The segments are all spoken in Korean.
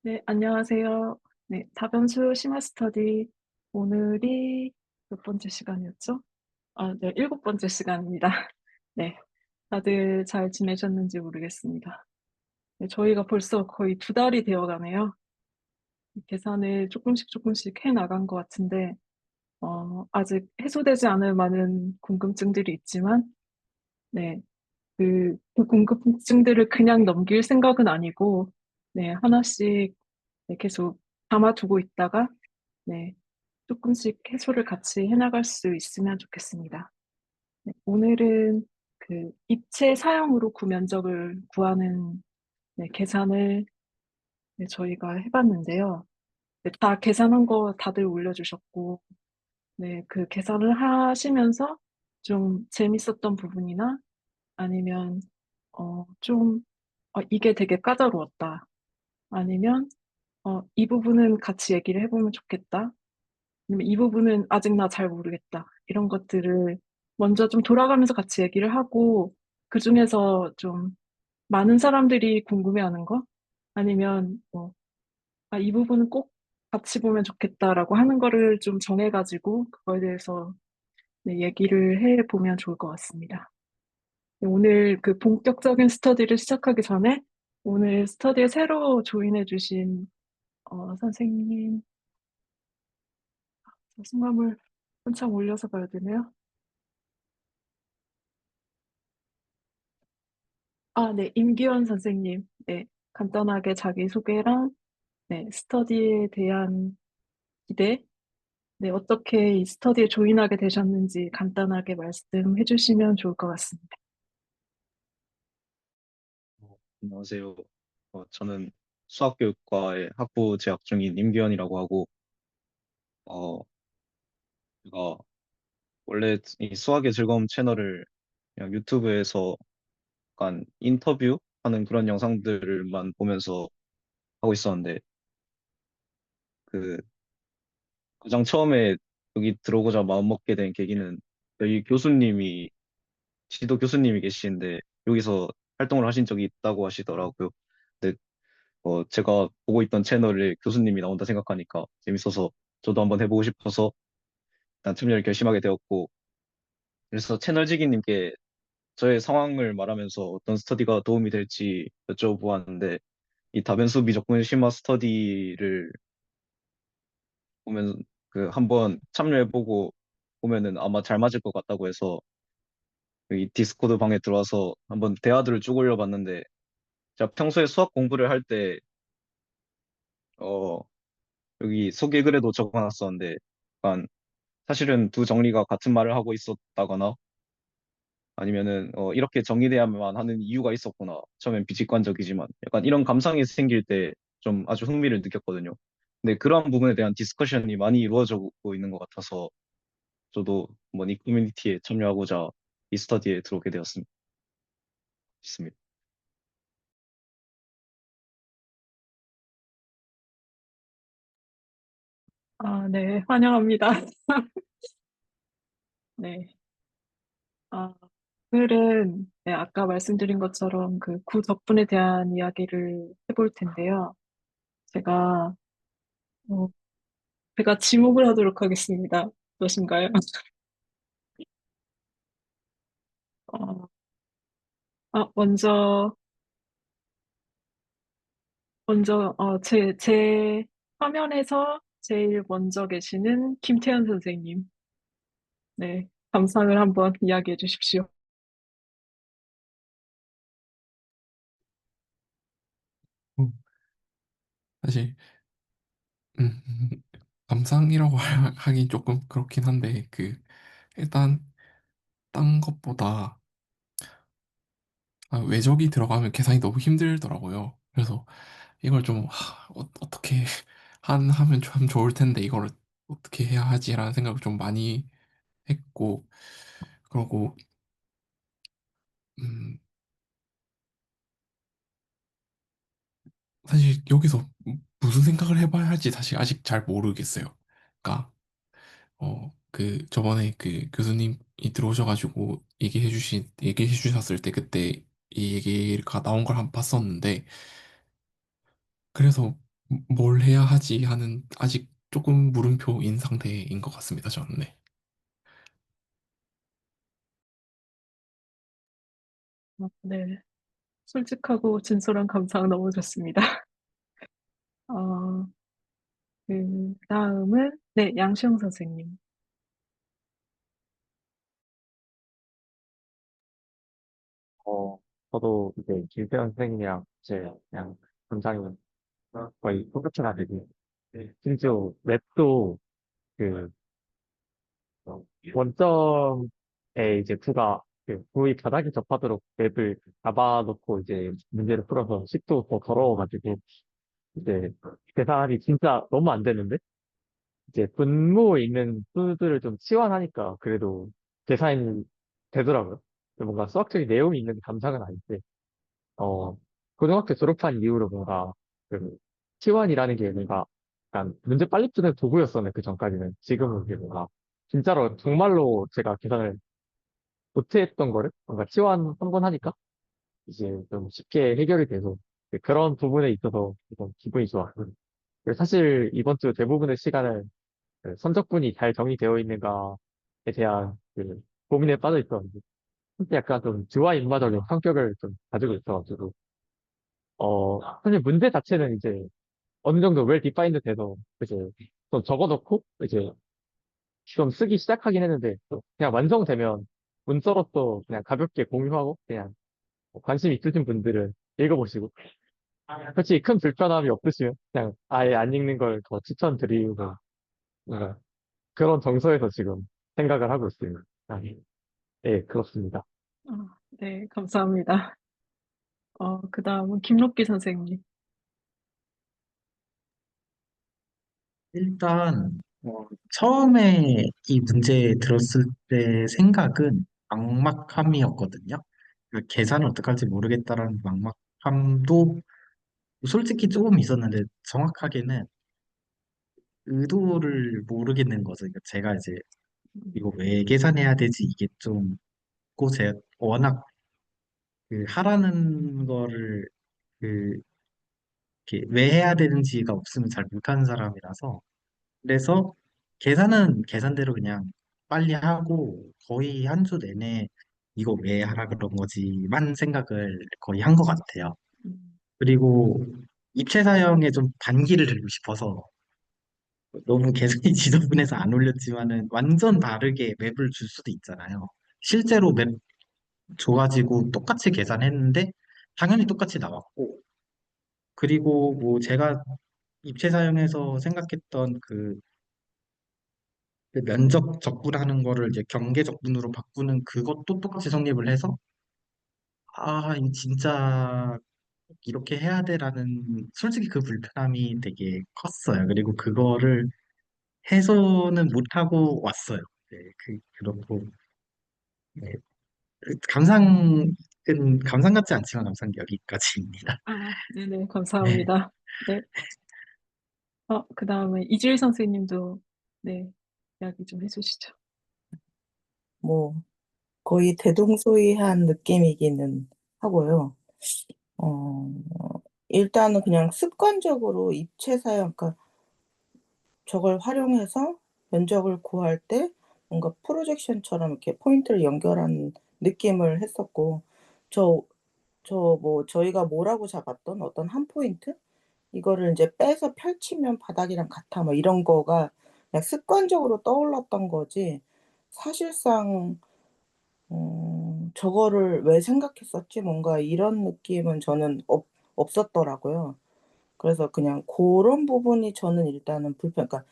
네, 안녕하세요. 네, 다변수 심화 스터디. 오늘이 몇 번째 시간이었죠? 아, 네, 일곱 번째 시간입니다. 네, 다들 잘 지내셨는지 모르겠습니다. 네, 저희가 벌써 거의 두 달이 되어 가네요. 계산을 조금씩 해 나간 것 같은데, 아직 해소되지 않을 많은 궁금증들이 있지만, 네, 그 궁금증들을 그냥 넘길 생각은 아니고, 네, 하나씩 네, 계속 담아두고 있다가, 네, 조금씩 해소를 같이 해나갈 수 있으면 좋겠습니다. 네, 오늘은 그 입체 사형으로 구면적을 구하는 네, 계산을 네, 저희가 해봤는데요. 네, 다 계산한 거 다들 올려주셨고, 네, 그 계산을 하시면서 좀 재밌었던 부분이나 아니면 좀 이게 되게 까다로웠다. 아니면 이 부분은 같이 얘기를 해보면 좋겠다. 아니면 이 부분은 아직 나 잘 모르겠다. 이런 것들을 먼저 좀 돌아가면서 같이 얘기를 하고, 그중에서 좀 많은 사람들이 궁금해하는 거? 아니면 이 부분은 꼭 같이 보면 좋겠다라고 하는 거를 좀 정해가지고, 그거에 대해서 네, 얘기를 해보면 좋을 것 같습니다. 네, 오늘 그 본격적인 스터디를 시작하기 전에, 오늘 스터디에 새로 조인해주신 선생님, 성함을 한참 올려서 봐야 되네요. 아, 네, 임기원 선생님. 네, 간단하게 자기소개랑, 네, 스터디에 대한 기대, 네, 어떻게 이 스터디에 조인하게 되셨는지 간단하게 말씀해 주시면 좋을 것 같습니다. 안녕하세요. 저는 수학교육과에 학부 재학 중인 임기현이라고 하고, 어, 제가 원래 이 수학의 즐거움 채널을 그냥 유튜브에서 약간 인터뷰하는 그런 영상들만 보면서 하고 있었는데, 그 가장 처음에 여기 들어오고자 마음먹게 된 계기는 여기 지도 교수님이 계시는데 여기서 활동을 하신 적이 있다고 하시더라고요. 근데 제가 보고 있던 채널에 교수님이 나온다 생각하니까 재밌어서 저도 한번 해보고 싶어서 일단 참여를 결심하게 되었고, 그래서 채널지기님께 저의 상황을 말하면서 어떤 스터디가 도움이 될지 여쭤보았는데, 이 다변수 비적분 심화 스터디를 보면 그 한번 참여해보고 보면은 아마 잘 맞을 것 같다고 해서 이 디스코드 방에 들어와서 한번 대화들을 쭉 올려봤는데, 제가 평소에 수학 공부를 할 때 여기 소개글에도 적어놨었는데, 약간 사실은 두 정리가 같은 말을 하고 있었다거나 아니면은 이렇게 정의돼야만 하는 이유가 있었구나. 처음엔 비직관적이지만 약간 이런 감상이 생길 때 좀 아주 흥미를 느꼈거든요. 근데 그러한 부분에 대한 디스커션이 많이 이루어지고 있는 것 같아서 저도 한번 이 커뮤니티에 참여하고자 이 스터디에 들어오게 되었습니다. 아, 네, 환영합니다. 네. 아, 오늘은 네, 아까 말씀드린 것처럼 그 구적분에 대한 이야기를 해볼 텐데요. 제가, 어, 제가 지목을 하도록 하겠습니다. 무엇인가요? 어, 먼저, 제 화면에서 제일 먼저 계시는 김태현 선생님. 네, 감상을 한번 이야기해 주십시오. 음, 사실 음, 감상이라고 하긴 조금 그렇긴 한데 일단 딴 것보다 외적이 들어가면 계산이 너무 힘들더라고요. 그래서 이걸 좀 어떻게 하면 참 좋을 텐데 이걸 어떻게 해야 하지라는 생각을 좀 많이 했고, 그러고 음, 사실 여기서 무슨 생각을 해봐야 할지 사실 아직 잘 모르겠어요. 그러니까 저번에 그 교수님이 들어오셔가지고 얘기해 주셨을 때 그때 이 얘기가 나온 걸 한번 봤었는데, 그래서 뭘 해야 하지 하는 아직 조금 물음표인 상태인 것 같습니다, 저는. 네. 네. 솔직하고 진솔한 감상 너무 좋습니다. 어, 그 다음은, 네, 양시영 선생님. 어, 저도 이제 김태현 선생님이랑 이제 그냥 감상이 거의 똑같은 하들이 심지어 맵도 그 원점에 이제 구의 바닥에 접하도록 맵을 잡아놓고 이제 문제를 풀어서 식도 더 더러워가지고 이제 계산이 진짜 너무 안 되는데 이제 분모에 있는 수들을 좀 치환하니까 그래도 계산이 되더라고요. 뭔가 수학적인 내용이 있는 감상은 아닌데 어, 고등학교 졸업한 이후로 뭔가, 그, T1이라는 게 뭔가, 약간, 문제 빨리 푸는 도구였었네, 그 전까지는. 지금은 이게 뭔가, 진짜로, 정말로 제가 계산을 못했던 거를, 뭔가 T1 한 번 하니까, 이제 좀 쉽게 해결이 돼서, 그런 부분에 있어서 좀 기분이 좋았고. 그리고 사실 이번 주 대부분의 시간을 그 성적분이 잘 정리되어 있는가에 대한 그 고민에 빠져 있었는데, 약간 좀 주와 입마적인 성격을 좀 가지고 있어가지고, 사실 문제 자체는 이제 어느 정도 well defined 돼서 이제 좀 적어놓고 이제 좀 쓰기 시작하긴 했는데 또 그냥 완성되면 문서로서 그냥 가볍게 공유하고 그냥 뭐 관심 있으신 분들은 읽어보시고 솔직히 큰 불편함이 없으시면 그냥 아예 안 읽는 걸 더 추천드리고 뭔가 그런 정서에서 지금 생각을 하고 있습니다. 아, 예, 그렇습니다. 네, 감사합니다. 그 다음은 김록기 선생님. 일단, 처음에 이 문제 들었을 때 생각은 막막함이었거든요. 그러니까 계산을 어떻게 할지 모르겠다라는 막막함도 솔직히 조금 있었는데 정확하게는 의도를 모르겠는 거죠. 그러니까 제가 이제 이거 왜 계산해야 되지? 이게 좀, 고 제가 워낙 그 하라는 거를 그, 이렇게 왜 해야 되는지가 없으면 잘 못하는 사람이라서 그래서 계산은 계산대로 그냥 빨리 하고 거의 한 주 내내 이거 왜 하라 그런 거지만 생각을 거의 한 것 같아요. 음, 그리고 입체 사형에 좀 반기를 들고 싶어서 너무 계산이 지저분해서 안 올렸지만은 완전 다르게 맵을 줄 수도 있잖아요. 실제로 맵 줘가지고 똑같이 계산했는데 당연히 똑같이 나왔고 그리고 뭐 제가 입체 사용해서 생각했던 그 면적 적분하는 거를 이제 경계 적분으로 바꾸는 그것도 똑같이 성립을 해서 이 진짜 이렇게 해야 돼라는 솔직히 그 불편함이 되게 컸어요. 그리고 그거를 해소는 못하고 왔어요. 네, 그렇고 네, 감상 같지 않지만 감상 여기까지입니다. 네네, 네. 감사합니다. 네. 그 다음에 이주일 선생님도, 네, 이야기 좀 해주시죠. 뭐 거의 대동소이한 느낌이기는 하고요. 어, 일단은 그냥 습관적으로 입체 사용, 그러니까 저걸 활용해서 면적을 구할 때 뭔가 프로젝션처럼 이렇게 포인트를 연결한 느낌을 했었고, 저, 저희가 뭐라고 잡았던 어떤 한 포인트? 이거를 이제 빼서 펼치면 바닥이랑 같아. 뭐 이런 거가 그냥 습관적으로 떠올랐던 거지, 사실상 저거를 왜 생각했었지? 뭔가 이런 느낌은 저는 없었더라고요. 그래서 그냥 고런 부분이 저는 일단은 그러니까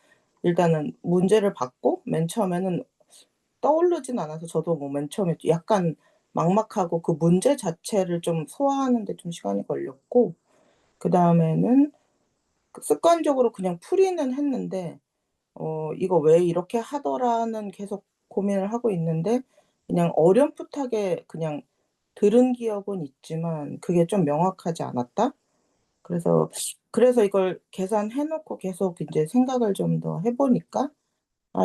일단은 문제를 받고 맨 처음에는 떠오르진 않아서 저도 뭐 맨 처음에 약간 막막하고 그 문제 자체를 좀 소화하는 데 좀 시간이 걸렸고, 그다음에는 그 습관적으로 그냥 풀이는 했는데 '이거 왜 이렇게 하더라.'는 계속 고민을 하고 있는데, 그냥 어렴풋하게 그냥 들은 기억은 있지만 그게 좀 명확하지 않았다? 그래서 이걸 계산해 놓고 계속 인제 생각을 좀 더 해 보니까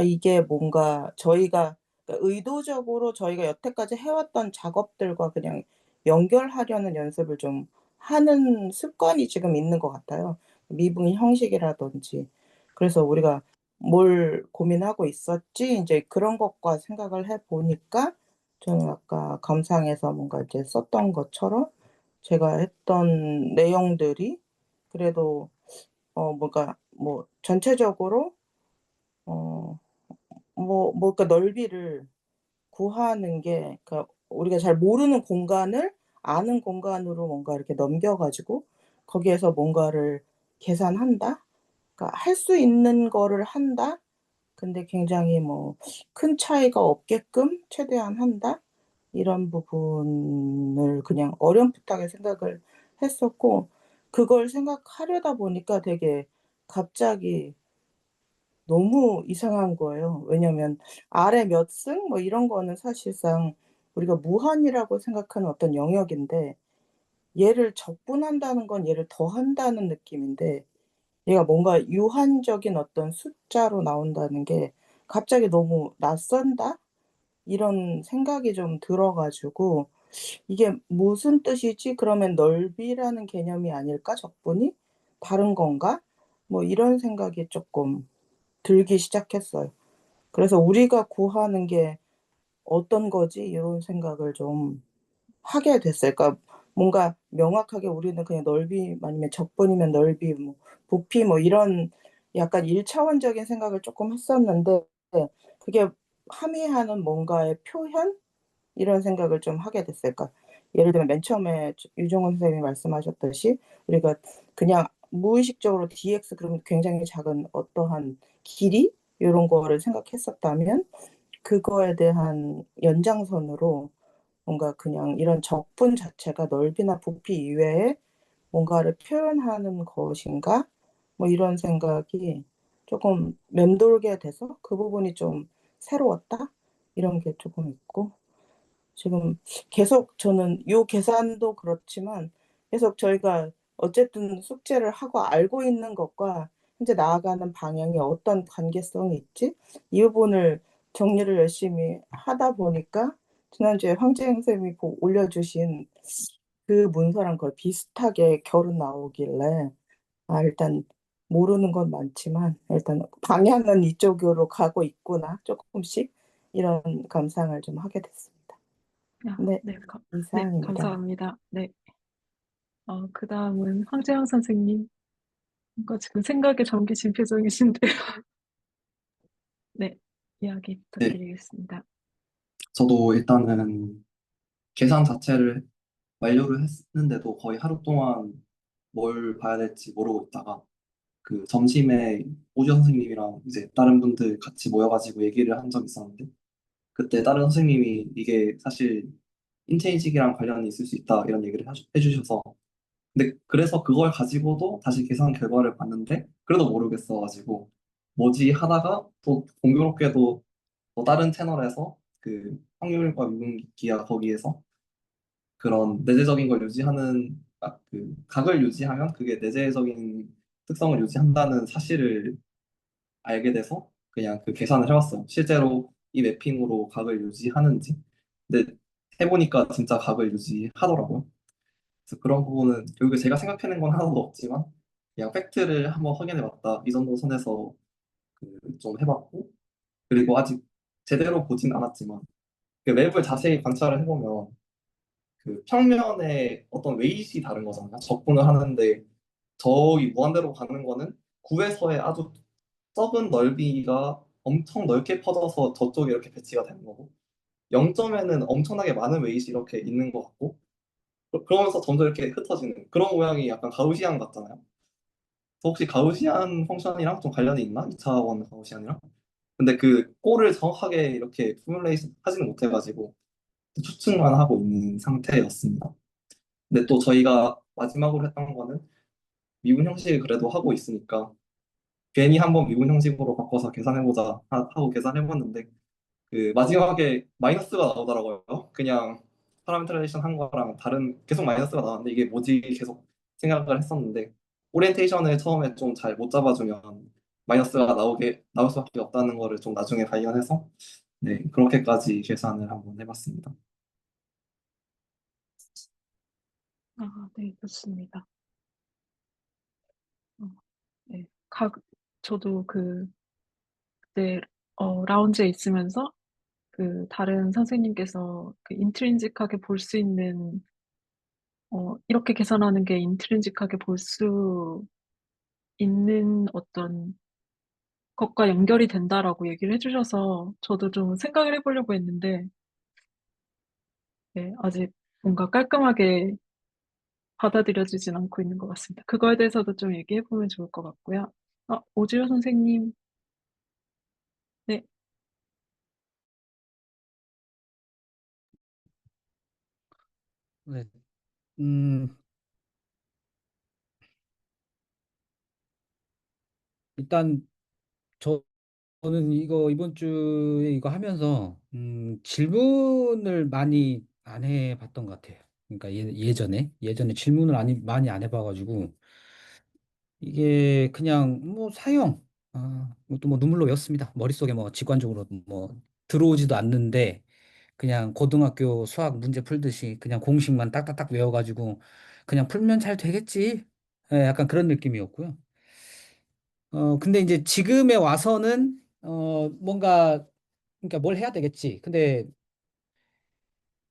이게 뭔가 저희가, 그러니까 의도적으로 저희가 여태까지 해 왔던 작업들과 그냥 연결하려는 연습을 좀 하는 습관이 지금 있는 것 같아요. 미분 형식이라든지. 그래서 우리가 뭘 고민하고 있었지 이제 그런 것과 생각을 해 보니까 저는 아까 감상에서 뭔가 이제 썼던 것처럼 제가 했던 내용들이 그래도 뭔가 뭐 전체적으로 어 그러니까 넓이를 구하는 게 그러니까 우리가 잘 모르는 공간을 아는 공간으로 뭔가 이렇게 넘겨 가지고 거기에서 뭔가를 계산한다? 그러니까 할 수 있는 거를 한다? 근데 굉장히 뭐 큰 차이가 없게끔 최대한 한다? 이런 부분을 그냥 어렴풋하게 생각을 했었고 그걸 생각하려다 보니까 되게 갑자기 너무 이상한 거예요. 왜냐면 아래 몇 승 뭐 이런 거는 사실상 우리가 무한이라고 생각하는 어떤 영역인데 얘를 적분한다는 건 얘를 더한다는 느낌인데 얘가 뭔가 유한적인 어떤 숫자로 나온다는 게 갑자기 너무 낯선다? 이런 생각이 좀 들어 가지고 '이게 무슨 뜻이지? 그러면 넓이라는 개념이 아닐까 적분이? 다른 건가?' 뭐 이런 생각이 쪼끔 들기 시작했어요. 그래서 '우리가 구하는 게 어떤 거지?' 이런 생각을 좀 하게 됐어요. 그러니까 뭔가 명확하게 우리는 그냥 넓이 아니면 적분이면 넓이 뭐 부피 뭐 이런 약간 1차원적인 생각을 쪼끔 했었는데 그게 함의하는 뭔가의 표현? 이런 생각을 좀 하게 됐어요. 그러니까 예를 들면 맨 처음에 유정훈 선생님이 말씀하셨듯이 우리가 그냥 무의식적으로 dx 그러면 굉장히 작은 어떠한 길이 요런 거를 생각했었다면 그거에 대한 연장선으로 뭔가 그냥 이런 적분 자체가 넓이나 부피 이외에 뭔가를 표현하는 것인가? 뭐 이런 생각이 쪼금 맴돌게 돼서 그 부분이 좀 새로웠다? 이런 게 쪼금 있고 지금 계속 저는 요 계산도 그렇지만 계속 저희가 어쨌든 숙제를 하고 알고 있는 것과 현재 나아가는 방향이 어떤 관계성이 있지? 이 부분을 정리를 열심히 하다 보니까 지난주에 황재영 쌤이 올려주신 그 문서랑 거의 비슷하게 결은 나오길래 '아 일단 모르는 건 많지만 일단 방향은 이쪽으로 가고 있구나 쪼끔씩.' 이런 감상을 좀 하게 됐습니다. 네. 네. 네. 이상입니다. 감사합니다. 네. 그다음은 황재영 선생님. 뭔가 지금 생각에 잠기신 표정이신데요. 네. 이야기 네, 부탁드리겠습니다. 저도 일단은 계산 자체를 완료를 했는데도 거의 하루 동안 뭘 봐야 될지 모르고 있다가 그 점심에 오주 선생님이랑 이제 다른 분들 같이 모여가지고 얘기를 한 적이 있었는데 그때 다른 선생님이 이게 사실 인체인식이랑 관련이 있을 수 있다 이런 얘기를 해주셔서 근데 그래서 그걸 가지고도 다시 계산 결과를 봤는데 그래도 모르겠어가지고 뭐지 하다가 또 공교롭게도 또 다른 채널에서 그 확률과 미분기야 거기에서 그런 내재적인 걸 유지하는 그 각을 유지하면 그게 내재적인 특성을 유지한다는 사실을 알게 돼서 그냥 그 계산을 해봤어요. 실제로 이 매핑으로 각을 유지하는지. 근데 해보니까 진짜 각을 유지하더라고요. 그래서 그런 부분은 결국에 제가 생각해낸 건 하나도 없지만 그냥 팩트를 한번 확인해봤다. 이 정도 선에서 그좀 해봤고 그리고 아직 제대로 보진 않았지만 그 맵을 자세히 관찰을 해보면 그 평면에 어떤 웨이트이 다른 거잖아요. 적분을 하는데 저기 무한대로 가는 거는 9에서의 아주 적은 넓이가 엄청 넓게 퍼져서 저쪽에 이렇게 배치가 되는 거고 0점에는 엄청나게 많은 웨이트이 이렇게 있는 것 같고 그러면서 점점 이렇게 흩어지는 그런 모양이 약간 가우시안 같잖아요. 혹시 가우시안 펑션이랑 좀 관련이 있나? 2차원 가우시안이랑? 근데 그 꼴을 정확하게 이렇게 포뮬레이션 하지는 못해가지고 추측만 하고 있는 상태였습니다. 근데 또 저희가 마지막으로 했던 거는 미분 형식을 그래도 하고 있으니까 괜히 한번 미분 형식으로 바꿔서 계산해보자 하고 계산해봤는데 그 마지막에 마이너스가 나오더라고요. 그냥 파라미터레이션 한 거랑 다른 계속 마이너스가 나왔는데 이게 뭐지 계속 생각을 했었는데 오리엔테이션을 처음에 좀 잘 못 잡아주면 마이너스가 나올 수밖에 없다는 거를 좀 나중에 발견해서 네 그렇게까지 계산을 한번 해봤습니다. 네. 좋습니다. 저도 그때 라운지에 있으면서 그 다른 선생님께서 그 인트린직하게 볼 수 있는 이렇게 계산하는 게 인트린직하게 볼 수 있는 어떤 것과 연결이 된다라고 얘기를 해주셔서 저도 좀 생각을 해보려고 했는데 네, 아직 뭔가 깔끔하게 받아들여지진 않고 있는 것 같습니다. 그거에 대해서도 좀 얘기해보면 좋을 것 같고요. 오주효 선생님, 네, 네. 음, 일단 저는 이거 이번 주에 이거 하면서 질문을 많이 안 해봤던 것 같아요. 그러니까 예전에 질문을 많이 안 해봐가지고 이게 그냥 뭐 사형 또 뭐 눈물로 외웠습니다. 머릿속에 뭐 직관적으로 뭐 들어오지도 않는데 그냥 고등학교 수학 문제 풀듯이 그냥 공식만 딱딱딱 외워가지고 그냥 풀면 잘 되겠지. 예, 약간 그런 느낌이었고요. 근데 이제 지금에 와서는 뭔가 그러니까 뭘 해야 되겠지. 근데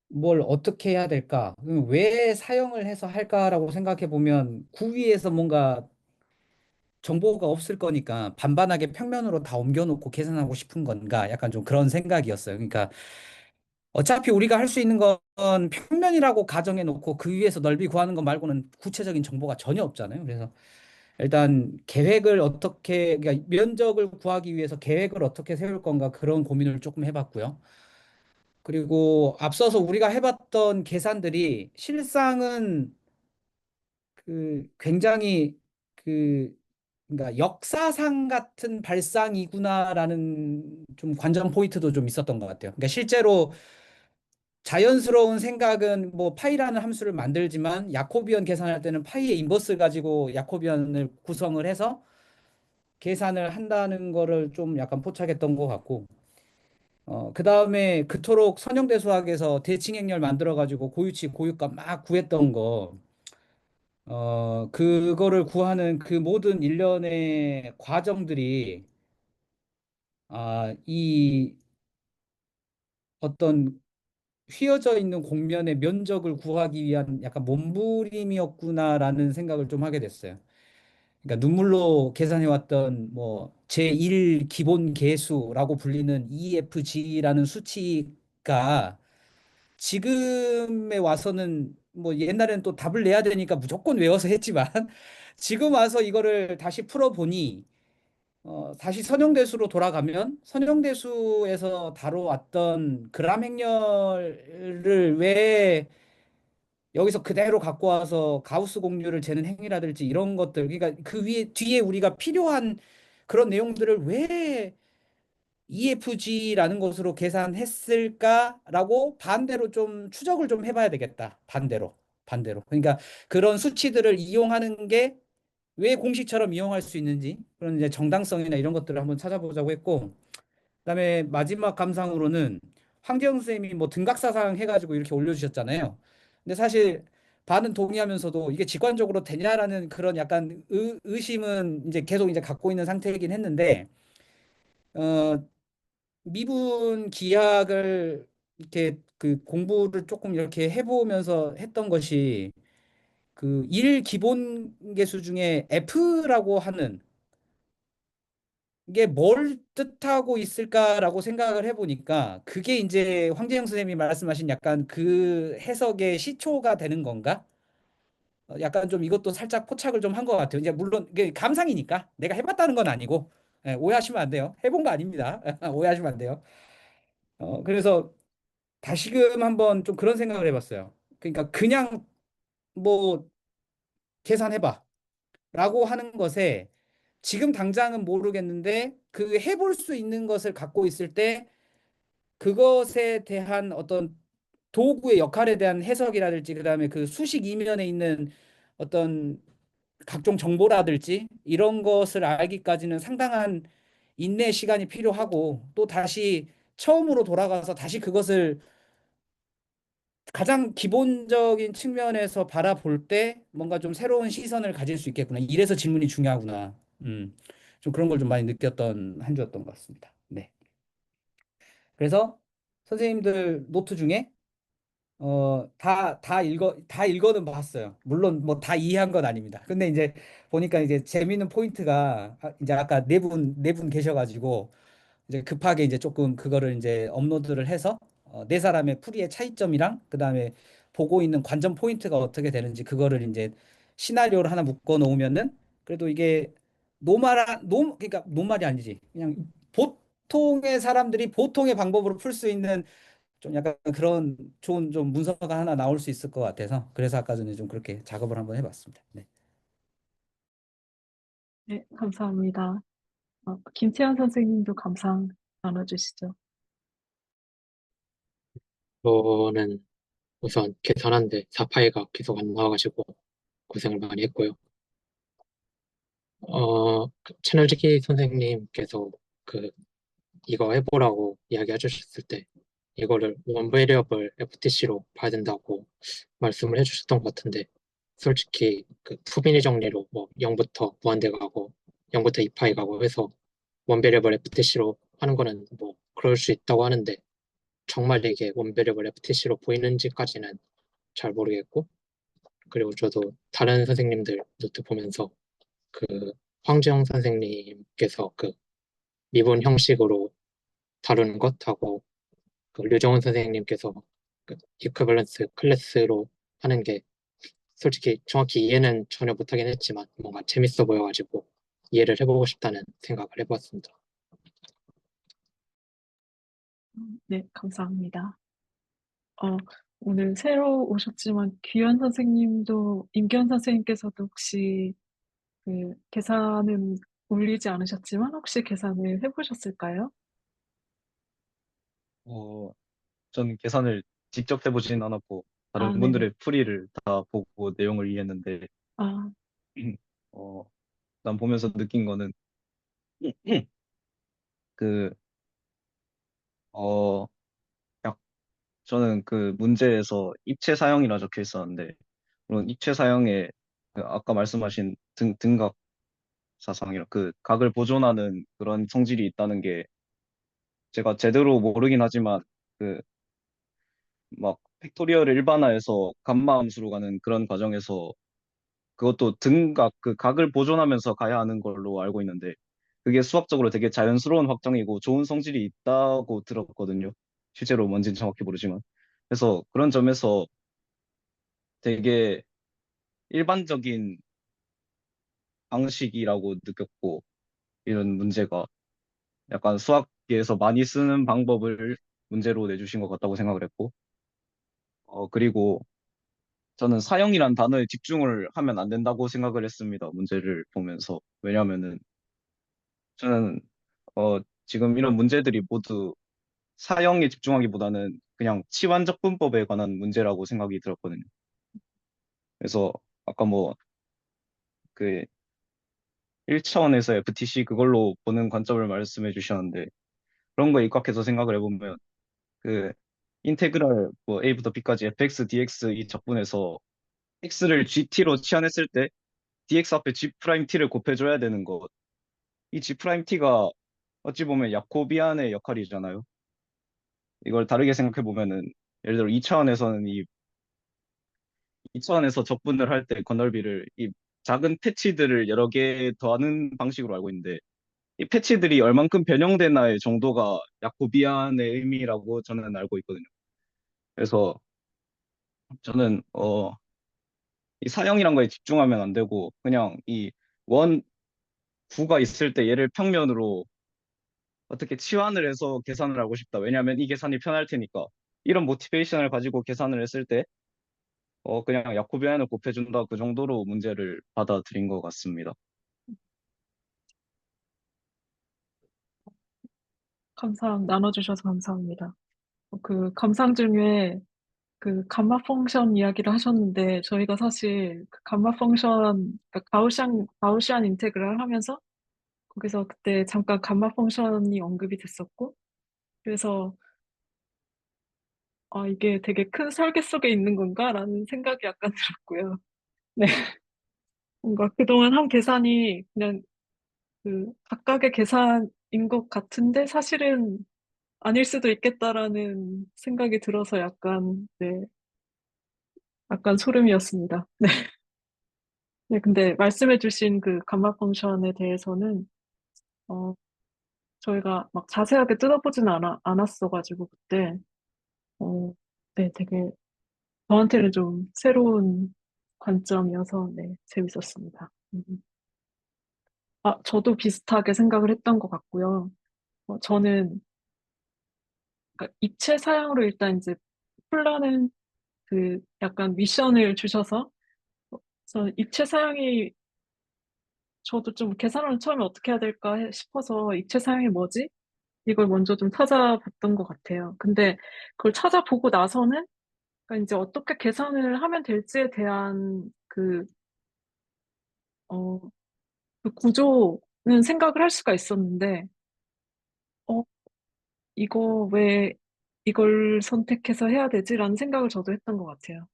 뭘 어떻게 해야 될까? 왜 사용을 해서 할까라고 생각해 보면 구위에서 뭔가 정보가 없을 거니까 반반하게 평면으로 다 옮겨놓고 계산하고 싶은 건가? 약간 좀 그런 생각이었어요. 그러니까 어차피 우리가 할 수 있는 건 평면이라고 가정해 놓고 그 위에서 넓이 구하는 것 말고는 구체적인 정보가 전혀 없잖아요. 그래서 일단 계획을 어떻게, 그러니까 면적을 구하기 위해서 계획을 어떻게 세울 건가 그런 고민을 조금 해봤고요. 그리고 앞서서 우리가 해봤던 계산들이 실상은 굉장히 그 그러니까 역사상 같은 발상이구나라는 좀 관전 포인트도 좀 있었던 것 같아요. 그러니까 실제로 자연스러운 생각은 뭐 파이라는 함수를 만들지만 야코비언 계산할 때는 파이의 인버스 가지고 야코비언을 구성을 해서 계산을 한다는 거를 좀 약간 포착했던 것 같고, 그 다음에 그토록 선형대 수학에서 대칭행렬 만들어가지고 고유치, 고유값 막 구했던 거, 그거를 구하는 그 모든 일련의 과정들이, 이 어떤 휘어져 있는 공면의 면적을 구하기 위한 약간 몸부림이었구나라는 생각을 좀 하게 됐어요. 그러니까 눈물로 계산해왔던 뭐 제1 기본 계수라고 불리는 EFG라는 수치가 지금에 와서는 뭐 옛날에는 또 답을 내야 되니까 무조건 외워서 했지만 지금 와서 이거를 다시 풀어보니 다시 선형대수로 돌아가면 선형대수에서 다뤄왔던 그람 행렬을 왜 여기서 그대로 갖고 와서 가우스 공률을 재는 행위라든지 이런 것들 그러니까 그 위에 뒤에 우리가 필요한 그런 내용들을 왜 EFG라는 것으로 계산했을까라고 반대로 좀 추적을 좀 해봐야 되겠다. 반대로. 그러니까 그런 수치들을 이용하는 게 왜 공식처럼 이용할 수 있는지 그런 이제 정당성이나 이런 것들을 한번 찾아보자고 했고 그다음에 마지막 감상으로는 황재영 선생님이 뭐 등각사상 해가지고 이렇게 올려주셨잖아요. 근데 사실 반은 동의하면서도 이게 직관적으로 되냐라는 그런 약간 의심은 이제 계속 이제 갖고 있는 상태이긴 했는데 어, 미분 기하학을 이렇게 그 공부를 조금 이렇게 해보면서 했던 것이 그 일 기본 계수 중에 F라고 하는 이게 뭘 뜻하고 있을까라고 생각을 해보니까 그게 이제 황재영 선생님이 말씀하신 약간 그 해석의 시초가 되는 건가? 약간 좀 이것도 살짝 포착을 좀 한 것 같아요. 이제 물론 이게 감상이니까 내가 해봤다는 건 아니고 오해하시면 안 돼요. 해본 거 아닙니다. 오해하시면 안 돼요. 그래서 다시금 한번 좀 그런 생각을 해봤어요. 그러니까 그냥 뭐 계산해봐 라고 하는 것에 지금 당장은 모르겠는데 그 해볼 수 있는 것을 갖고 있을 때 그것에 대한 어떤 도구의 역할에 대한 해석이라든지 그다음에 그 수식 이면에 있는 어떤 각종 정보라든지 이런 것을 알기까지는 상당한 인내 시간이 필요하고 또 다시 처음으로 돌아가서 다시 그것을 가장 기본적인 측면에서 바라볼 때 뭔가 좀 새로운 시선을 가질 수 있겠구나. 이래서 질문이 중요하구나. 음. 좀 그런 걸 좀 많이 느꼈던 한 주였던 것 같습니다. 네. 그래서 선생님들 노트 중에 다 읽어는 봤어요. 물론 뭐 다 이해한 건 아닙니다. 근데 이제 보니까 이제 재미있는 포인트가 이제 아까 네 분 계셔가지고 이제 급하게 이제 조금 그거를 이제 업로드를 해서 네 사람의 풀이의 차이점이랑 그다음에 보고 있는 관전 포인트가 어떻게 되는지 그거를 이제 시나리오를 하나 묶어 놓으면은 그래도 이게 그러니까 노말이 아니지. 그냥 보통의 사람들이 보통의 방법으로 풀 수 있는 좀 약간 그런 좋은 좀 문서가 하나 나올 수 있을 것 같아서 그래서 아까 전에 좀 그렇게 작업을 한번 해봤습니다. 네. 네, 감사합니다. 김태현 선생님도 감상 나눠주시죠. 저는 우선 계산하는데 4파이가 계속 안 나와가지고 고생을 많이 했고요. 그 채널지기 선생님께서 그 이거 해보라고 이야기해 주셨을 때 이거를 원 베리어블 FTC로 봐야 된다고 말씀을 해주셨던 것 같은데 솔직히 그 푸비니 정리로 뭐 0부터 무한대 가고 0부터 2파이 가고 해서 원 베리어블 FTC로 하는 거는 뭐 그럴 수 있다고 하는데 정말 이게 원 베리어블 FTC로 보이는지까지는 잘 모르겠고 그리고 저도 다른 선생님들 노트 보면서 그 황재영 선생님께서 그 미분 형식으로 다루는 것하고 그 류정훈 선생님께서 그 이퀴밸런스 클래스로 하는 게 솔직히 정확히 이해는 전혀 못하긴 했지만 뭔가 재밌어 보여가지고 이해를 해보고 싶다는 생각을 해보았습니다. 네, 감사합니다. 오늘 새로 오셨지만 귀현 선생님도 임기현 선생님께서도 혹시 그 계산은 올리지 않으셨지만 혹시 계산을 해보셨을까요? 전 계산을 직접 해보진 않았고 다른 네네. 분들의 풀이를 다 보고 내용을 이해했는데 아, 어, 난 보면서 느낀 거는 그 어, 약 저는 그 문제에서 입체 사형이라 적혀 있었는데 물론 입체 사형에 그 아까 말씀하신 등각 사상이라 그 각을 보존하는 그런 성질이 있다는 게 제가 제대로 모르긴 하지만 그 막 팩토리얼을 일반화해서 감마함수로 가는 그런 과정에서 그것도 등각 그 각을 보존하면서 가야 하는 걸로 알고 있는데 그게 수학적으로 되게 자연스러운 확정이고 좋은 성질이 있다고 들었거든요. 실제로 뭔지는 정확히 모르지만. 그래서 그런 점에서 되게 일반적인 방식이라고 느꼈고 이런 문제가 약간 수학계에서 많이 쓰는 방법을 문제로 내주신 것 같다고 생각을 했고 그리고 저는 사형이란 단어에 집중을 하면 안 된다고 생각을 했습니다. 문제를 보면서. 왜냐하면은 저는 지금 이런 문제들이 모두 사형에 집중하기보다는 그냥 치환적분법에 관한 문제라고 생각이 들었거든요. 그래서 아까 뭐 그 1차원에서 FTC 그걸로 보는 관점을 말씀해 주셨는데 그런 거에 입각해서 생각을 해보면 그 인테그랄 뭐 A부터 B까지 fx, dx 이 적분에서 x를 gt로 치환했을 때 dx 앞에 g 프라임 t를 곱해줘야 되는 것. 이 g 프라임 t가 어찌 보면 야코비안의 역할이잖아요. 이걸 다르게 생각해 보면은 예를 들어 2차원에서는 2차원에서 적분을 할 때 건널비를 이 작은 패치들을 여러 개 더하는 방식으로 알고 있는데 이 패치들이 얼만큼 변형되나의 정도가 야코비안의 의미라고 저는 알고 있거든요. 그래서 저는 이 사형이란 거에 집중하면 안 되고 그냥 이 원 구가 있을 때 얘를 평면으로 어떻게 치환을 해서 계산을 하고 싶다. 왜냐하면 이 계산이 편할 테니까. 이런 모티베이션을 가지고 계산을 했을 때 그냥 야코비안을 곱해준다. 그 정도로 문제를 받아들인 것 같습니다. 나눠주셔서 감사합니다. 그 감상 중에 그 감마 펑션 이야기를 하셨는데 저희가 사실 그 감마 펑션 그러니까 가우시안 인테그랄 하면서 거기서 그때 잠깐 감마 펑션이 언급이 됐었고 그래서 이게 되게 큰 설계 속에 있는 건가라는 생각이 약간 들었고요. 네. 뭔가 그동안 한 계산이 그냥 그 각각의 계산인 것 같은데 사실은 아닐 수도 있겠다라는 생각이 들어서 약간, 네, 약간 소름이었습니다. 네. 네, 근데 말씀해주신 그 감마 펑션에 대해서는, 어, 저희가 막 자세하게 뜯어보진 않았어가지고, 그때, 네, 되게 저한테는 좀 새로운 관점이어서, 네, 재밌었습니다. 저도 비슷하게 생각을 했던 것 같고요. 저는 그러니까 입체 사양으로 일단 이제 풀라는 그 약간 미션을 주셔서, 저는 입체 사양이 저도 좀 계산을 처음에 어떻게 해야 될까 싶어서 입체 사양이 뭐지? 이걸 먼저 좀 찾아봤던 것 같아요. 근데 그걸 찾아보고 나서는 그러니까 이제 어떻게 계산을 하면 될지에 대한 어, 그 구조는 생각을 할 수가 있었는데, 어, 이거 왜 이걸 선택해서 해야 되지라는 생각을 저도 했던 것 같아요.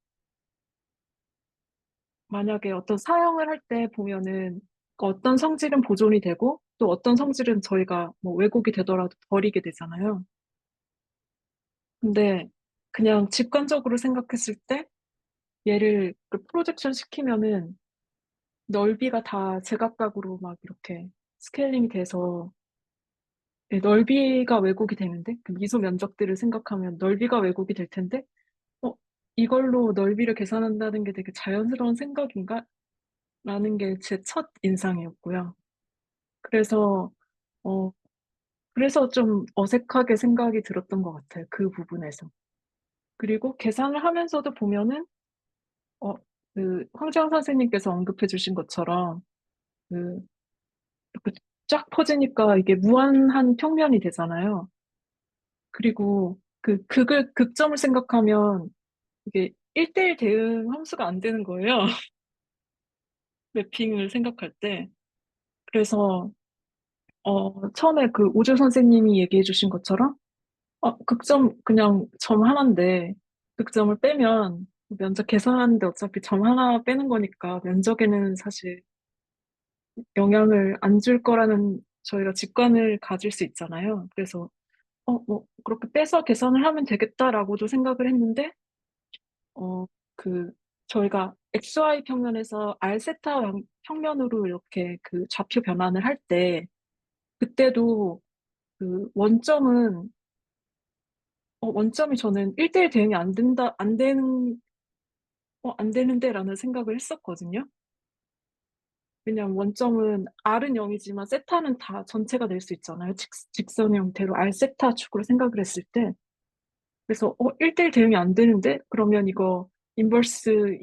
만약에 어떤 사용을 할 때 보면은 그 어떤 성질은 보존이 되고 또 어떤 성질은 저희가 뭐 왜곡이 되더라도 버리게 되잖아요. 근데 그냥 직관적으로 생각했을 때 얘를 그 프로젝션 시키면은 넓이가 다 제각각으로 막 이렇게 스케일링이 돼서 네, 넓이가 왜곡이 되는데 그 미소 면적들을 생각하면 넓이가 왜곡이 될 텐데 어, 이걸로 넓이를 계산한다는 게 되게 자연스러운 생각인가? 라는 게 제 첫 인상이었고요. 그래서 어, 그래서 좀 어색하게 생각이 들었던 것 같아요. 그 부분에서. 그리고 계산을 하면서도 보면은 어, 그 황재원 선생님께서 언급해 주신 것처럼 그 이렇게 쫙 퍼지니까 이게 무한한 평면이 되잖아요. 그리고 그 극을 극점을 생각하면 이게 1대1 대응 함수가 안 되는 거예요. 맵핑을 생각할 때. 그래서 처음에 그 오조 선생님이 얘기해 주신 것처럼 극점 그냥 점 하나인데 극점을 빼면 면적 계산하는데 어차피 점 하나 빼는 거니까 면적에는 사실 영향을 안 줄 거라는 저희가 직관을 가질 수 있잖아요. 그래서 뭐 그렇게 빼서 계산을 하면 되겠다라고도 생각을 했는데 어, 그 저희가 XY 평면에서 R 세타 평면으로 이렇게 그 좌표 변환을 할 때 그때도 그 원점이 저는 1대1 대응이 안 되는데라는 생각을 했었거든요. 왜냐면 원점은 R은 0이지만 세타는 다 전체가 될 수 있잖아요. 직선 형태로 R 세타 축으로 생각을 했을 때. 그래서 1대1 대응이 안 되는데? 그러면 이거 인버스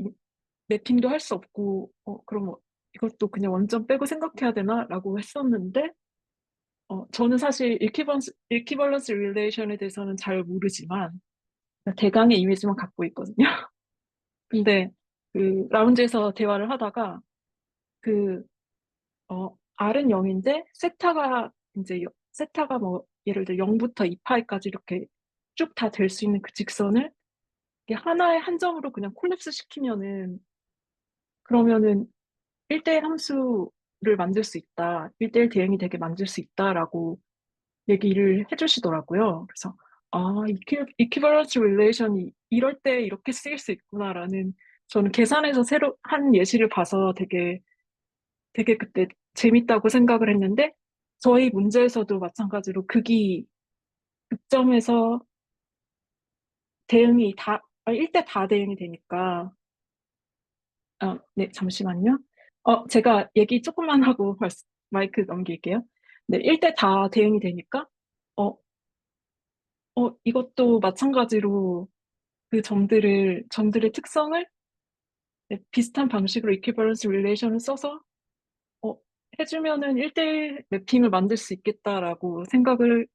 매핑도 할 수 없고 그럼 이것도 그냥 원점 빼고 생각해야 되나? 라고 했었는데 저는 사실 이퀴벌런스 릴레이션에 대해서는 잘 모르지만 대강의 이미지만 갖고 있거든요. 근데 그 라운지에서 대화를 하다가 그 R은 0인데 세타가 뭐 예를 들어 0부터 2파이까지 이렇게 쭉 다 될 수 있는 그 직선을 이게 하나의 한 점으로 그냥 콜랩스 시키면은 그러면은 1대1 함수를 만들 수 있다. 1대1 대응이 되게 만들 수 있다라고 얘기를 해주시더라고요. 그래서 이퀴버런스 릴레이션이 이럴 때 이렇게 쓰일 수 있구나라는 저는 계산에서 새로 한 예시를 봐서 되게 그때 재밌다고 생각을 했는데 저희 문제에서도 마찬가지로 극점에서 대응이 1대 다 대응이 되니까 네, 잠시만요. 제가 얘기 조금만 하고 마이크 넘길게요. 네, 1대 다 대응이 되니까 어, 이것도 마찬가지로 그 점들의 특성을 네, 비슷한 방식으로 이퀴버런스 릴레이션을 써서 어, 해주면은 1대1 매핑을 만들 수 있겠다라고 생각을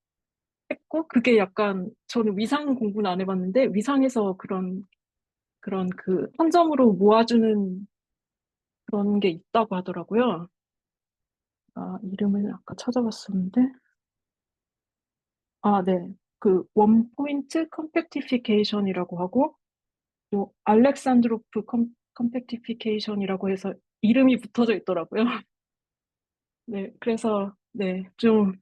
했고, 그게 약간, 저는 위상 공부는 안 해봤는데, 위상에서 그런 그, 한 점으로 모아주는 그런 게 있다고 하더라고요. 이름을 아까 찾아봤었는데, 네. 그, 원 포인트 컴팩티피케이션이라고 하고, 또, 알렉산드로프 컴팩티피케이션이라고 해서 이름이 붙어져 있더라고요. 네, 그래서 좀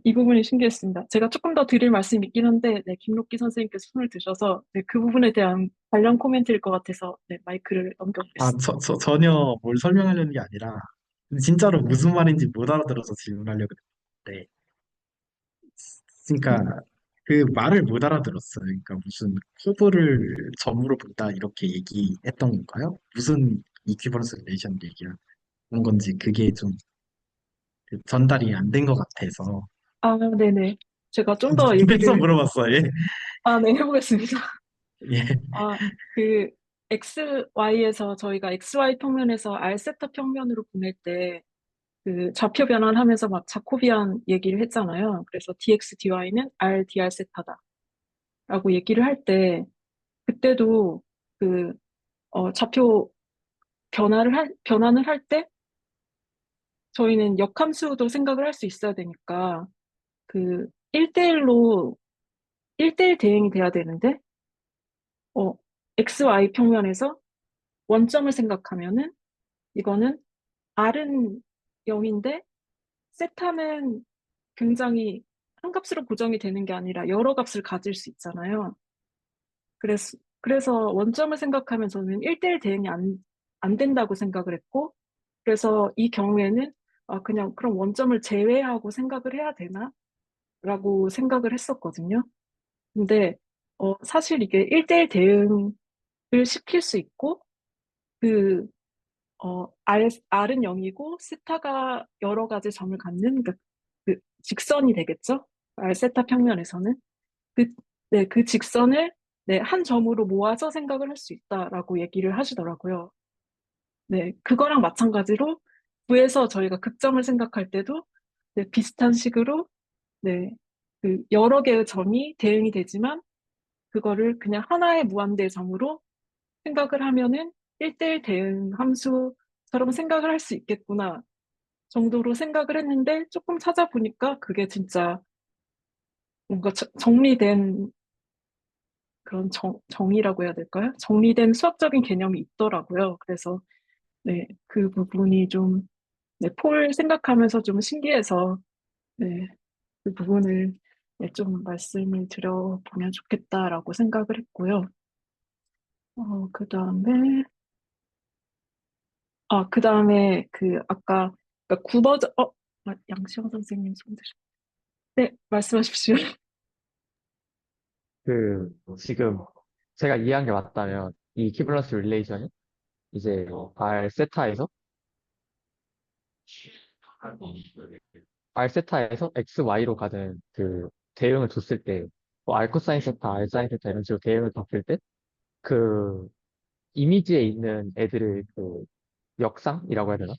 이 부분이 신기했습니다. 제가 조금 더 드릴 말씀이 있긴 한데, 김록기 선생님께서 손을 드셔서, 그 부분에 대한 관련 코멘트일 것 같아서, 마이크를 아, 넘겨보겠습니다. 전혀 뭘 설명하려는 게 아니라, 진짜로 무슨 말인지 못 알아들어서 질문하려고 했는데, 그러니까 그 말을 못 알아들었어요. 그러니까 무슨 커브를 점으로 본다 이렇게 얘기했던 건가요? 무슨 이퀴버런스 릴레이션 얘기하는 건지 그게 좀 전달이 안 된 것 같아서 아, 네네. 제가 좀 더 그래서 얘기를, 물어봤어요. 예. 해보겠습니다. 예. 아, 그, XY에서 저희가 XY 평면에서 R 세타 평면으로 보낼 때, 그 좌표 변환하면서 막 자코비안 얘기를 했잖아요. 그래서 dx, dy는 R, dr 세타다라고 얘기를 할 때, 그때도 그, 좌표 변환을 할 때, 저희는 역함수도 생각을 할 수 있어야 되니까, 그, 1대1로, 1대1 대응이 돼야 되는데, 어, XY 평면에서 원점을 생각하면은, 이거는 R은 0인데, 세타는 굉장히 한 값으로 고정이 되는 게 아니라 여러 값을 가질 수 있잖아요. 그래서 원점을 생각하면 저는 1대1 대응이 안 된다고 생각을 했고, 그래서 이 경우에는 그냥 그럼 원점을 제외하고 생각을 해야 되나? 라고 생각을 했었거든요. 근데 사실 이게 1대1 대응을 시킬 수 있고, 그 R은 0이고 세타가 여러 가지 점을 갖는 그 직선이 되겠죠? R 세타 평면에서는 그, 그 직선을 한 점으로 모아서 생각을 할 수 있다라고 얘기를 하시더라고요. 그거랑 마찬가지로 구에서 저희가 극점을 생각할 때도 비슷한 식으로 네, 그 여러 개의 점이 대응이 되지만 그거를 그냥 하나의 무한대 점으로 생각을 하면은 1대1 대응 함수처럼 생각을 할 수 있겠구나 정도로 생각을 했는데 조금 찾아보니까 그게 진짜 뭔가 정리된 그런 정의라고 해야 될까요? 정리된 수학적인 개념이 있더라고요. 그래서 그 부분이 좀 폴 생각하면서 좀 신기해서 그 부분을 좀 말씀을 드려보면 좋겠다라고 생각을 했고요. 그다음에 그다음에 아까 그러니까 9버전 양시영 선생님 손 드셨. 네, 말씀하십시오. 지금 제가 이해한 게 맞다면, 이 이퀴버런스 릴레이션이 이제 R 세타에서 XY로 가는 그 대응을 줬을 때, 뭐 R 코사인 세타, R 사인 세타 이런 식으로 대응을 줬을 때, 그 이미지에 있는 애들을 그 역상이라고 해야 되나?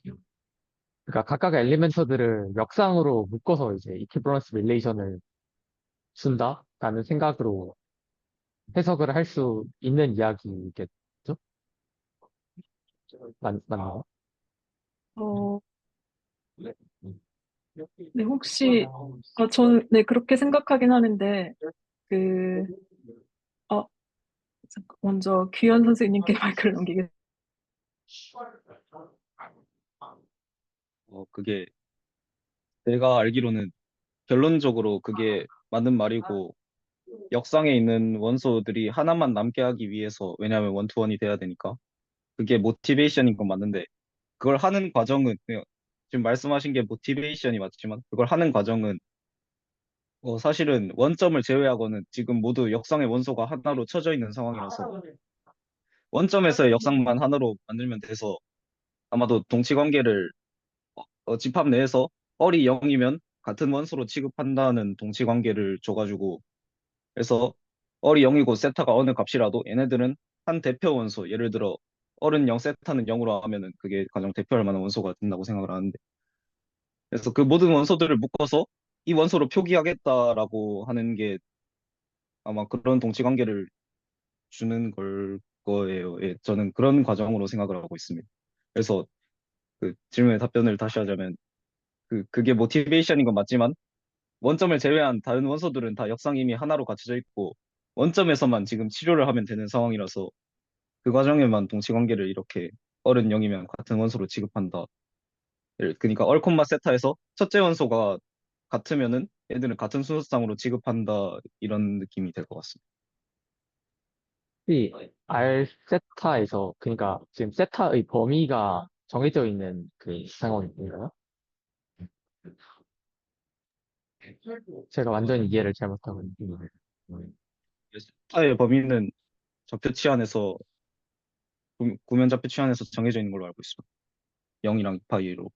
그러니까 각각의 엘리멘터들을 역상으로 묶어서 이제 이퀴버런스 릴레이션을 준다라는 생각으로 해석을 할 수 있는 이야기겠죠? 맞나요? 어, 혹시 저는 그렇게 생각하긴 하는데 그 어, 먼저 규현 선생님께 마이크를 넘기겠습니다. 그게 내가 알기로는 결론적으로 그게 맞는 말이고 역상에 있는 원소들이 하나만 남게 하기 위해서 왜냐하면 원투원이 돼야 되니까 그게 모티베이션인 건 맞는데 그걸 하는 과정은 그냥 지금 말씀하신 게 모티베이션이 맞지만 그걸 하는 과정은 사실은 원점을 제외하고는 지금 모두 역상의 원소가 하나로 쳐져 있는 상황이라서 원점에서의 역상만 하나로 만들면 돼서 아마도 동치 관계를 집합 내에서 뻘이 0이면 같은 원소로 취급한다는 동치 관계를 줘가지고 그래서 뻘이 0이고 세타가 어느 값이라도 얘네들은 한 대표 원소 예를 들어 뻘은 0 세타는 0으로 하면은 그게 가장 대표할 만한 원소가 된다고 생각을 하는데 그래서 그 모든 원소들을 묶어서 이 원소로 표기하겠다라고 하는 게 아마 그런 동치 관계를 주는 걸 거예요. 예, 저는 그런 과정으로 생각을 하고 있습니다. 그래서 그 질문의 답변을 다시 하자면 그게 모티베이션인 건 맞지만 원점을 제외한 다른 원소들은 다 역상 이미 하나로 갖춰져 있고 원점에서만 지금 치료를 하면 되는 상황이라서 그 과정에만 동치 관계를 이렇게 어른 0이면 같은 원소로 취급한다. 그러니까 얼콤마 세타에서 첫째 원소가 같으면은 애들은 같은 순서상으로 취급한다 이런 느낌이 될 것 같습니다. 이 R세타에서 그러니까 지금 세타의 범위가 정해져 있는 그 상황인가요? 제가 완전히 이해를 잘못하고 있는. 세타의 범위는 좌표 치안에서 구면 좌표 치안에서 정해져 있는 걸로 알고 있습니다. 0이랑 2파이로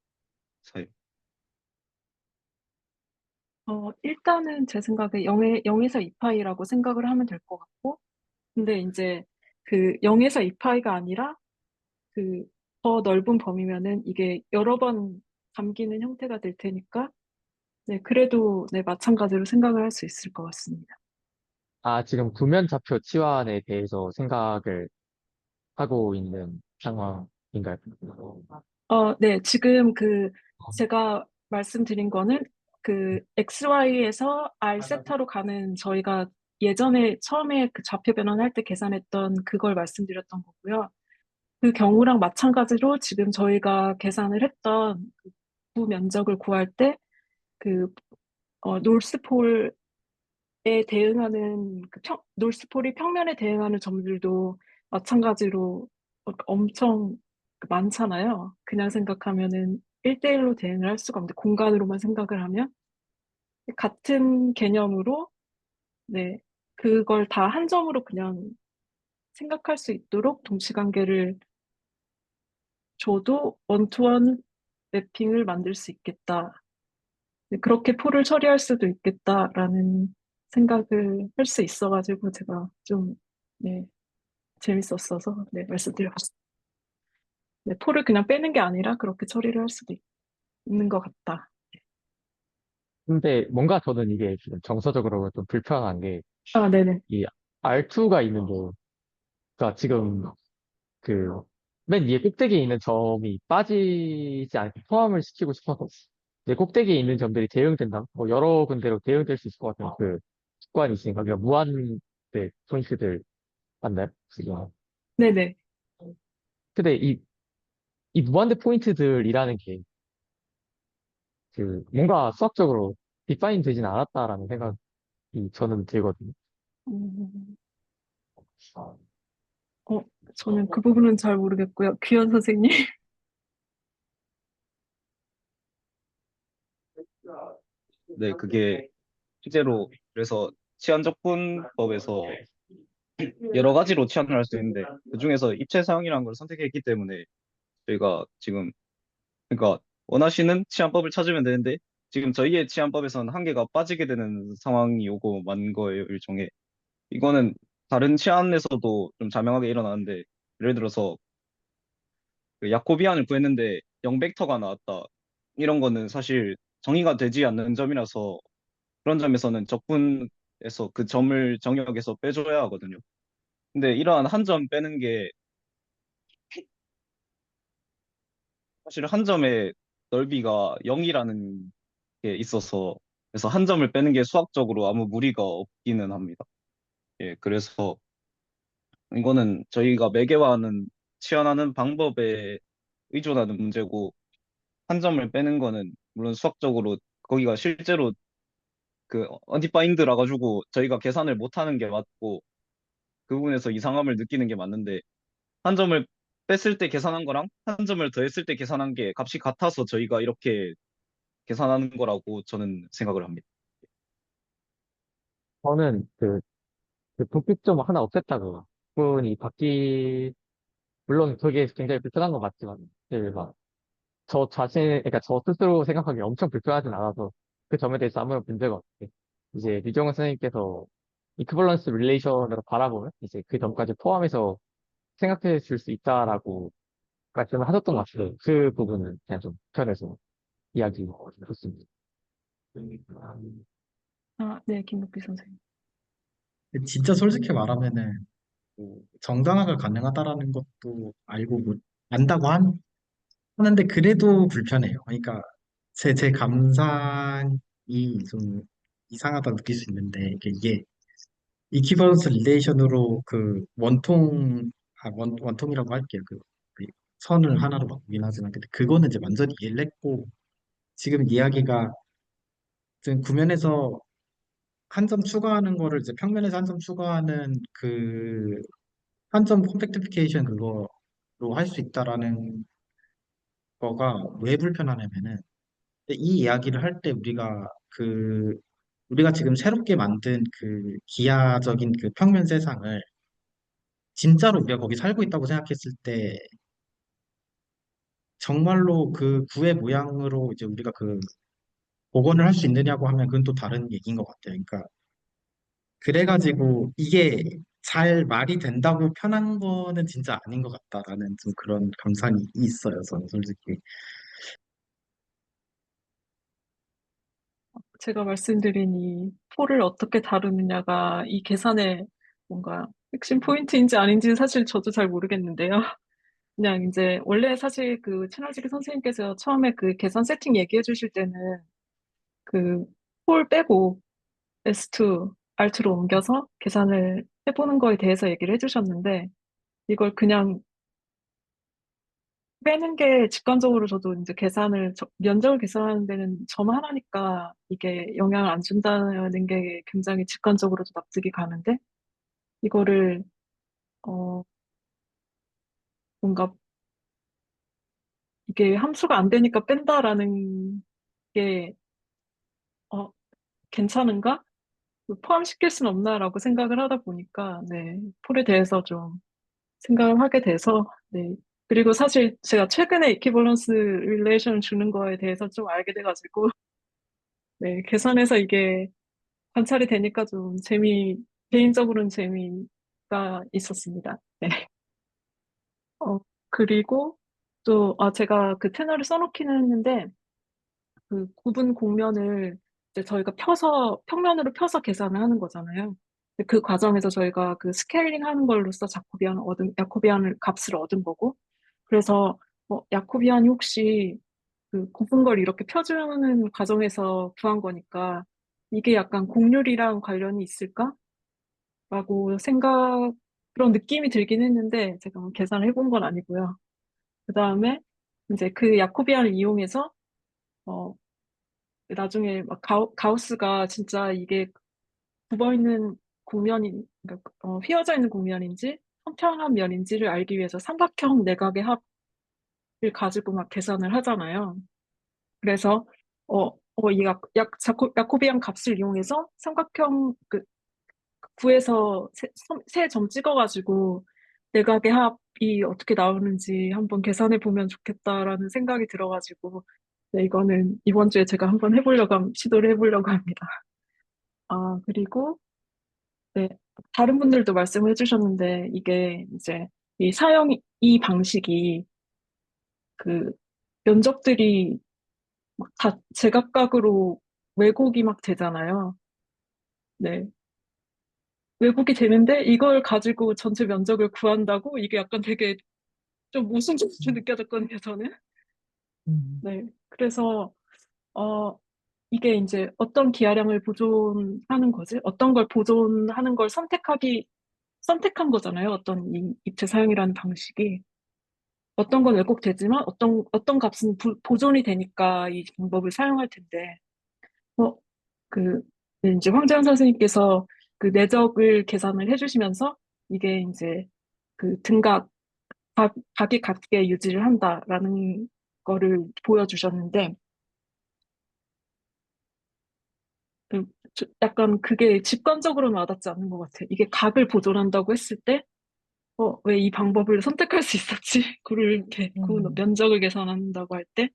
사이. 일단은 제 생각에 0에서 2파이라고 생각을 하면 될 것 같고, 근데 이제 그 0에서 2파이가 아니라 그 더 넓은 범위면은 이게 여러 번 담기는 형태가 될 테니까, 네, 그래도 네, 마찬가지로 생각을 할 수 있을 것 같습니다. 아, 지금 구면 좌표 치환에 대해서 생각을 하고 있는 상황인가요? 네, 지금 제가 말씀드린 거는 그 XY에서 R 세타로 가는 저희가 예전에 처음에 그 좌표 변환할 때 계산했던 그걸 말씀드렸던 거고요. 그 경우랑 마찬가지로 지금 저희가 계산을 했던 그 면적을 구할 때 그, 노스폴에 대응하는, 노스폴이 평면에 대응하는 점들도 마찬가지로 엄청 많잖아요. 그냥 생각하면은 1대1로 대응을 할 수가 없는데, 공간으로만 생각을 하면. 같은 개념으로, 네, 그걸 다 한 점으로 그냥 생각할 수 있도록 동시관계를 줘도 원투원 맵핑을 만들 수 있겠다. 네, 그렇게 포를 처리할 수도 있겠다라는 생각을 할 수 있어가지고 제가 좀, 네, 재밌었어서, 네, 말씀드려봤습니다. 네, 포를 그냥 빼는 게 아니라 그렇게 처리를 할 수도 있는 것 같다. 근데 뭔가 저는 이게 지금 정서적으로 좀 불편한 게, 아, 네네. 이 R2가 있는데, 그러니까 지금 그 맨 위에 꼭대기에 있는 점이 빠지지 않게 포함을 시키고 싶어서 이제 꼭대기에 있는 점들이 대응된다. 뭐 여러 군데로 대응될 수 있을 것 같은 그 습관이 있으니까 그냥 무한 대 포인트들 맞나요? 지금. 네네. 근데 이 무한대 포인트들이라는 게 그 뭔가 수학적으로 디파인 되진 않았다라는 생각이 저는 들거든요. 음, 어, 저는 그 부분은 잘 모르겠고요. 귀현 선생님. 네, 그게 실제로 그래서 치안적분법에서 여러 가지로 치환을 할 수 있는데 그중에서 입체 사용이라는 걸 선택했기 때문에 저희가 지금 그러니까 원하시는 치안법을 찾으면 되는데 지금 저희의 치안법에서는 한 개가 빠지게 되는 상황이 오고 만 거예요, 일종의. 이거는 다른 치안에서도 좀 자명하게 일어나는데 예를 들어서 그 야코비안을 구했는데 0벡터가 나왔다. 이런 거는 사실 정의가 되지 않는 점이라서 그런 점에서는 적분에서 그 점을 정역에서 빼줘야 하거든요. 근데 이러한 한 점 빼는 게 사실 한 점의 넓이가 0이라는 게 있어서 그래서 한 점을 빼는 게 수학적으로 아무 무리가 없기는 합니다. 예, 그래서 이거는 저희가 매개화하는 치환하는 방법에 의존하는 문제고 한 점을 빼는 거는 물론 수학적으로 거기가 실제로 그 언디파인드라 가지고 저희가 계산을 못 하는 게 맞고 그 부분에서 이상함을 느끼는 게 맞는데 한 점을 뺐을 때 계산한 거랑 한 점을 더했을 때 계산한 게 값이 같아서 저희가 이렇게 계산하는 거라고 저는 생각을 합니다. 저는 그 도피점 하나 없앴다고 부분이 물론 그게 굉장히 불편한 건 맞지만 저 자신, 그러니까 저 스스로 생각하기 엄청 불편하진 않아서 그 점에 대해서 아무런 문제가 없게. 이제 류정은 선생님께서 이크벌런스 릴레이션으로 바라보면 이제 그 점까지 포함해서 생각해 줄 수 있다라고 말씀을 하셨던 것 같아요. 그 부분은 그냥 좀 편해서 이야기 좋습니다. 아, 네, 김국비 선생님. 진짜 솔직히 말하면은 뭐 정당화가 가능하다라는 것도 알고 안다고 하는데 그래도 불편해요. 그러니까 제 감상이 좀 이상하다 느낄 수 있는데 이게 이퀴버런스 릴레이션으로 그 원통이라고 할게요. 그 선을 하나로 바꾸긴 하지만 근데 그거는 이제 완전히 이해를 했고 지금 이야기가 지금 구면에서 한 점 추가하는 거를 이제 평면에서 한 점 추가하는 그 한 점 컴팩티피케이션 그거로 할 수 있다라는 거가 왜 불편하냐면은 이 이야기를 할 때 우리가 지금 새롭게 만든 그 기하적인 그 평면 세상을 진짜로 우리가 거기 살고 있다고 생각했을 때 정말로 그 구의 모양으로 이제 우리가 그 복원을 할 수 있느냐고 하면 그건 또 다른 얘기인 것 같아요. 그러니까 그래가지고 이게 잘 말이 된다고 편한 거는 진짜 아닌 것 같다라는 좀 그런 감상이 있어요. 저는 솔직히. 제가 말씀드린 이 포를 어떻게 다루느냐가 이 계산의 뭔가 핵심 포인트인지 아닌지는 사실 저도 잘 모르겠는데요. 그냥 이제 원래 사실 그 채널지기 선생님께서 처음에 그 계산 세팅 얘기해 주실 때는 그 폴 빼고 S2, Alt로 옮겨서 계산을 해보는 거에 대해서 얘기를 해주셨는데 이걸 그냥 빼는 게 직관적으로 저도 이제 면적을 계산하는 데는 점 하나니까 이게 영향을 안 준다는 게 굉장히 직관적으로도 납득이 가는데 이거를 어 뭔가 이게 함수가 안 되니까 뺀다라는 게 괜찮은가? 포함시킬 수는 없나라고 생각을 하다 보니까 네, 폴에 대해서 좀 생각을 하게 돼서 네. 그리고 사실 제가 최근에 이퀴벌런스 릴레이션을 주는 거에 대해서 좀 알게 돼가지고 네, 계산해서 이게 관찰이 되니까 좀 개인적으로는 재미가 있었습니다. 네. 어, 그리고 또, 제가 그 테너를 써놓기는 했는데, 그 구분 공면을 이제 저희가 평면으로 펴서 계산을 하는 거잖아요. 근데 그 과정에서 저희가 그 스케일링 하는 걸로써 야코비안 값을 얻은 거고, 그래서, 야코비안이 혹시 그 곱은 걸 이렇게 펴주는 과정에서 구한 거니까, 이게 약간 곡률이랑 관련이 있을까? 라고 그런 느낌이 들긴 했는데, 제가 뭐 계산을 해본 건 아니고요. 그 다음에 이제 그 야코비안을 이용해서, 어, 나중에 막 가우스가 진짜 이게 굽어 있는 그러니까 휘어져 있는 곡면인지 평평한 면인지를 알기 위해서 삼각형 내각의 합을 가지고 막 계산을 하잖아요. 그래서 이 야코비안 값을 이용해서 삼각형 구에서 세 점 찍어가지고 내각의 합이 어떻게 나오는지 한번 계산해 보면 좋겠다라는 생각이 들어가지고 네, 이거는 이번 주에 제가 한번 시도를 해보려고 합니다. 그리고 네, 다른 분들도 말씀을 해주셨는데 이게 이제 이 방식이 그 면적들이 막 다 제각각으로 왜곡이 막 되잖아요. 네. 왜곡이 되는데 이걸 가지고 전체 면적을 구한다고 이게 약간 되게 좀 모순적으로 느껴졌거든요, 저는. 네. 그래서, 어, 이게 이제 어떤 기하량을 보존하는 거지? 어떤 걸 보존하는 걸 선택한 거잖아요. 어떤 이 입체 사용이라는 방식이. 어떤 건 왜곡되지만 어떤 값은 보존이 되니까 이 방법을 사용할 텐데, 어, 그, 이제 황재현 선생님께서 그 내적을 계산을 해주시면서 이게 이제 그 각이 같게 유지를 한다라는 거를 보여주셨는데, 약간 그게 직관적으로는 와닿지 않는 것 같아요. 이게 각을 보존한다고 했을 때, 왜 이 방법을 선택할 수 있었지? 구 면적을 계산한다고 할 때,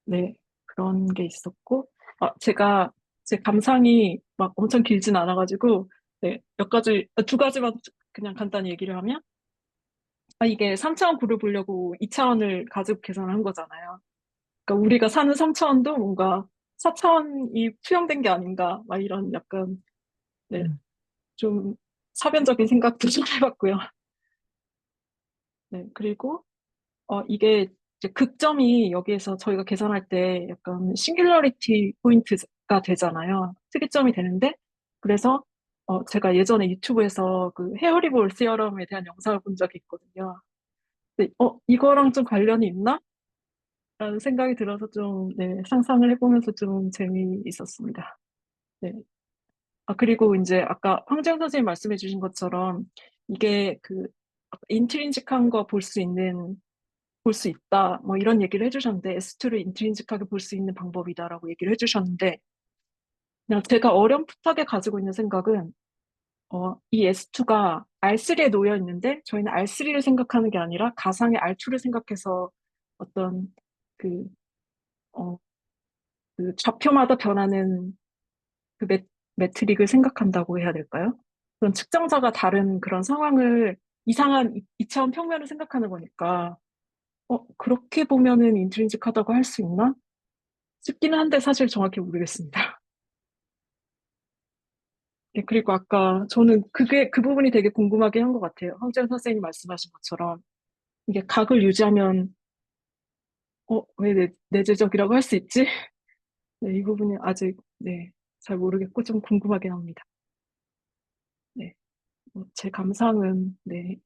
네, 그런 게 있었고, 제 감상이 막 엄청 길진 않아가지고, 네, 두 가지만 그냥 간단히 얘기를 하면, 이게 3차원 구를 보려고 2차원을 가지고 계산을 한 거잖아요. 그러니까 우리가 사는 3차원도 뭔가 4차원이 투영된 게 아닌가, 막 이런 약간, 네, 좀 사변적인 생각도 좀 해봤고요. 네, 그리고, 이게 이제 극점이 여기에서 저희가 계산할 때 약간 싱귤러리티 포인트가 되잖아요. 특이점이 되는데, 그래서, 제가 예전에 유튜브에서 그 헤어리볼 시어럼에 대한 영상을 본 적이 있거든요. 네, 이거랑 좀 관련이 있나? 라는 생각이 들어서 좀, 네, 상상을 해보면서 좀 재미있었습니다. 네. 그리고 이제 아까 황재영 선생님 말씀해 주신 것처럼 이게 인트린직한 거 볼 수 있다. 뭐 이런 얘기를 해주셨는데, S2를 인트린직하게 볼 수 있는 방법이다라고 얘기를 해주셨는데, 그냥 제가 어렴풋하게 가지고 있는 생각은, 이 S2가 R3에 놓여 있는데, 저희는 R3를 생각하는 게 아니라 가상의 R2를 생각해서 어떤 그, 어, 그 좌표마다 변하는 그 매트릭을 생각한다고 해야 될까요? 그런 측정자가 다른 그런 상황을 이상한 이차원 평면을 생각하는 거니까, 그렇게 보면은 인트린직하다고 할 수 있나? 싶기는 한데 사실 정확히 모르겠습니다. 네, 그리고 아까 저는 그 부분이 되게 궁금하게 한 것 같아요. 황재현 선생님 말씀하신 것처럼 이게 각을 유지하면 왜 내재적이라고 할 수 있지? 네, 이 부분이 아직 네, 잘 모르겠고 좀 궁금하긴 합니다. 네, 제 감상은 네,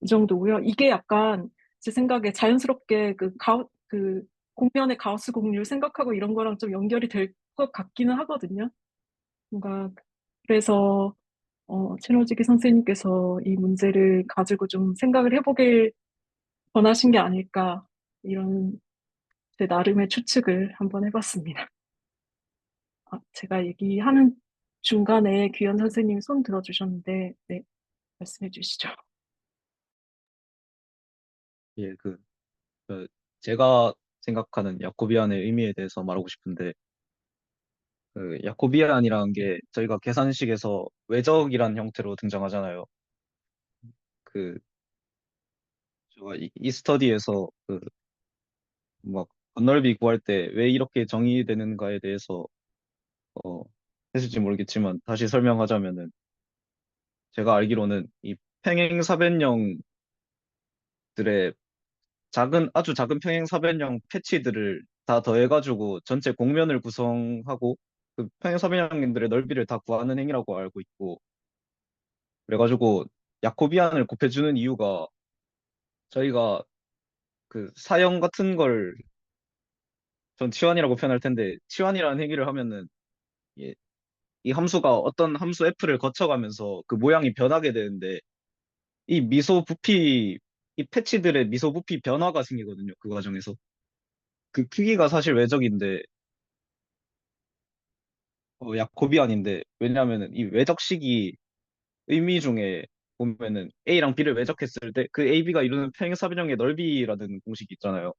이 정도고요. 이게 약간 제 생각에 자연스럽게 그 공면의 가우스 공률 생각하고 이런 거랑 좀 연결이 될 것 같기는 하거든요. 뭔가 그래서 최노지기 선생님께서 이 문제를 가지고 좀 생각을 해보길 원하신 게 아닐까 이런 제 나름의 추측을 한번 해봤습니다. 제가 얘기하는 중간에 규현 선생님이 손 들어주셨는데 네, 말씀해 주시죠. 예, 그 제가 생각하는 야코비안의 의미에 대해서 말하고 싶은데, 그 야코비안이라는 게 저희가 계산식에서 외적이란 형태로 등장하잖아요. 그 제가 이 스터디에서 막 건널비 구할 때 왜 이렇게 정의되는가에 대해서 어, 했을지 모르겠지만 다시 설명하자면은, 제가 알기로는 이 평행사변형들의 아주 작은 평행사변형 패치들을 다 더해가지고 전체 공면을 구성하고 그 평행사변형들의 넓이를 다 구하는 행위라고 알고 있고, 그래가지고 야코비안을 곱해주는 이유가, 저희가 그 사형 같은 걸 전 치환이라고 표현할 텐데, 치환이라는 행위를 하면은 이, 이 함수가 어떤 함수 f를 거쳐가면서 그 모양이 변하게 되는데, 이 미소 부피 이 패치들의 미소 부피 변화가 생기거든요. 그 과정에서 그 크기가 사실 외적인데 야코비안인데, 왜냐하면은 이 외적식이 의미 중에 보면은 A랑 B를 외적했을 때 그 A, B가 이루는 평행사변형의 넓이라는 공식이 있잖아요.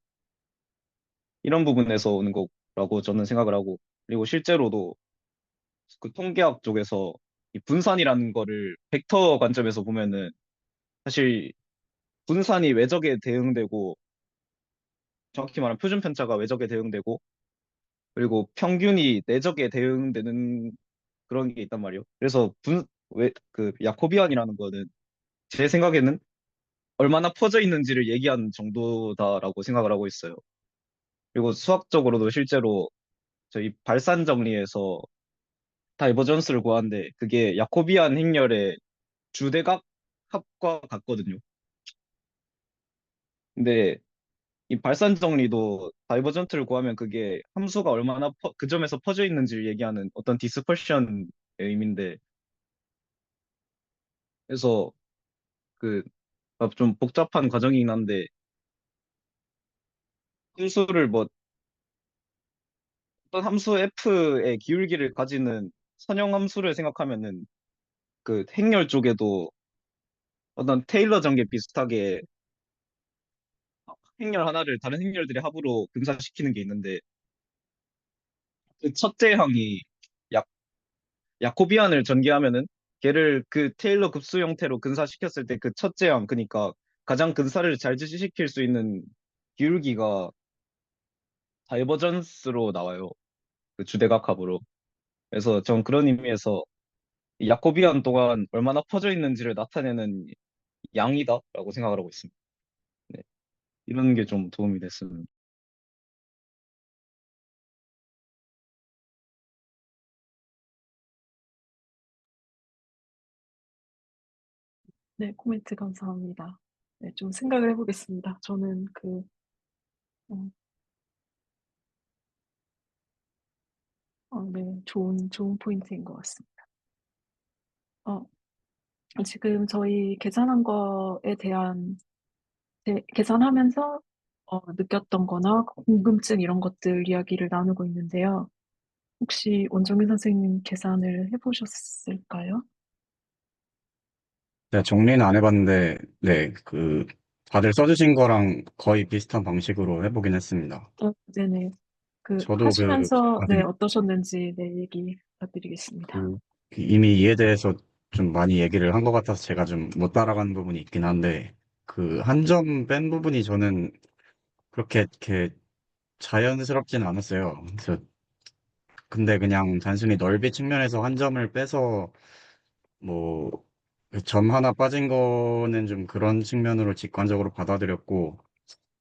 이런 부분에서 오는 거라고 저는 생각을 하고, 그리고 실제로도 그 통계학 쪽에서 이 분산이라는 거를 벡터 관점에서 보면은, 사실 분산이 외적에 대응되고, 정확히 말하면 표준 편차가 외적에 대응되고, 그리고 평균이 내적에 대응되는 그런 게 있단 말이에요. 그래서 그 야코비안이라는 거는 제 생각에는 얼마나 퍼져 있는지를 얘기하는 정도다라고 생각을 하고 있어요. 그리고 수학적으로도 실제로 저희 발산 정리에서 다이버전스를 구하는데, 그게 야코비안 행렬의 주대각 합과 같거든요. 근데 이 발산 정리도 다이버전트를 구하면 그게 함수가 얼마나 그 점에서 퍼져 있는지를 얘기하는 어떤 디스퍼션의 의미인데, 그래서 그 좀 복잡한 과정이긴 한데, 함수를 뭐 어떤 함수 f의 기울기를 가지는 선형 함수를 생각하면은, 그 행렬 쪽에도 어떤 테일러 전개 비슷하게 행렬 하나를 다른 행렬들의 합으로 근사시키는 게 있는데, 그 첫째 항이 야, 야코비안을 전개하면은 걔를 그 테일러 급수 형태로 근사시켰을 때 그 첫째 항, 그러니까 가장 근사를 잘 지시킬 수 있는 기울기가 다이버전스로 나와요. 그 주대각합으로. 그래서 전 그런 의미에서 이 야코비안 동안 얼마나 퍼져 있는지를 나타내는 양이다라고 생각을 하고 있습니다. 네. 이런 게 좀 도움이 됐습니다. 네, 코멘트 감사합니다. 네, 좀 생각을 해보겠습니다. 저는 어, 네, 좋은 포인트인 것 같습니다. 어, 지금 저희 계산한 거에 대한 계산하면서 느꼈던 거나 궁금증 이런 것들 이야기를 나누고 있는데요. 혹시 원정민 선생님 계산을 해보셨을까요? 네, 정리는 안 해봤는데, 네, 다들 써주신 거랑 거의 비슷한 방식으로 해보긴 했습니다. 네네. 저도 하시면서, 네, 네, 어떠셨는지, 네, 얘기 부탁드리겠습니다. 이미 이에 대해서 좀 많이 얘기를 한 것 같아서 제가 좀 못 따라가는 부분이 있긴 한데, 한 점 뺀 부분이 저는 그렇게 이렇게 자연스럽진 않았어요. 근데 그냥 단순히 넓이 측면에서 한 점을 빼서 뭐, 점 하나 빠진 거는 좀 그런 측면으로 직관적으로 받아들였고,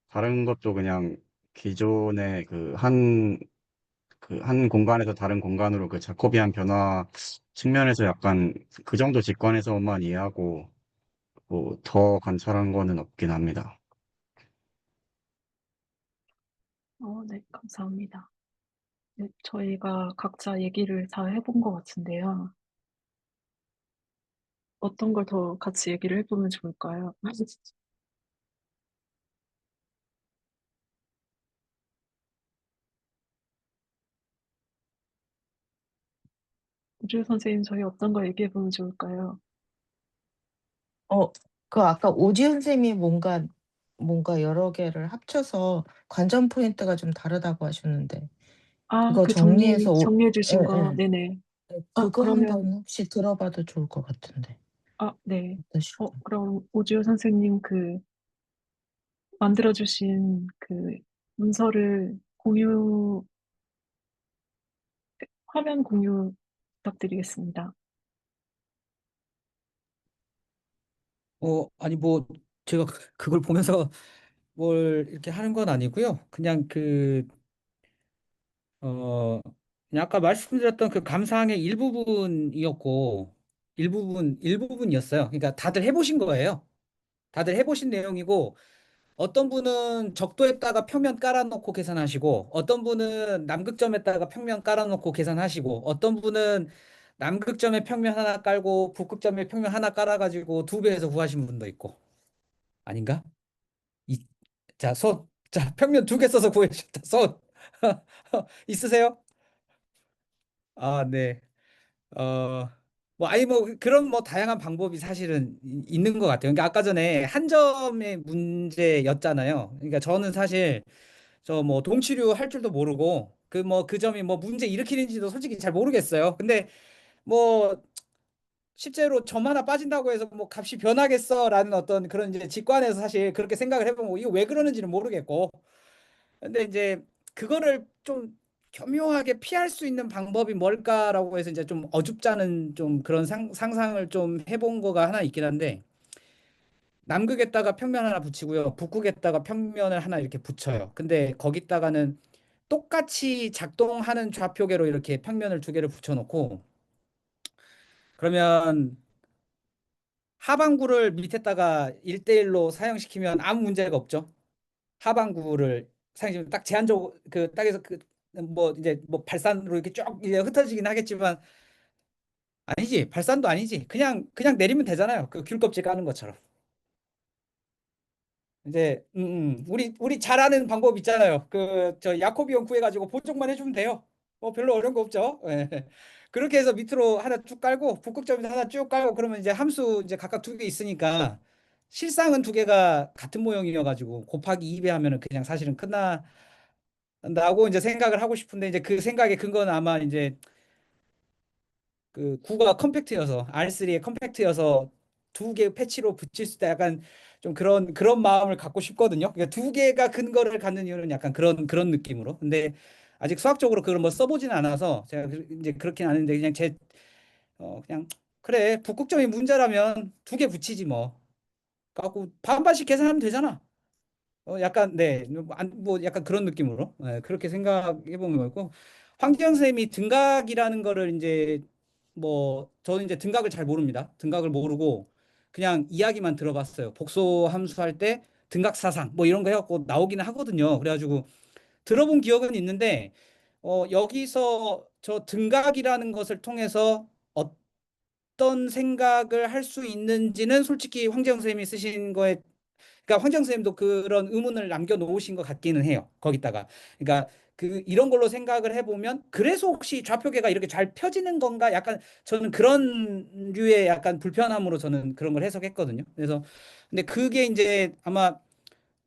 다른 것도 그냥 기존의 한 공간에서 다른 공간으로 자코비안 변화 측면에서 약간 그 정도 직관에서만 이해하고, 뭐, 더 관찰한 거는 없긴 합니다. 네, 감사합니다. 네, 저희가 각자 얘기를 다 해본 것 같은데요. 어떤 걸 더 같이 얘기를 해보면 좋을까요? 우주 선생님, 저희 어떤 거 얘기해보면 좋을까요? 아까 오지은 쌤이 뭔가 여러 개를 합쳐서 관전 포인트가 좀 다르다고 하셨는데, 그거 정리해서 정리해 주신 거, 예, 네네. 예. 그거 그러면, 한번 혹시 들어봐도 좋을 것 같은데. 네. 어떠실까요? 그럼 오지호 선생님 만들어주신 문서를 화면 공유 부탁드리겠습니다. 아니 뭐 제가 그걸 보면서 뭘 이렇게 하는 건 아니고요. 그냥 그냥 아까 말씀드렸던 그 감상의 일부분이었고 일부분이었어요. 그러니까 다들 해보신 거예요. 다들 해보신 내용이고 어떤 분은 적도에다가 평면 깔아놓고 계산하시고 어떤 분은 남극점에다가 평면 깔아놓고 계산하시고 어떤 분은 남극점에 평면 하나 깔고 북극점에 평면 하나 깔아가지고 두 배에서 구하신 분도 있고 아닌가? 이, 자, 손. 자, 평면 두 개 써서 구해주셨다. 손. 있으세요? 아, 네. 어, 아니, 그런 다양한 방법이 사실은 있는 것 같아요. 그러니까 아까 전에 한 점의 문제였잖아요. 그러니까 저는 사실 저 동치류 할 줄도 모르고 그 점이 문제 일으키는지도 솔직히 잘 모르겠어요. 근데 뭐 실제로 점 하나 빠진다고 해서 값이 변하겠어라는 어떤 그런 이제 직관에서 사실 그렇게 생각을 해보면 이거 왜 그러는지는 모르겠고 근데 이제 그거를 좀 교묘하게 피할 수 있는 방법이 뭘까라고 해서 이제 좀 어줍잖은 좀 그런 상상을 좀 해본 거가 하나 있긴 한데 남극에다가 평면 하나 붙이고요. 북극에다가 평면을 하나 이렇게 붙여요. 근데 거기다가는 똑같이 작동하는 좌표계로 이렇게 평면을 두 개를 붙여놓고 그러면 하반구를 밑에다가 1대1로 사용시키면 아무 문제가 없죠. 하반구를 사용시키면 딱 제한적으로 그 딱에서 이제 발산으로 이렇게 쭉 이제 흩어지긴 하겠지만 아니지 발산도 아니지 그냥 내리면 되잖아요. 그 귤껍질 까는 것처럼. 이제 우리 잘 아는 방법 있잖아요. 그 저 야코비온 구해가지고 보정만 해주면 돼요. 별로 어려운 거 없죠. 예. 그렇게 해서 밑으로 하나 쭉 깔고 북극점에서 하나 쭉 깔고 그러면 이제 함수 이제 각각 두 개 있으니까 실상은 두 개가 같은 모형이어가지고 곱하기 2배 하면은 그냥 사실은 끝난다고 이제 생각을 하고 싶은데 이제 그 생각의 근거는 아마 이제 그 구가 컴팩트여서 R3에 컴팩트여서 두 개 패치로 붙일 수 있다 약간 좀 그런 마음을 갖고 싶거든요. 그러니까 두 개가 근거를 갖는 이유는 약간 그런 느낌으로. 근데 아직 수학적으로 그걸 써보진 않아서 제가 이제 그렇긴 않은데 그냥 그냥 그래 북극점이 문제라면 두 개 붙이지 뭐. 갖고 반반씩 계산하면 되잖아. 약간 네, 약간 그런 느낌으로 그렇게 생각해 보는 거고 황기영 선생님이 등각이라는 거를 이제 저는 이제 등각을 잘 모릅니다. 등각을 모르고 그냥 이야기만 들어봤어요. 복소 함수할 때 등각사상 뭐 이런 거 해갖고 나오기는 하거든요. 그래가지고 들어본 기억은 있는데 여기서 저 등각이라는 것을 통해서 어떤 생각을 할 수 있는지는 솔직히 황재영 선생님이 쓰신 거에, 그러니까 황재영 선생님도 그런 의문을 남겨놓으신 것 같기는 해요. 거기다가 그러니까 이런 걸로 생각을 해보면 그래서 혹시 좌표계가 이렇게 잘 펴지는 건가? 약간 저는 그런 류의 약간 불편함으로 저는 그런 걸 해석했거든요. 그래서 근데 그게 이제 아마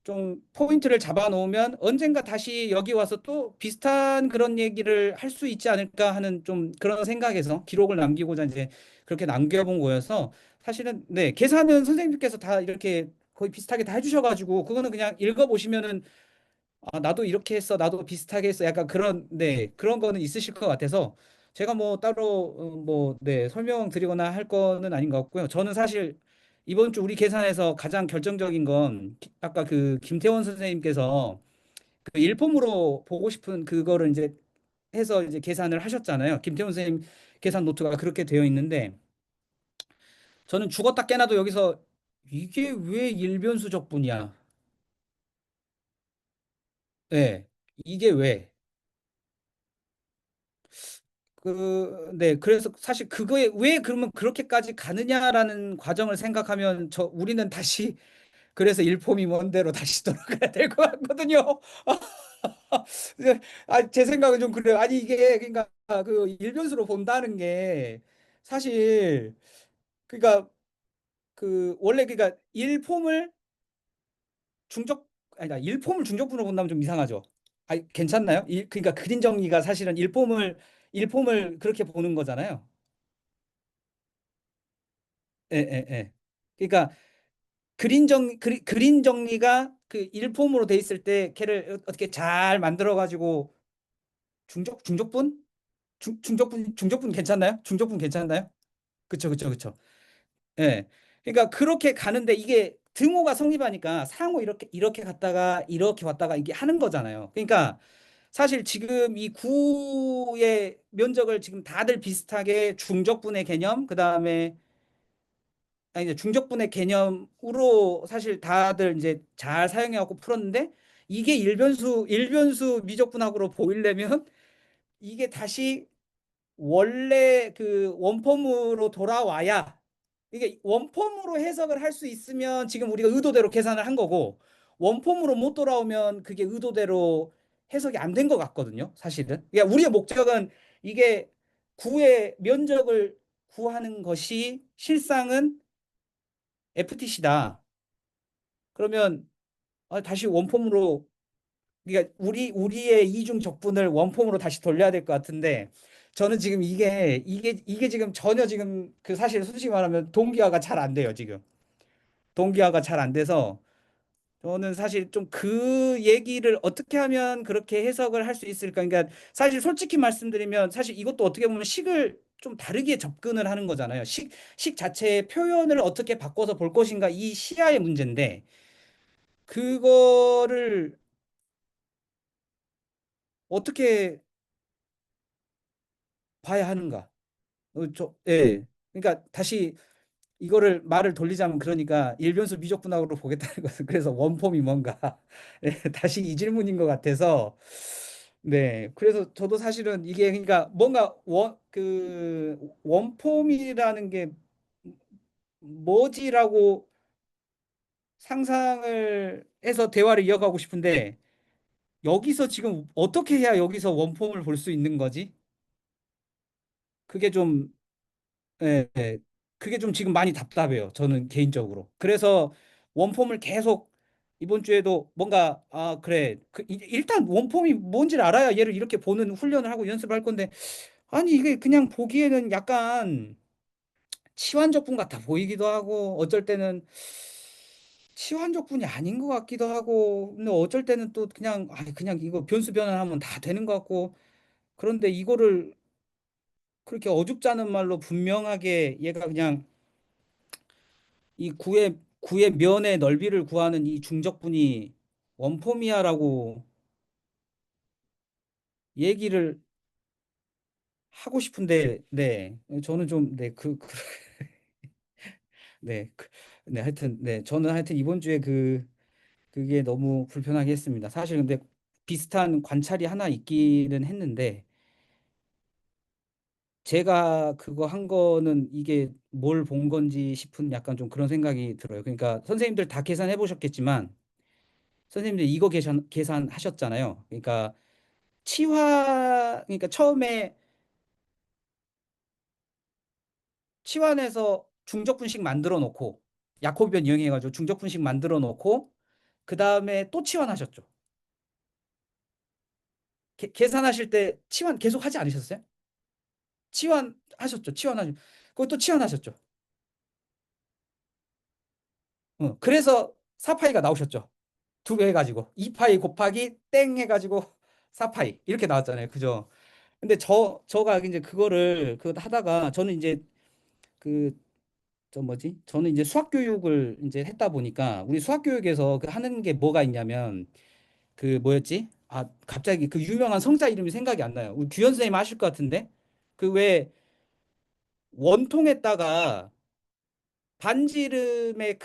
좀 포인트를 잡아 놓으면 언젠가 다시 여기 와서 또 비슷한 그런 얘기를 할 수 있지 않을까 하는 좀 그런 생각에서 기록을 남기고자 이제 그렇게 남겨본 거여서, 사실은 네, 계산은 선생님께서 다 이렇게 거의 비슷하게 다 해주셔가지고 그거는 그냥 읽어보시면은 아, 나도 이렇게 했어, 나도 비슷하게 했어, 약간 그런, 네, 그런 거는 있으실 것 같아서 제가 뭐 따로 뭐 네, 설명드리거나 할 거는 아닌 것 같고요. 저는 사실 이번 주 우리 계산에서 가장 결정적인 건 아까 그 김태원 선생님께서 그 일폼으로 보고 싶은 그거를 이제 해서 이제 계산을 하셨잖아요. 김태원 선생님 계산 노트가 그렇게 되어 있는데 저는 죽었다 깨나도 여기서 이게 왜 일변수 적분이야? 네, 이게 왜? 네, 그래서 사실 그거에 왜 그러면 그렇게까지 가느냐라는 과정을 생각하면 우리는 다시 그래서 일폼이 뭔대로 다시 돌아가야 될 것 같거든요. 네, 제 생각은 좀 그래요. 아니 이게 그러니까 그 일변수로 본다는 게 사실 그러니까 그 원래 그러니까 일폼을 중적 아니다, 일폼을 중적분으로 본다면 좀 이상하죠. 괜찮나요? 그러니까 그림 정리가 사실은 일폼을 그렇게 보는 거잖아요. 예, 예, 예. 그러니까 그림 정리가 그 일폼으로 돼 있을 때 걔를 어떻게 잘 만들어 가지고 중적분? 중적분 괜찮나요? 중적분 괜찮나요? 그쵸, 그쵸, 그쵸. 예. 그러니까 그렇게 가는데 이게 등호가 성립하니까 상호 이렇게 갔다가 이렇게 왔다가 이게 하는 거잖아요. 그러니까 사실 지금 이 구의 면적을 지금 다들 비슷하게 중적분의 개념, 그다음에 이제 중적분의 개념으로 사실 다들 이제 잘 사용해 갖고 풀었는데 이게 일변수 미적분학으로 보이려면 이게 다시 원래 그 원폼으로 돌아와야, 이게 원폼으로 해석을 할 수 있으면 지금 우리가 의도대로 계산을 한 거고 원폼으로 못 돌아오면 그게 의도대로 해석이 안 된 것 같거든요, 사실은. 그러니까 우리의 목적은 이게 구의 면적을 구하는 것이 실상은 FTC다. 그러면 다시 원폼으로, 그러니까 우리의 이중 적분을 원폼으로 다시 돌려야 될 것 같은데 저는 지금 이게 지금 전혀 지금 그 사실 솔직히 말하면 동기화가 잘 안 돼요, 지금. 동기화가 잘 안 돼서 저는 사실 좀 그 얘기를 어떻게 하면 그렇게 해석을 할 수 있을까? 그러니까 사실 솔직히 말씀드리면 사실 이것도 어떻게 보면 식을 좀 다르게 접근을 하는 거잖아요. 식 자체의 표현을 어떻게 바꿔서 볼 것인가, 이 시야의 문제인데 그거를 어떻게 봐야 하는가? 예. 그러니까 다시 이거를 말을 돌리자면, 그러니까 일변수 미적분학으로 보겠다는 것은 그래서 원폼이 뭔가 예, 다시 이 질문인 것 같아서 네. 그래서 저도 사실은 이게 그러니까 뭔가 원폼이라는 게 뭐지라고 상상을 해서 대화를 이어가고 싶은데 여기서 지금 어떻게 해야 여기서 원폼을 볼 수 있는 거지? 그게 좀 예, 예. 그게 좀 지금 많이 답답해요. 저는 개인적으로. 그래서 원폼을 계속 이번 주에도 뭔가 그래. 일단 원폼이 뭔지를 알아야 얘를 이렇게 보는 훈련을 하고 연습을 할 건데 아니 이게 그냥 보기에는 약간 치환적분 같아 보이기도 하고 어쩔 때는 치환적분이 아닌 것 같기도 하고 근데 어쩔 때는 또 그냥 이거 변수 변환하면 다 되는 것 같고 그런데 이거를 그렇게 어줍지 않은 말로 분명하게 얘가 그냥 이 구의 면의 넓이를 구하는 이 중적분이 원폼이야라고 얘기를 하고 싶은데 네 저는 좀 네 네, 네, 하여튼, 네, 저는 하여튼 이번 주에 그게 너무 불편하게 했습니다. 사실 근데 비슷한 관찰이 하나 있기는 했는데, 제가 그거 한 거는 이게 뭘 본 건지 싶은 약간 좀 그런 생각이 들어요. 그러니까 선생님들 다 계산해 보셨겠지만, 선생님들 이거 계산하셨잖아요. 그러니까 그러니까 처음에 치환해서 중적분식 만들어 놓고, 야코비언 이용해가지고 중적분식 만들어 놓고, 그 다음에 또 치환하셨죠. 계산하실 때 치환 계속 하지 않으셨어요? 치환하셨죠. 그것도 치환하셨죠. 그래서 4파이가 나오셨죠. 두 배 해가지고 2파이 곱하기 땡 해가지고 4파이 이렇게 나왔잖아요. 그죠? 근데 저가 이제 그거를 하다가 저는 이제 그 저 뭐지? 저는 이제 수학 교육을 이제 했다 보니까 우리 수학 교육에서 하는 게 뭐가 있냐면 그 뭐였지? 아, 갑자기 그 유명한 성자 이름이 생각이 안 나요. 우리 규현 선생님 아실 것 같은데 그 왜 원통에다가 반지름의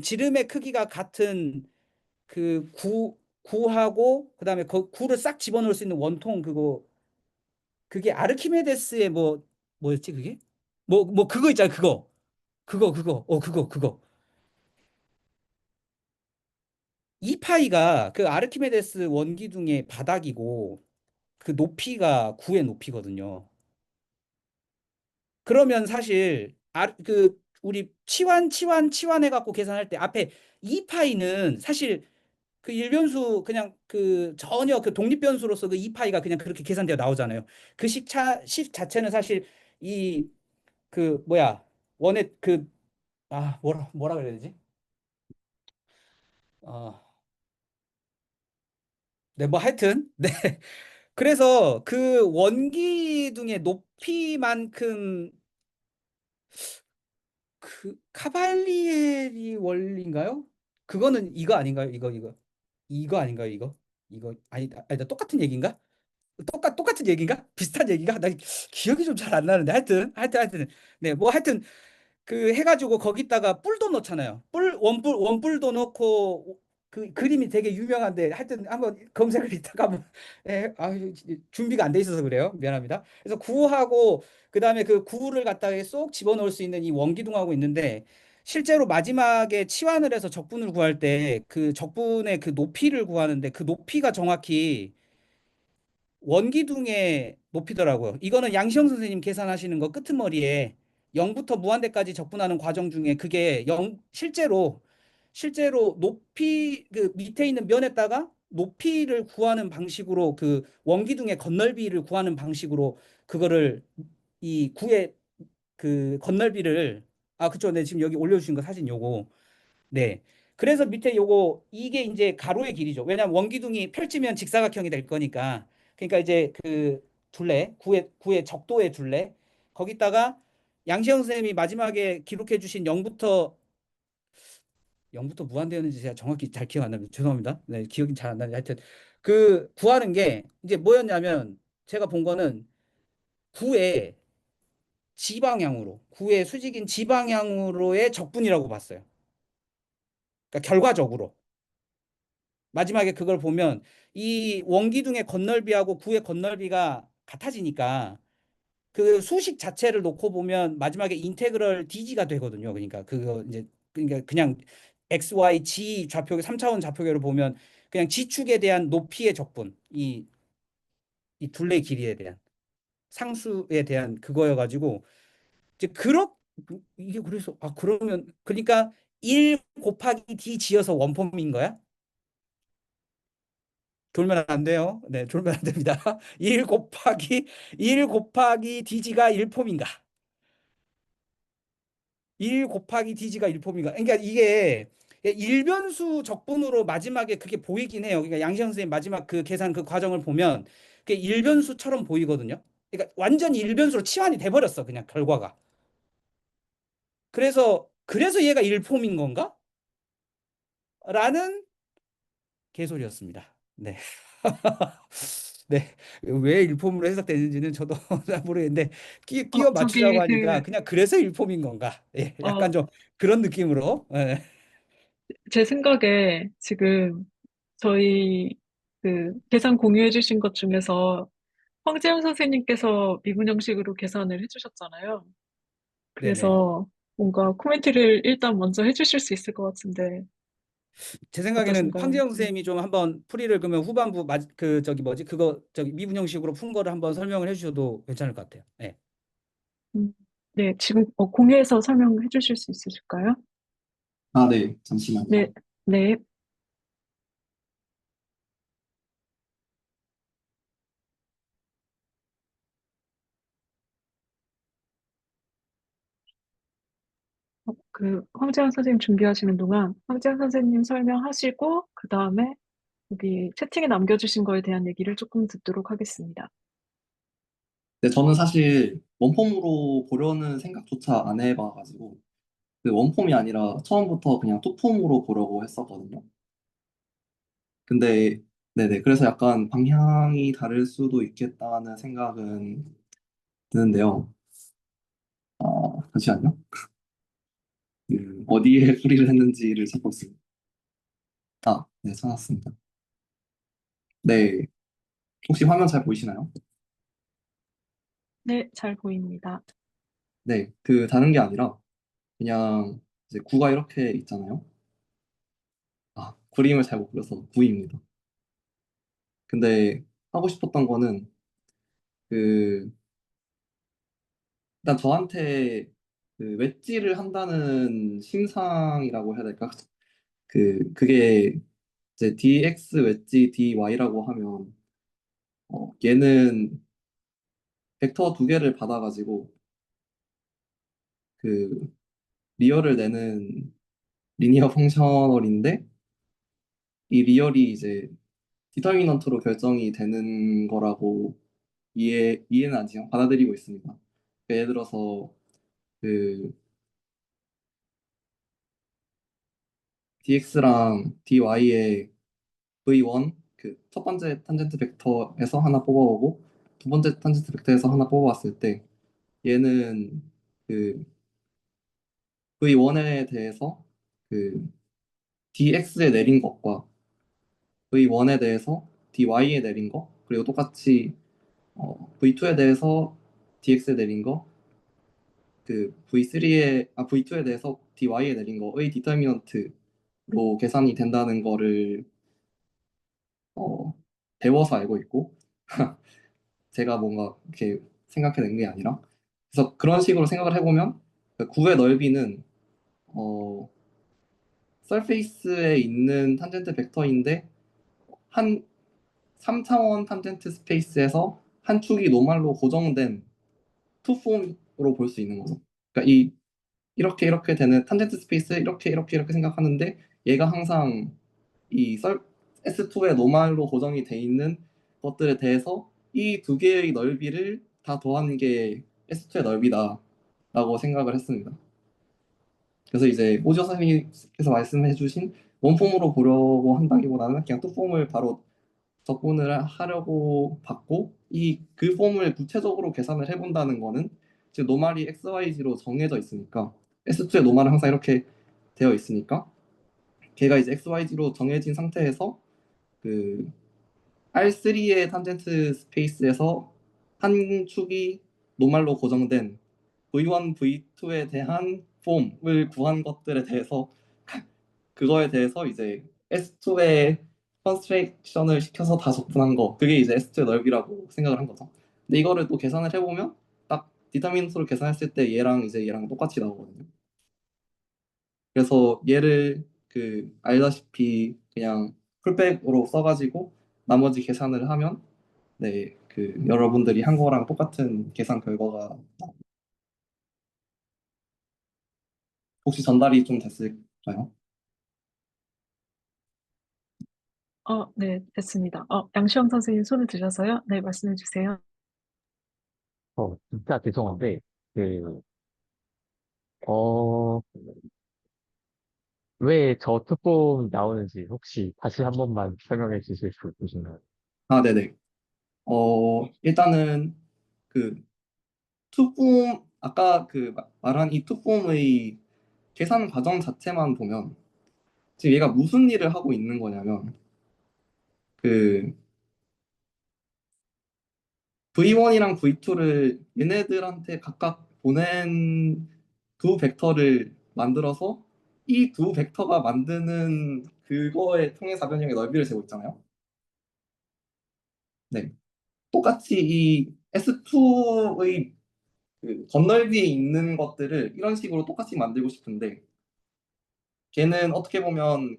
지름의 크기가 같은 그 구하고 그다음에 구를 싹 집어넣을 수 있는 원통 그게 아르키메데스의 뭐였지 그게? 뭐 그거 있잖아요. 그거. 이파이가 그 아르키메데스 원기둥의 바닥이고 그 높이가 구의 높이거든요. 그러면 사실 우리 치환 해갖고 계산할 때 앞에 2파이는 사실 그 일변수 그냥 전혀 독립변수로서 그 2파이가 그냥 그렇게 계산되어 나오잖아요. 그 식 자체는 사실 이 뭐야 원의 뭐라 그래야 되지? 어, 네, 뭐 하여튼 네. 그래서 그 원기둥의 높이만큼 그 카발리에리 원리인가요? 그거는 이거 아닌가요? 이거 아닌가요? 이거 아니다 똑같은 얘기인가? 똑같은 얘기인가? 비슷한 얘기인가? 나 기억이 좀 잘 안 나는데 하여튼 네 뭐 하여튼 해가지고 거기다가 뿔도 넣잖아요. 원뿔도 넣고 그 그림이 되게 유명한데 하여튼 한번 검색을 이따가 한번 준비가 안 돼 있어서 그래요. 미안합니다. 그래서 구하고 그다음에 그 구를 갖다가 쏙 집어넣을 수 있는 이 원기둥하고 있는데 실제로 마지막에 치환을 해서 적분을 구할 때 그 적분의 그 높이를 구하는데 그 높이가 정확히 원기둥의 높이더라고요. 이거는 양시영 선생님 계산하시는 거 끄트머리에 0부터 무한대까지 적분하는 과정 중에 그게 실제로 높이 그 밑에 있는 면에다가 높이를 구하는 방식으로 그 원기둥의 건널비를 구하는 방식으로 그거를 이 구의 그 건널비를 그쵸. 네, 지금 여기 올려주신 거 사진 요거 네. 그래서 밑에 이게 이제 가로의 길이죠. 왜냐하면 원기둥이 펼치면 직사각형이 될 거니까. 그러니까 이제 그 둘레, 구의 적도의 둘레. 거기다가 양시영 선생님이 마지막에 기록해 주신 0부터 무한대였는지 제가 정확히 잘 기억 안 납니다. 죄송합니다. 네, 기억이 잘 안 나는데 하여튼 구하는 게 이제 뭐였냐면 제가 본 거는 구의 구의 수직인 지방향으로의 적분이라고 봤어요. 그러니까 결과적으로. 마지막에 그걸 보면 이 원기둥의 건널비하고 구의 건널비가 같아지니까 그 수식 자체를 놓고 보면 마지막에 인테그럴 dg가 되거든요. 그러니까 그냥 x, y, g 좌표계 3차원 좌표계를 보면 그냥 지축에 대한 높이의 적분 이 둘레 길이에 대한 상수에 대한 그거여가지고 이제 이게 그래서 그러면 그러니까 1 곱하기 d 지어서 원폼인 거야? 졸면 안 돼요. 네, 졸면 안 됩니다. 1 곱하기 dg가 1폼인가? 1 곱하기 dg가 1폼인가? 그러니까 이게 일변수 적분으로 마지막에 그게 보이긴 해요. 그러니까 양시영 선생님 마지막 그 계산 그 과정을 보면 그게 일변수처럼 보이거든요. 그러니까 완전히 일변수로 치환이 돼 버렸어. 그냥 결과가. 그래서 얘가 1폼인 건가? 라는 개소리였습니다. 네. 네, 왜 일폼으로 해석되는지는 저도 잘 모르겠는데 끼워 맞추자고 저기 하니까 그냥 그래서 일폼인 건가? 예, 약간 좀 그런 느낌으로. 예. 제 생각에 지금 저희 그 계산 공유해 주신 것 중에서 황재현 선생님께서 미분 형식으로 계산을 해주셨잖아요. 네네. 그래서 뭔가 코멘트를 일단 먼저 해주실 수 있을 것 같은데 제 생각에는 어떠신가요? 황재영 선생님이 좀 한번 풀이를 그러면 후반부 그 저기 뭐지 그거 저기 미분 형식으로 푼 거를 한번 설명을 해주셔도 괜찮을 것 같아요. 네. 음, 네, 지금 공유해서 설명해 주실 수 있으실까요? 아, 네, 잠시만요. 네, 네. 그 황재현 선생님 준비하시는 동안 황재현 선생님 설명하시고 그 다음에 여기 채팅에 남겨주신 거에 대한 얘기를 조금 듣도록 하겠습니다. 네, 저는 사실 원폼으로 보려는 생각조차 안 해봐가지고 그 원폼이 아니라 처음부터 그냥 투폼으로 보려고 했었거든요. 근데 네네 그래서 약간 방향이 다를 수도 있겠다는 생각은 드는데요. 잠시만요. 어디에 풀이를 했는지를 찾고 있습니다. 네, 찾았습니다. 네, 혹시 화면 잘 보이시나요? 네, 잘 보입니다. 네, 그 다른 게 아니라 그냥 이제 구가 이렇게 있잖아요. 그림을 잘 못 그려서 구입니다. 근데 하고 싶었던 거는 그 일단 저한테 그 웨지를 한다는 심상이라고 해야 될까? 그게 이제 dx 웨지 dy라고 하면 얘는 벡터 두 개를 받아가지고 그 리얼을 내는 리니어 펑셔널인데 이 리얼이 이제 디터미넌트로 결정이 되는 거라고 이해는 아니지만 받아들이고 있습니다. 그러니까 예를 들어서 그 dx랑 dy의 v1 그 첫 번째 탄젠트 벡터에서 하나 뽑아오고 두 번째 탄젠트 벡터에서 하나 뽑아왔을 때 얘는 그 v1에 대해서 그 dx에 내린 것과 v1에 대해서 dy에 내린 거 그리고 똑같이 v2에 대해서 dx에 내린 거 그 v2에 대해서 dy에 내린 거의 디터미넌트로 계산이 된다는 거를 배워서 알고 있고 제가 뭔가 이렇게 생각해낸 게 아니라 그래서 그런 식으로 생각을 해보면 그 구의 넓이는 어, 서페이스에 있는 탄젠트 벡터인데 한 3차원 탄젠트 스페이스에서 한 축이 노말로 고정된 투폼으로 볼 수 있는 거죠. 그러니까 이렇게 되는 탄젠트 스페이스 이렇게 생각하는데 얘가 항상 S2의 노말로 고정이 돼 있는 것들에 대해서 이 두 개의 넓이를 다 더한 게 S2의 넓이다라고 생각을 했습니다. 그래서 이제 오지호 선생님께서 말씀해주신 원폼으로 보려고 한다기보다는 그냥 투폼을 바로 접근을 하려고 받고 그 폼을 구체적으로 계산을 해본다는 거는 지금 노말이 XYZ로 정해져 있으니까 S2의 노말은 항상 이렇게 되어 있으니까 걔가 이제 XYZ로 정해진 상태에서 그 R3의 탄젠트 스페이스에서 한 축이 노말로 고정된 V1, V2에 대한 폼을 구한 것들에 대해서 그거에 대해서 이제 S2의 컨스트레이션을 시켜서 다 접근한 거 그게 이제 S2의 넓이라고 생각을 한 거죠. 근데 이거를 또 계산을 해보면 딱 디터미넌트로 계산했을 때 얘랑 똑같이 나오거든요. 그래서 얘를 알다시피 그냥 풀백으로 써가지고 나머지 계산을 하면 네, 여러분들이 한 거랑 똑같은 계산 결과가 혹시 전달이 좀 됐을까요? 네, 됐습니다. 양시영 선생님 손을 드셔서요. 네, 말씀해 주세요. 진짜 죄송한데, 어, 왜 저 특공 나오는지 혹시 다시 한 번만 설명해 주실 수 있으신가요? 네네. 일단은 그 투폼 아까 말한 이 투폼의 계산 과정 자체만 보면 지금 얘가 무슨 일을 하고 있는 거냐면 그 V1이랑 V2를 얘네들한테 각각 보낸 두 벡터를 만들어서 이 두 벡터가 만드는 그거의 통해사 변형의 넓이를 재고 있잖아요. 네. 똑같이 이 S2의 건널비에 있는 것들을 이런 식으로 똑같이 만들고 싶은데 걔는 어떻게 보면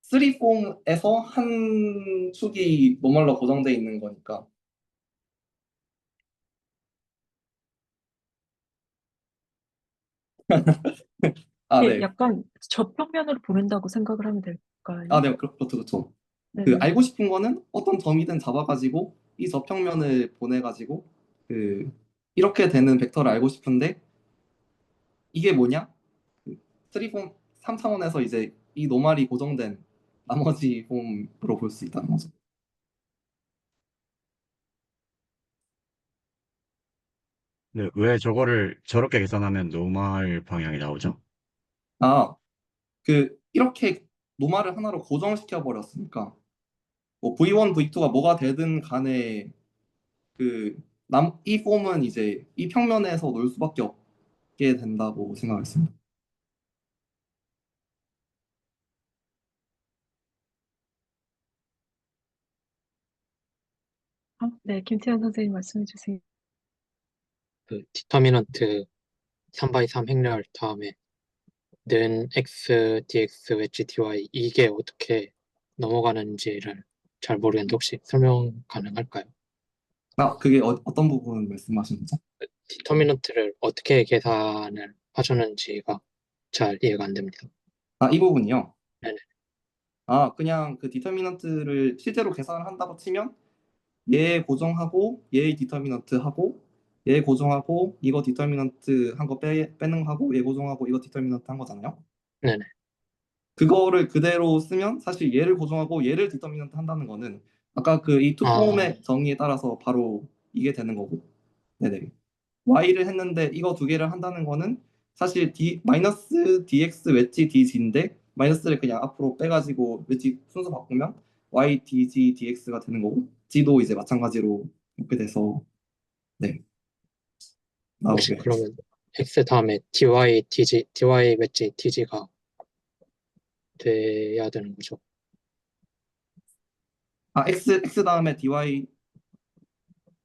3폼에서 한 축이 노멀로 고정돼 있는 거니까 아, 이게 네. 약간 저평면으로 보낸다고 생각을 하면 될까요? 아, 네. 그렇죠. 그렇죠. 네네. 알고 싶은 거는 어떤 점이든 잡아가지고 이 저평면을 보내가지고 이렇게 되는 벡터를 알고 싶은데 이게 뭐냐? 3폼 3차원에서 이제 이 노말이 고정된 나머지 폼으로 볼 수 있다는 거죠. 근데 왜 저거를 저렇게 계산하면 노말 방향이 나오죠? 아, 이렇게 노말을 하나로 고정시켜 버렸으니까 뭐 V1, V2가 뭐가 되든 간에 이 폼은 이제 이 평면에서 놀 수밖에 없게 된다고 생각했습니다. 네, 김태현 선생님 말씀해 주세요. 그 디터미넌트 3x3 행렬 다음에 는 x dx 웨지 dy 이게 어떻게 넘어가는지를 잘 모르겠는데 혹시 설명 가능할까요? 그게 어떤 부분 말씀하시는 거죠? 디터미넌트를 어떻게 계산을 하셨는지가 잘 이해가 안 됩니다. 이 부분이요. 네네. 그냥 디터미넌트를 실제로 계산을 한다고 치면 얘 고정하고 얘 디터미넌트 하고 얘 고정하고 이거 디터미넌트 한 거 빼는 거 하고 얘 고정하고 이거 디터미넌트 한 거잖아요. 네네. 그거를 그대로 쓰면 사실 얘를 고정하고 얘를 디터미넌트 한다는 거는 아까 이 투폼의 정의에 따라서 바로 이게 되는 거고. 네네. y를 했는데 이거 두 개를 한다는 거는 사실 마이너스 dx 웨지 dg인데 마이너스를 그냥 앞으로 빼가지고 웨지 순서 바꾸면 y dg dx가 되는 거고 g도 이제 마찬가지로 이렇게 돼서 네 혹시 나오게. 그러면 x 다음에 dy dg dy 웨지 dg가 돼야 되는 거죠? x 다음에 dy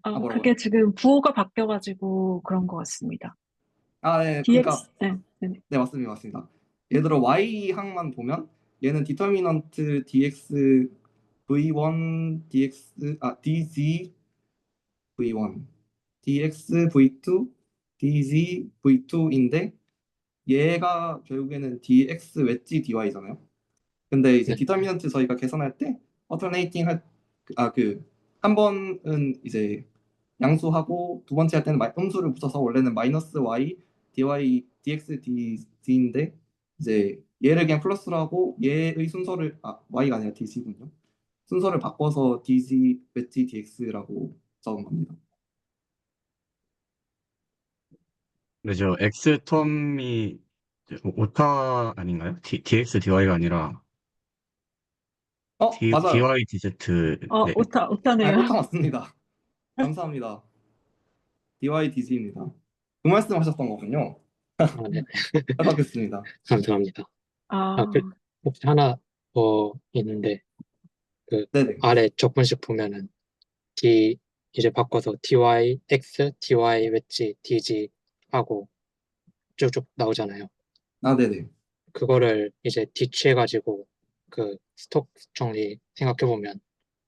뭐라고요? 그게 지금 부호가 바뀌어가지고 그런 것 같습니다. 네, dx, 네, 맞습니다. 예를 들어 y 항만 보면 얘는 디터미넌트 dx v1 dx dg v1 dx v2 dg v2인데 얘가 결국에는 dx 웨지 dy잖아요. 근데 이제 네. 디터미넌트 저희가 계산할 때 alternating 한 번은 이제 양수하고 두 번째 할 때는 음수를 붙여서 원래는 마이너스 y dy dx dg인데 이제 얘를 그냥 플러스로 하고 얘의 순서를 y가 아니라 dg군요. 순서를 바꿔서 dg 웨지 dx라고 적은 겁니다. 근데 저 x 텀이 오타 아닌가요? dx dy가 아니라 맞아요. dy dz. 네. 오타네요. 오타 맞습니다. 감사합니다. dy dg입니다. 그 말씀하셨던 거군요. 네. 알겠습니다. 감사합니다. 혹시 하나 더 있는데 네네. 아래 적분식 보면은 이제 바꿔서 dy x dy 웨지 dg 하고 쭉쭉 나오잖아요. 네네. 그거를 이제 뒤취해가지고 스톡 정리 생각해보면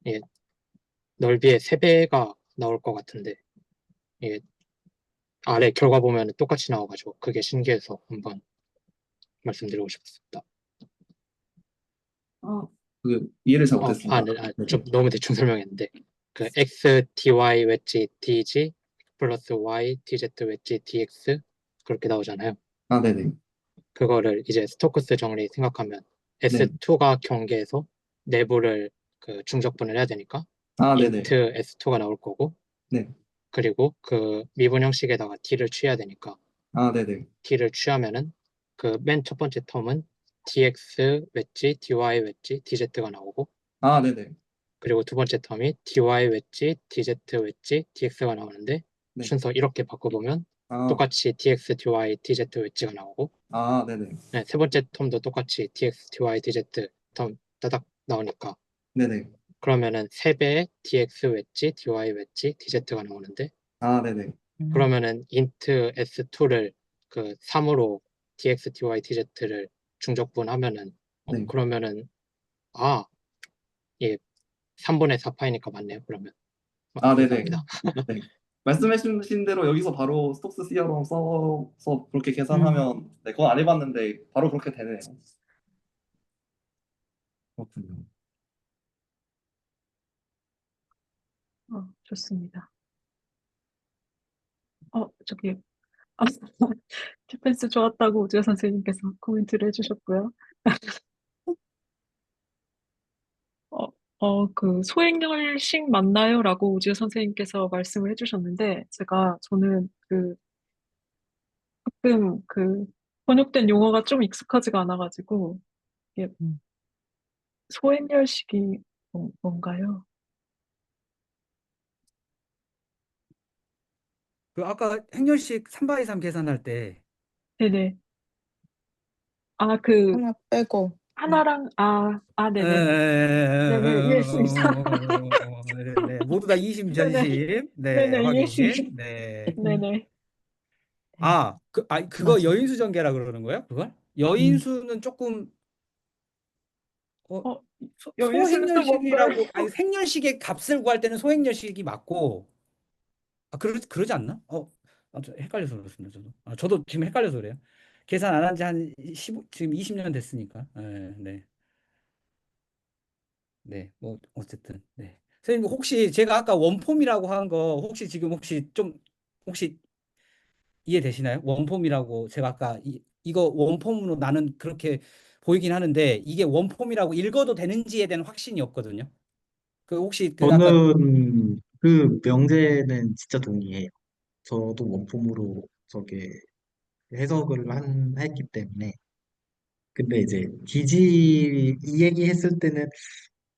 예, 넓이의 3배가 나올 것 같은데 예, 아래 결과 보면 똑같이 나와가지고 그게 신기해서 한번 말씀드리고 싶었습니다. 이해를 잘 못했습니다. 네, 좀 너무 대충 설명했는데 x dy 웨지 dg 플러스 y dz 웨지 dx 그렇게 나오잖아요. 네네. 그거를 이제 스토크스 정리 생각하면 네. S2가 경계에서 내부를 중적분을 해야 되니까 아, 네네. int s2가 나올 거고, 네. 그리고 그 미분 형식에다가 d를 취해야 되니까 아, 네네. d를 취하면은 그 맨 첫 번째 텀은 dx 웨지 dy 웨지 dz가 나오고, 아, 네네. 그리고 두 번째 텀이 dy 웨지 dz 웨지 dx가 나오는데, 네. 순서 이렇게 바꿔보면 아, 똑같이 dx dy dz 웨지가 나오고, 아, 네네. 네, 세 번째 텀도 똑같이 dx dy dz 텀 따닥 나오니까, 네네. 그러면은 3배의 dx 웨지 dy 웨지 dz가 나오는데, 아, 네네. 그러면은 int s2를 그 3으로 dx dy dz를 중적분하면은 네. 그러면은 아, 예, 3분의 4파이니까 맞네요. 그러면 아, 네네. 감사합니다. 네. 말씀해주신 대로 여기서 바로 스톡스 시어럼 써서 그렇게 계산하면, 네, 그건 안 해봤는데 바로 그렇게 되네요. 그렇군요. 좋습니다. 저기, 아, 디펜스 좋았다고 우주아 선생님께서 코멘트를 해주셨고요. 그 소행렬식 맞나요? 라고 우주아 선생님께서 말씀을 해주셨는데, 저는 가끔 번역된 용어가 좀 익숙하지가 않아가지고, 이게 소행렬식이 뭔가요? 그 아까 행렬식 3 x 3 계산할 때 네네. 하나 빼고. 하나랑, 네네. 네네, 이해했습니다. 네, 모두 다 이심 네네, 전심. 네, 네네, 확인. 이해했습니다. 네. 네네. 그거 맞아. 여인수 전개라 그러는 거예요? 그걸? 여인수는 조금 어, 여인수는 또 뭔가요? 소행렬식이라고, 아니 생렬식의 값을 구할 때는 소행렬식이 맞고, 그러지 않나? 저 헷갈려서 그렇습니다. 저도 지금 헷갈려서 그래요. 계산 안 한 지 한 지금 20년 됐으니까. 네, 네. 네, 뭐 어쨌든. 네. 선생님, 혹시 제가 아까 원폼이라고 한 거 혹시 이해되시나요? 원폼이라고 제가 아까 이거 원폼으로 나는 그렇게 보이긴 하는데, 이게 원폼이라고 읽어도 되는지에 대한 확신이 없거든요. 그 혹시 그 아까 저는 그 명제는 진짜 동의해요. 저도 원품으로 저게 해석을 했기 때문에. 근데 이제 기지 이 얘기 했을 때는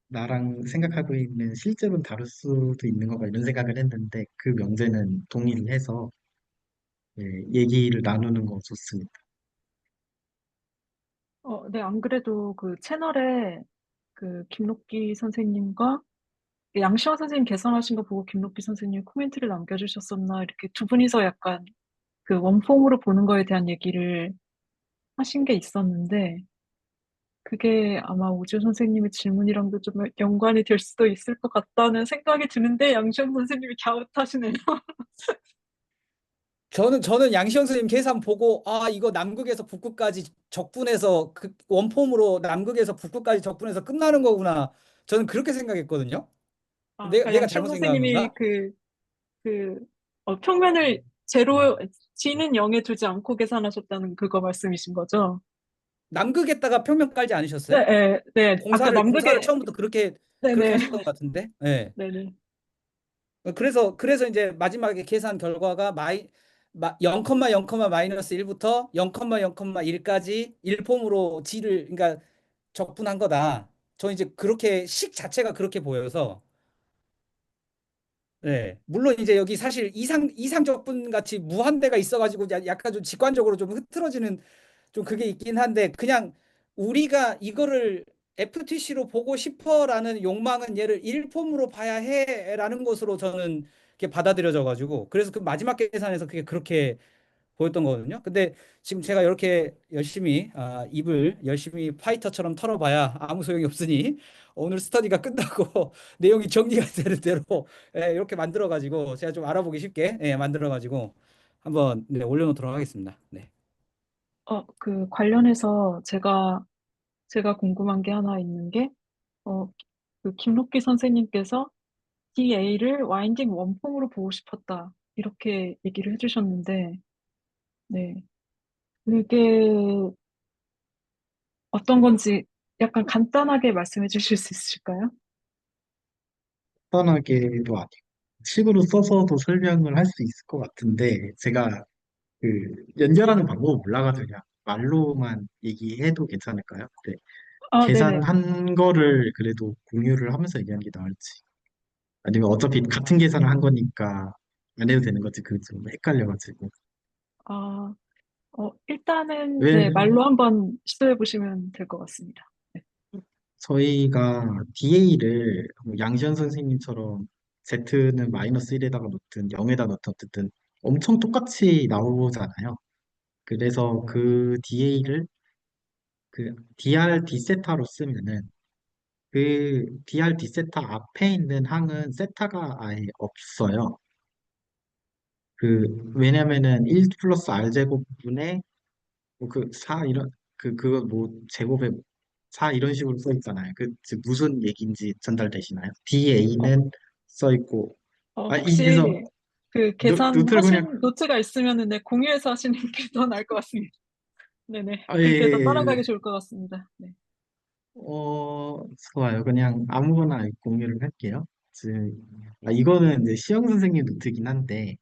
나랑 생각하고 있는 실제로는 다를 수도 있는 건가 이런 생각을 했는데 그 명제는 동의를 해서 예, 얘기를 나누는 거 좋습니다. 네, 안 그래도 그 채널에 김록기 선생님과 양시환 선생님 개선하신 거 보고 김록기 선생님이 코멘트를 남겨주셨었나, 이렇게 두 분이서 약간 그 원폼으로 보는 거에 대한 얘기를 하신 게 있었는데, 그게 아마 우주 선생님의 질문이랑도 좀 연관이 될 수도 있을 것 같다는 생각이 드는데, 양시환 선생님이 갸웃하시네요. 저는 양시영 선생님 계산 보고, 이거 남극에서 북극까지 적분해서 그 원폼으로 남극에서 북극까지 적분해서 끝나는 거구나. 저는 그렇게 생각했거든요. 내가 그러니까 내가 양시환 잘못 생각한 선생님이 건가? 평면을 G는 0에 두지 않고 계산하셨다는 그거 말씀이신 거죠? 남극에다가 평면 깔지 네, 않으셨어요? 네, 네. 아까 공사를 남극에, 처음부터 그렇게 네네, 하셨던 것 같은데. 네. 네네. 그래서 이제 마지막에 계산 결과가 0,0, 마이너스 1부터 0,0,1까지 1폼으로 G를, 그러니까 적분한 거다. 저 이제 그렇게 식 자체가 그렇게 보여서, 네. 물론 이제 여기 사실 이상 적분 같이 무한대가 있어가지고 약간 좀 직관적으로 좀 흐트러지는 좀 그게 있긴 한데, 그냥 우리가 이거를 FTC로 보고 싶어라는 욕망은 얘를 1폼으로 봐야 해라는 것으로 저는 이렇게 받아들여져 가지고, 그래서 그 마지막 계산에서 그게 그렇게 보였던 거거든요. 근데 지금 제가 이렇게 열심히 입을 열심히 파이터처럼 털어봐야 아무 소용이 없으니, 오늘 스터디가 끝나고 내용이 정리가 되는 대로 이렇게 만들어 가지고 제가 좀 알아보기 쉽게 만들어 가지고 한번 올려놓도록 하겠습니다. 네. 관련해서 제가 궁금한 게 하나 있는 게, 김록기 선생님께서 DA를 와인딩 원폼으로 보고 싶었다, 이렇게 얘기를 해주셨는데, 네. 그게 어떤 건지 약간 간단하게 말씀해 주실 수 있으실까요? 간단하게도 아니고 식으로 써서도 설명을 할 수 있을 것 같은데 제가 그 연결하는 방법을 몰라가지고 그냥 말로만 얘기해도 괜찮을까요? 네. 아, 네네. 계산한 거를 그래도 공유를 하면서 얘기하는 게 나을지 아니면 어차피 같은 계산을 한 거니까 안 해도 되는 거지 그 좀 헷갈려가지고 아, 일단은, 네, 왜 말로 한번 시도해 보시면 될 것 같습니다. 네. 저희가 DA를 양시현 선생님처럼 Z는 마이너스 1에다가 놓든 0에다 놓든 어쨌든 엄청 똑같이 나오잖아요. 그래서 그 DA를 그 DR D세타로 쓰면은 그 DR D세타 앞에 있는 항은 세타가 아예 없어요. 왜냐면은 1 플러스 R 제곱분의 뭐그 4 이런 그거 뭐 제곱에 4 이런 식으로 써 있잖아요. 즉 무슨 얘기인지 전달되시나요? 어, DA는 써 있고 그래서 혹시 그 노트를 그냥 계산하신 노트가 있으면은 네, 공유해서 하시는 게 더 나을 것 같습니다. 네네. 예, 그렇게 해서 예, 따라가기 예. 좋을 것 같습니다. 네. 좋아요. 그냥 아무거나 공유를 할게요. 이거는 이제 시영 선생님 노트긴 한데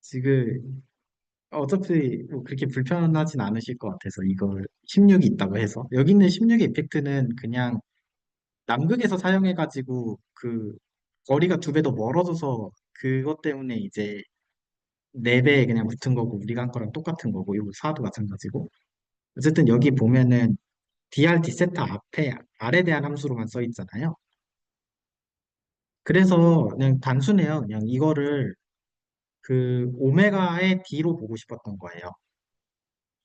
지금 어차피 뭐 그렇게 불편하진 않으실 것 같아서 이걸 16이 있다고 해서 여기 있는 16의 이펙트는 그냥 남극에서 사용해가지고 그 거리가 2배 더 멀어져서 그것 때문에 이제 4배 그냥 붙은 거고 우리가 한 거랑 똑같은 거고 이거 4도 마찬가지고 어쨌든 여기 보면은 DRT 세타 앞에 R에 대한 함수로만 써 있잖아요. 그래서 그냥 단순해요. 그냥 이거를 그 오메가의 D로 보고 싶었던 거예요.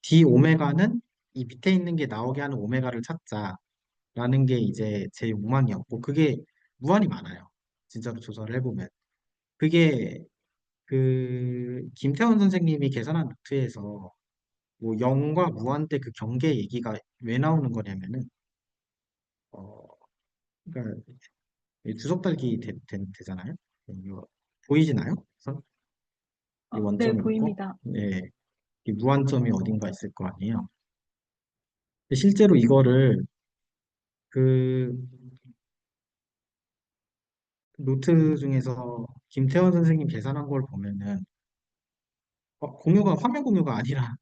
D 오메가는 이 밑에 있는 게 나오게 하는 오메가를 찾자라는 게 이제 제 욕망이었고 그게 무한히 많아요. 진짜로 조사를 해보면. 그게 김태원 선생님이 계산한 노트에서 뭐 0과 무한대 그 경계 얘기가 왜 나오는 거냐면은 어 그러니까 이 주석 달기 되잖아요. 이거 보이시나요? 이 네, 원점이 있고 보입니다. 예, 이 무한점이 어딘가 있을 거 아니에요. 근데 실제로 이거를 그 노트 중에서 김태원 선생님 계산한 걸 보면은 공유가 화면 공유가 아니라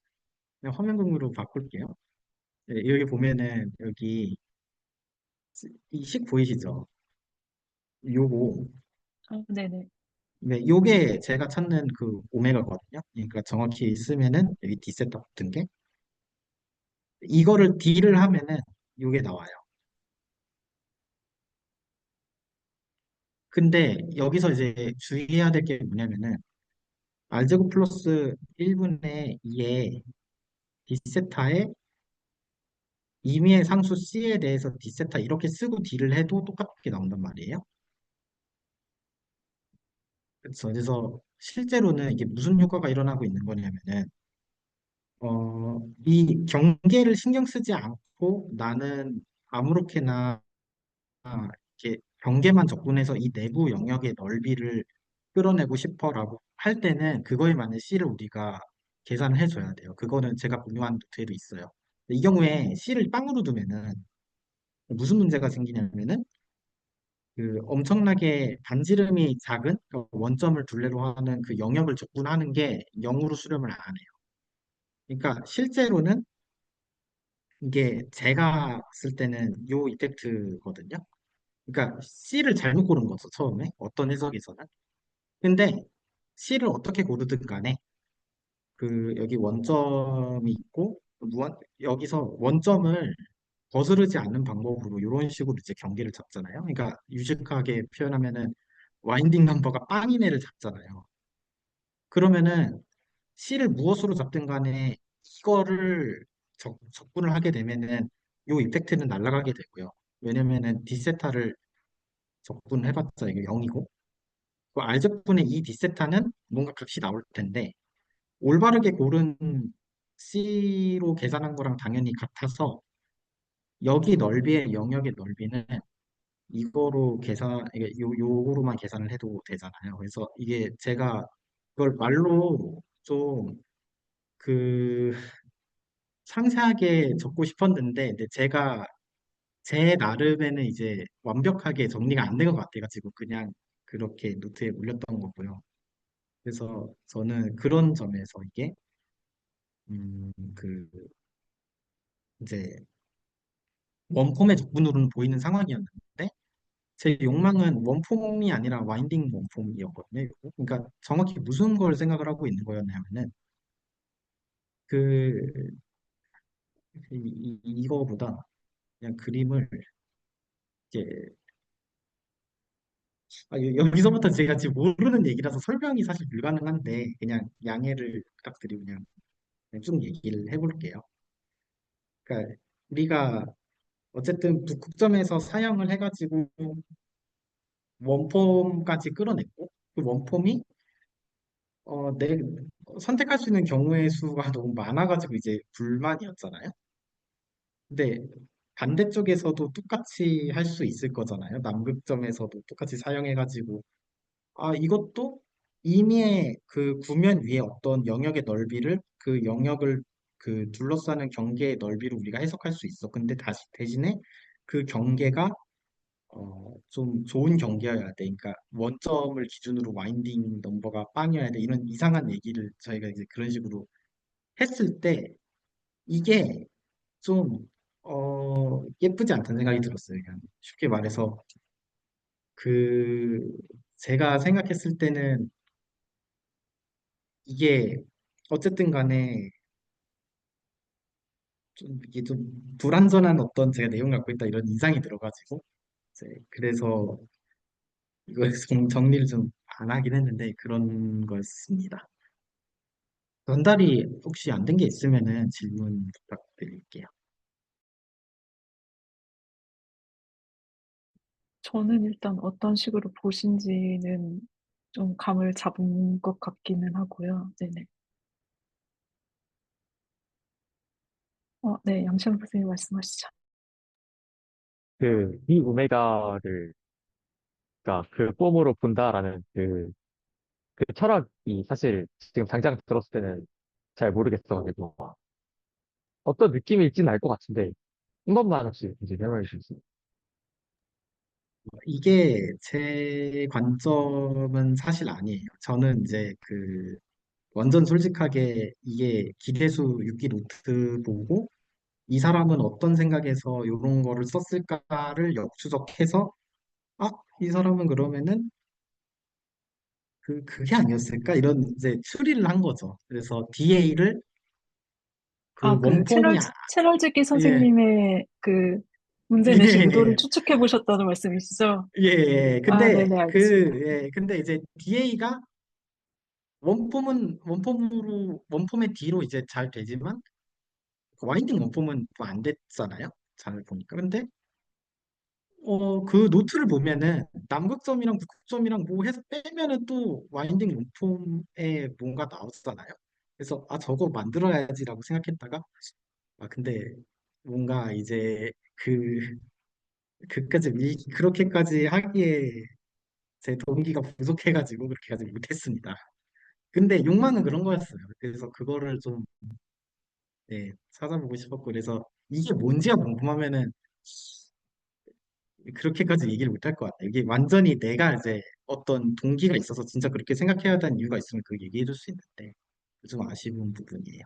그냥 화면 공유로 바꿀게요. 예, 여기 보면은 여기 이 식 보이시죠? 요거 네네. 네, 요게 제가 찾는 그 오메가거든요. 그러니까 정확히 쓰면은 여기 D세타 붙은 게 이거를 D를 하면은 요게 나와요. 근데 여기서 이제 주의해야 될 게 뭐냐면은 R제곱 플러스 1분의 2의 D세타의 임의의 상수 C에 대해서 D세타 이렇게 쓰고 D를 해도 똑같게 나온단 말이에요. 그래서 실제로는 이게 무슨 효과가 일어나고 있는 거냐면은 이 경계를 신경 쓰지 않고 나는 아무렇게나 이렇게 경계만 접근해서 이 내부 영역의 넓이를 끌어내고 싶어라고 할 때는 그거에 맞는 C를 우리가 계산을 해줘야 돼요. 그거는 제가 공유한 노트에도 있어요. 이 경우에 C를 빵으로 두면은 무슨 문제가 생기냐면은 엄청나게 반지름이 작은 원점을 둘레로 하는 그 영역을 접근하는 게 0으로 수렴을 안 해요. 그러니까 실제로는 이게 제가 쓸 때는 요 이펙트거든요. 그러니까 C를 잘못 고른 거죠, 처음에. 어떤 해석에서는. 근데 C를 어떻게 고르든 간에 여기 원점이 있고 여기서 원점을 거스르지 않는 방법으로 이런 식으로 이제 경계를 잡잖아요. 그러니까 유식하게 표현하면은 와인딩 넘버가 빵인 애를 잡잖아요. 그러면은 C를 무엇으로 잡든 간에 이거를 접근을 하게 되면은 요 이펙트는 날아가게 되고요. 왜냐면은 D세타를 접근해봤자 이게 0이고 그 R제분의 이 D세타는 뭔가 값이 나올 텐데 올바르게 고른 C로 계산한 거랑 당연히 같아서 여기 넓이의 영역의 넓이는 요거로만 계산을 해도 되잖아요. 그래서 이게 제가 그걸 말로 좀 그 상세하게 적고 싶었는데 근데 제가 제 나름에는 이제 완벽하게 정리가 안 된 것 같아가지고 그냥 그렇게 노트에 올렸던 거고요. 그래서 저는 그런 점에서 이게 그 이제 원폼의 적분으로는 보이는 상황이었는데 제 욕망은 원폼이 아니라 와인딩 원폼이었거든요. 이거. 그러니까 정확히 무슨 걸 생각을 하고 있는 거였냐면은 그 이거보다 그냥 그림을 이제 여기서부터 제가 지금 모르는 얘기라서 설명이 사실 불가능한데 그냥 양해를 부탁드리고 그냥 쭉 얘기를 해볼게요. 그러니까 우리가 어쨌든 북극점에서 사형을 해가지고 원폼까지 끌어냈고 그 원폼이 내 선택할 수 있는 경우의 수가 너무 많아가지고 이제 불만이었잖아요. 근데 반대쪽에서도 똑같이 할 수 있을 거잖아요. 남극점에서도 똑같이 사용해가지고 이것도 이미의 그 구면 위에 어떤 영역의 넓이를 그 영역을 그 둘러싸는 경계의 넓이로 우리가 해석할 수 있어. 근데 다시 대신에 그 경계가 좀 좋은 경계여야 돼. 그러니까 원점을 기준으로 와인딩 넘버가 빵이어야 돼. 이런 이상한 얘기를 저희가 이제 그런 식으로 했을 때 이게 좀 예쁘지 않다는 생각이 들었어요. 그냥 쉽게 말해서 그 제가 생각했을 때는 이게 어쨌든 간에 좀 이게 좀 불완전한 어떤 제가 내용을 갖고 있다 이런 인상이 들어가지고 이제 그래서 이거 정리를 좀 안 하긴 했는데 그런 거였습니다. 전달이 혹시 안 된 게 있으면은 질문 부탁드릴게요. 저는 일단 어떤 식으로 보신지는 좀 감을 잡은 것 같기는 하고요. 네네. 네, 양시영 선생님 말씀하시죠. 그 비오메가를 그러니까 그 폼으로 본다라는 그 철학이 사실 지금 당장 들었을 때는 잘 모르겠어가지고 어떤 느낌일지는 알 것 같은데 한 번만 혹시 이제 설명해 주실 이게 제 관점은 사실 아니에요. 저는 이제 완전 솔직하게 이게 기대수 6기 노트 보고 이 사람은 어떤 생각에서 이런 거를 썼을까를 역추적해서 이 사람은 그러면은 그게 아니었을까? 이런 이제 추리를 한 거죠. 그래서 DA를 그 그 원폼이 채널지기 예, 선생님의 그 문제 내실 의도를 예, 추측해 보셨다는 말씀이시죠? 예, 예. 네네, 알겠습니다. 근데 이제 DA가 원폼의 D로 이제 잘 되지만 와인딩 원폼은 뭐안 됐잖아요. 잘 보니까. 근데 그 노트를 보면은 남극점이랑 북극점이랑 뭐 해서 빼면은 또 와인딩 원폼에 뭔가 나오잖아요. 그래서 저거 만들어야지라고 생각했다가 근데 뭔가 이제 그렇게까지 하기에 제 동기가 부족해가지고 그렇게까지 못했습니다. 근데 욕망은 그런 거였어요. 그래서 그거를 좀 찾아보고 싶었고 그래서 이게 뭔지가 궁금하면은 그렇게까지 얘기를 못 할 것 같아요. 이게 완전히 내가 이제 어떤 동기가 있어서 진짜 그렇게 생각해야 하는 이유가 있으면 그 얘기해 줄 수 있는데 좀 아쉬운 부분이에요.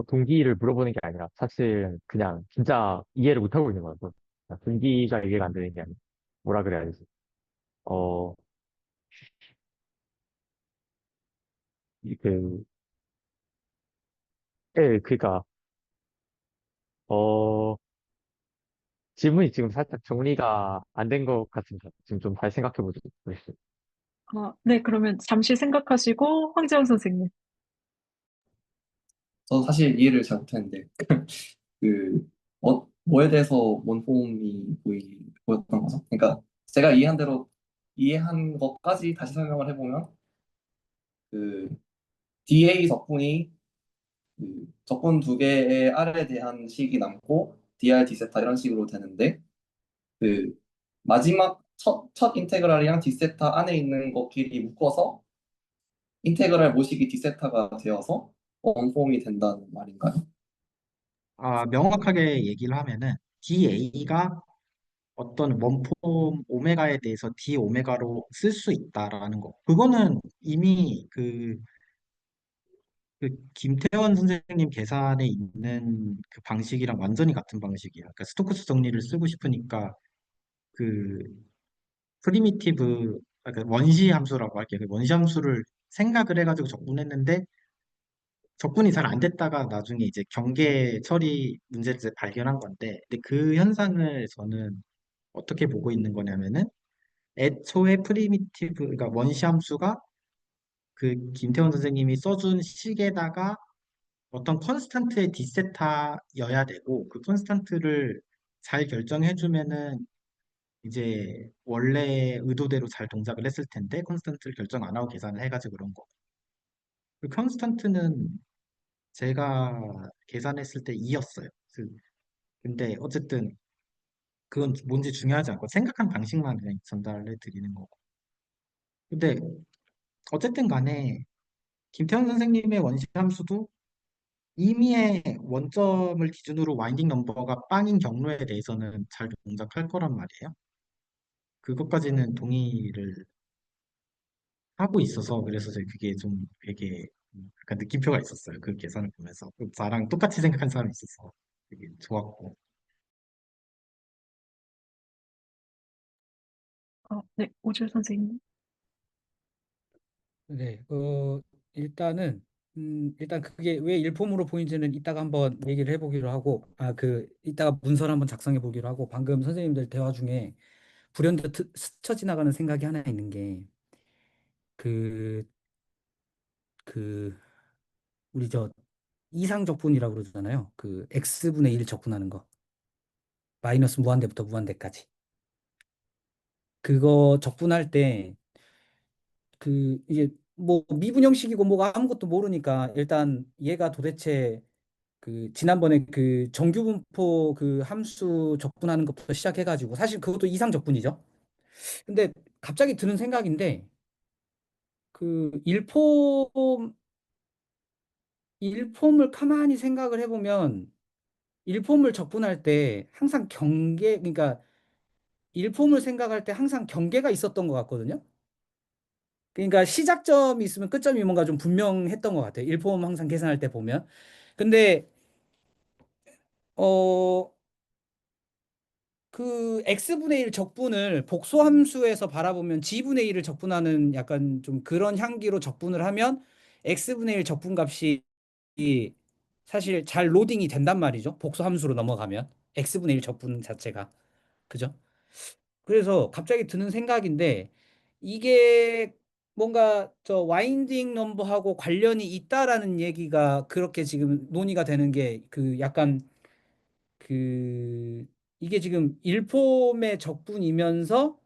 동기를 물어보는 게 아니라 사실 그냥 진짜 이해를 못하고 있는 거라서 동기가 이해가 안 되는 게 아니라 뭐라 그래야 되지? 어, 그, 그니까, 어, 질문이 지금 살짝 정리가 안 된 것 같습니다. 지금 좀 다시 생각해 보겠습니다. 네, 그러면 잠시 생각하시고 황재원 선생님. 저는 사실 이해를 잘 못했는데 뭐에 대해서 원폼이 보였던 거죠? 그러니까 제가 이해한 대로 이해한 것까지 다시 설명을 해보면 그 DA 적분이 적분 두 개의 R에 대한 식이 남고 DR, D세타 이런 식으로 되는데 그 마지막 첫 인테그랄이랑 D세타 안에 있는 것끼리 묶어서 인테그랄 모식이 D세타가 되어서 원폼이 된다는 말인가요? 명확하게 얘기를 하면은 DA가 어떤 원폼 오메가에 대해서 D 오메가로 쓸 수 있다라는 거. 그거는 이미 그 김태원 선생님 계산에 있는 그 방식이랑 완전히 같은 방식이야. 그러니까 스토크스 정리를 쓰고 싶으니까 그 프리미티브, 그러니까 원시 함수라고 할게요. 그 원시 함수를 생각을 해가지고 적분했는데 적분이 잘 안 됐다가 나중에 이제 경계 처리 문제를 이제 발견한 건데, 근데 그 현상을 저는 어떻게 보고 있는 거냐면은 애초에 프리미티브, 그러니까 원시 함수가 그 김태원 선생님이 써준 식에다가 어떤 컨스탄트의 디세타여야 되고, 그 컨스탄트를 잘 결정해주면은 이제 원래 의도대로 잘 동작을 했을 텐데 컨스탄트를 결정 안 하고 계산을 해가지고 그런 거. 그 컨스탄트는 제가 계산했을 때 2였어요. 근데 어쨌든 그건 뭔지 중요하지 않고 생각한 방식만 그냥 전달해 드리는 거고. 근데 어쨌든 간에 김태형 선생님의 원시 함수도 임의의 원점을 기준으로 와인딩 넘버가 빵인 경로에 대해서는 잘 동작할 거란 말이에요. 그것까지는 동의를 하고 있어서 그래서 제가 그게 좀 되게 약간 느낌표가 있었어요. 그 계산을 보면서 나랑 똑같이 생각한 사람이 있어서 되게 좋았고. 네, 오주일 선생님. 네, 일단은, 일단 그게 왜 일폼으로 보이는지는 이따가 한번 얘기를 해보기로 하고, 이따가 문서를 한번 작성해 보기로 하고, 방금 선생님들 대화 중에 불현듯 스쳐 지나가는 생각이 하나 있는 게, 그, 그, 우리 저 이상적분이라고 그러잖아요. 그 x분의 1 적분하는 거. 마이너스 무한대부터 무한대까지. 그거 적분할 때, 이게 뭐 미분형식이고 뭐가 아무것도 모르니까 일단 얘가 도대체 지난번에 그 정규분포 그 함수 적분하는 것부터 시작해가지고 사실 그것도 이상 적분이죠. 근데 갑자기 드는 생각인데 그 일폼을 가만히 생각을 해보면 일폼을 적분할 때 항상 그러니까 일폼을 생각할 때 항상 경계가 있었던 것 같거든요. 그러니까 시작점이 있으면 끝점이 뭔가 좀 분명했던 것 같아요. 일폼 항상 계산할 때 보면. 근데 어 x분의 1 적분을 복소함수에서 바라보면 g분의 1을 적분하는 약간 좀 그런 향기로 적분을 하면 x분의 1 적분값이 사실 잘 로딩이 된단 말이죠. 복소함수로 넘어가면 x분의 1 적분 자체가. 그죠? 그래서 갑자기 드는 생각인데 이게 뭔가 저 와인딩 넘버하고 관련이 있다라는 얘기가 그렇게 지금 논의가 되는 게 약간 그 이게 지금 일폼의 적분이면서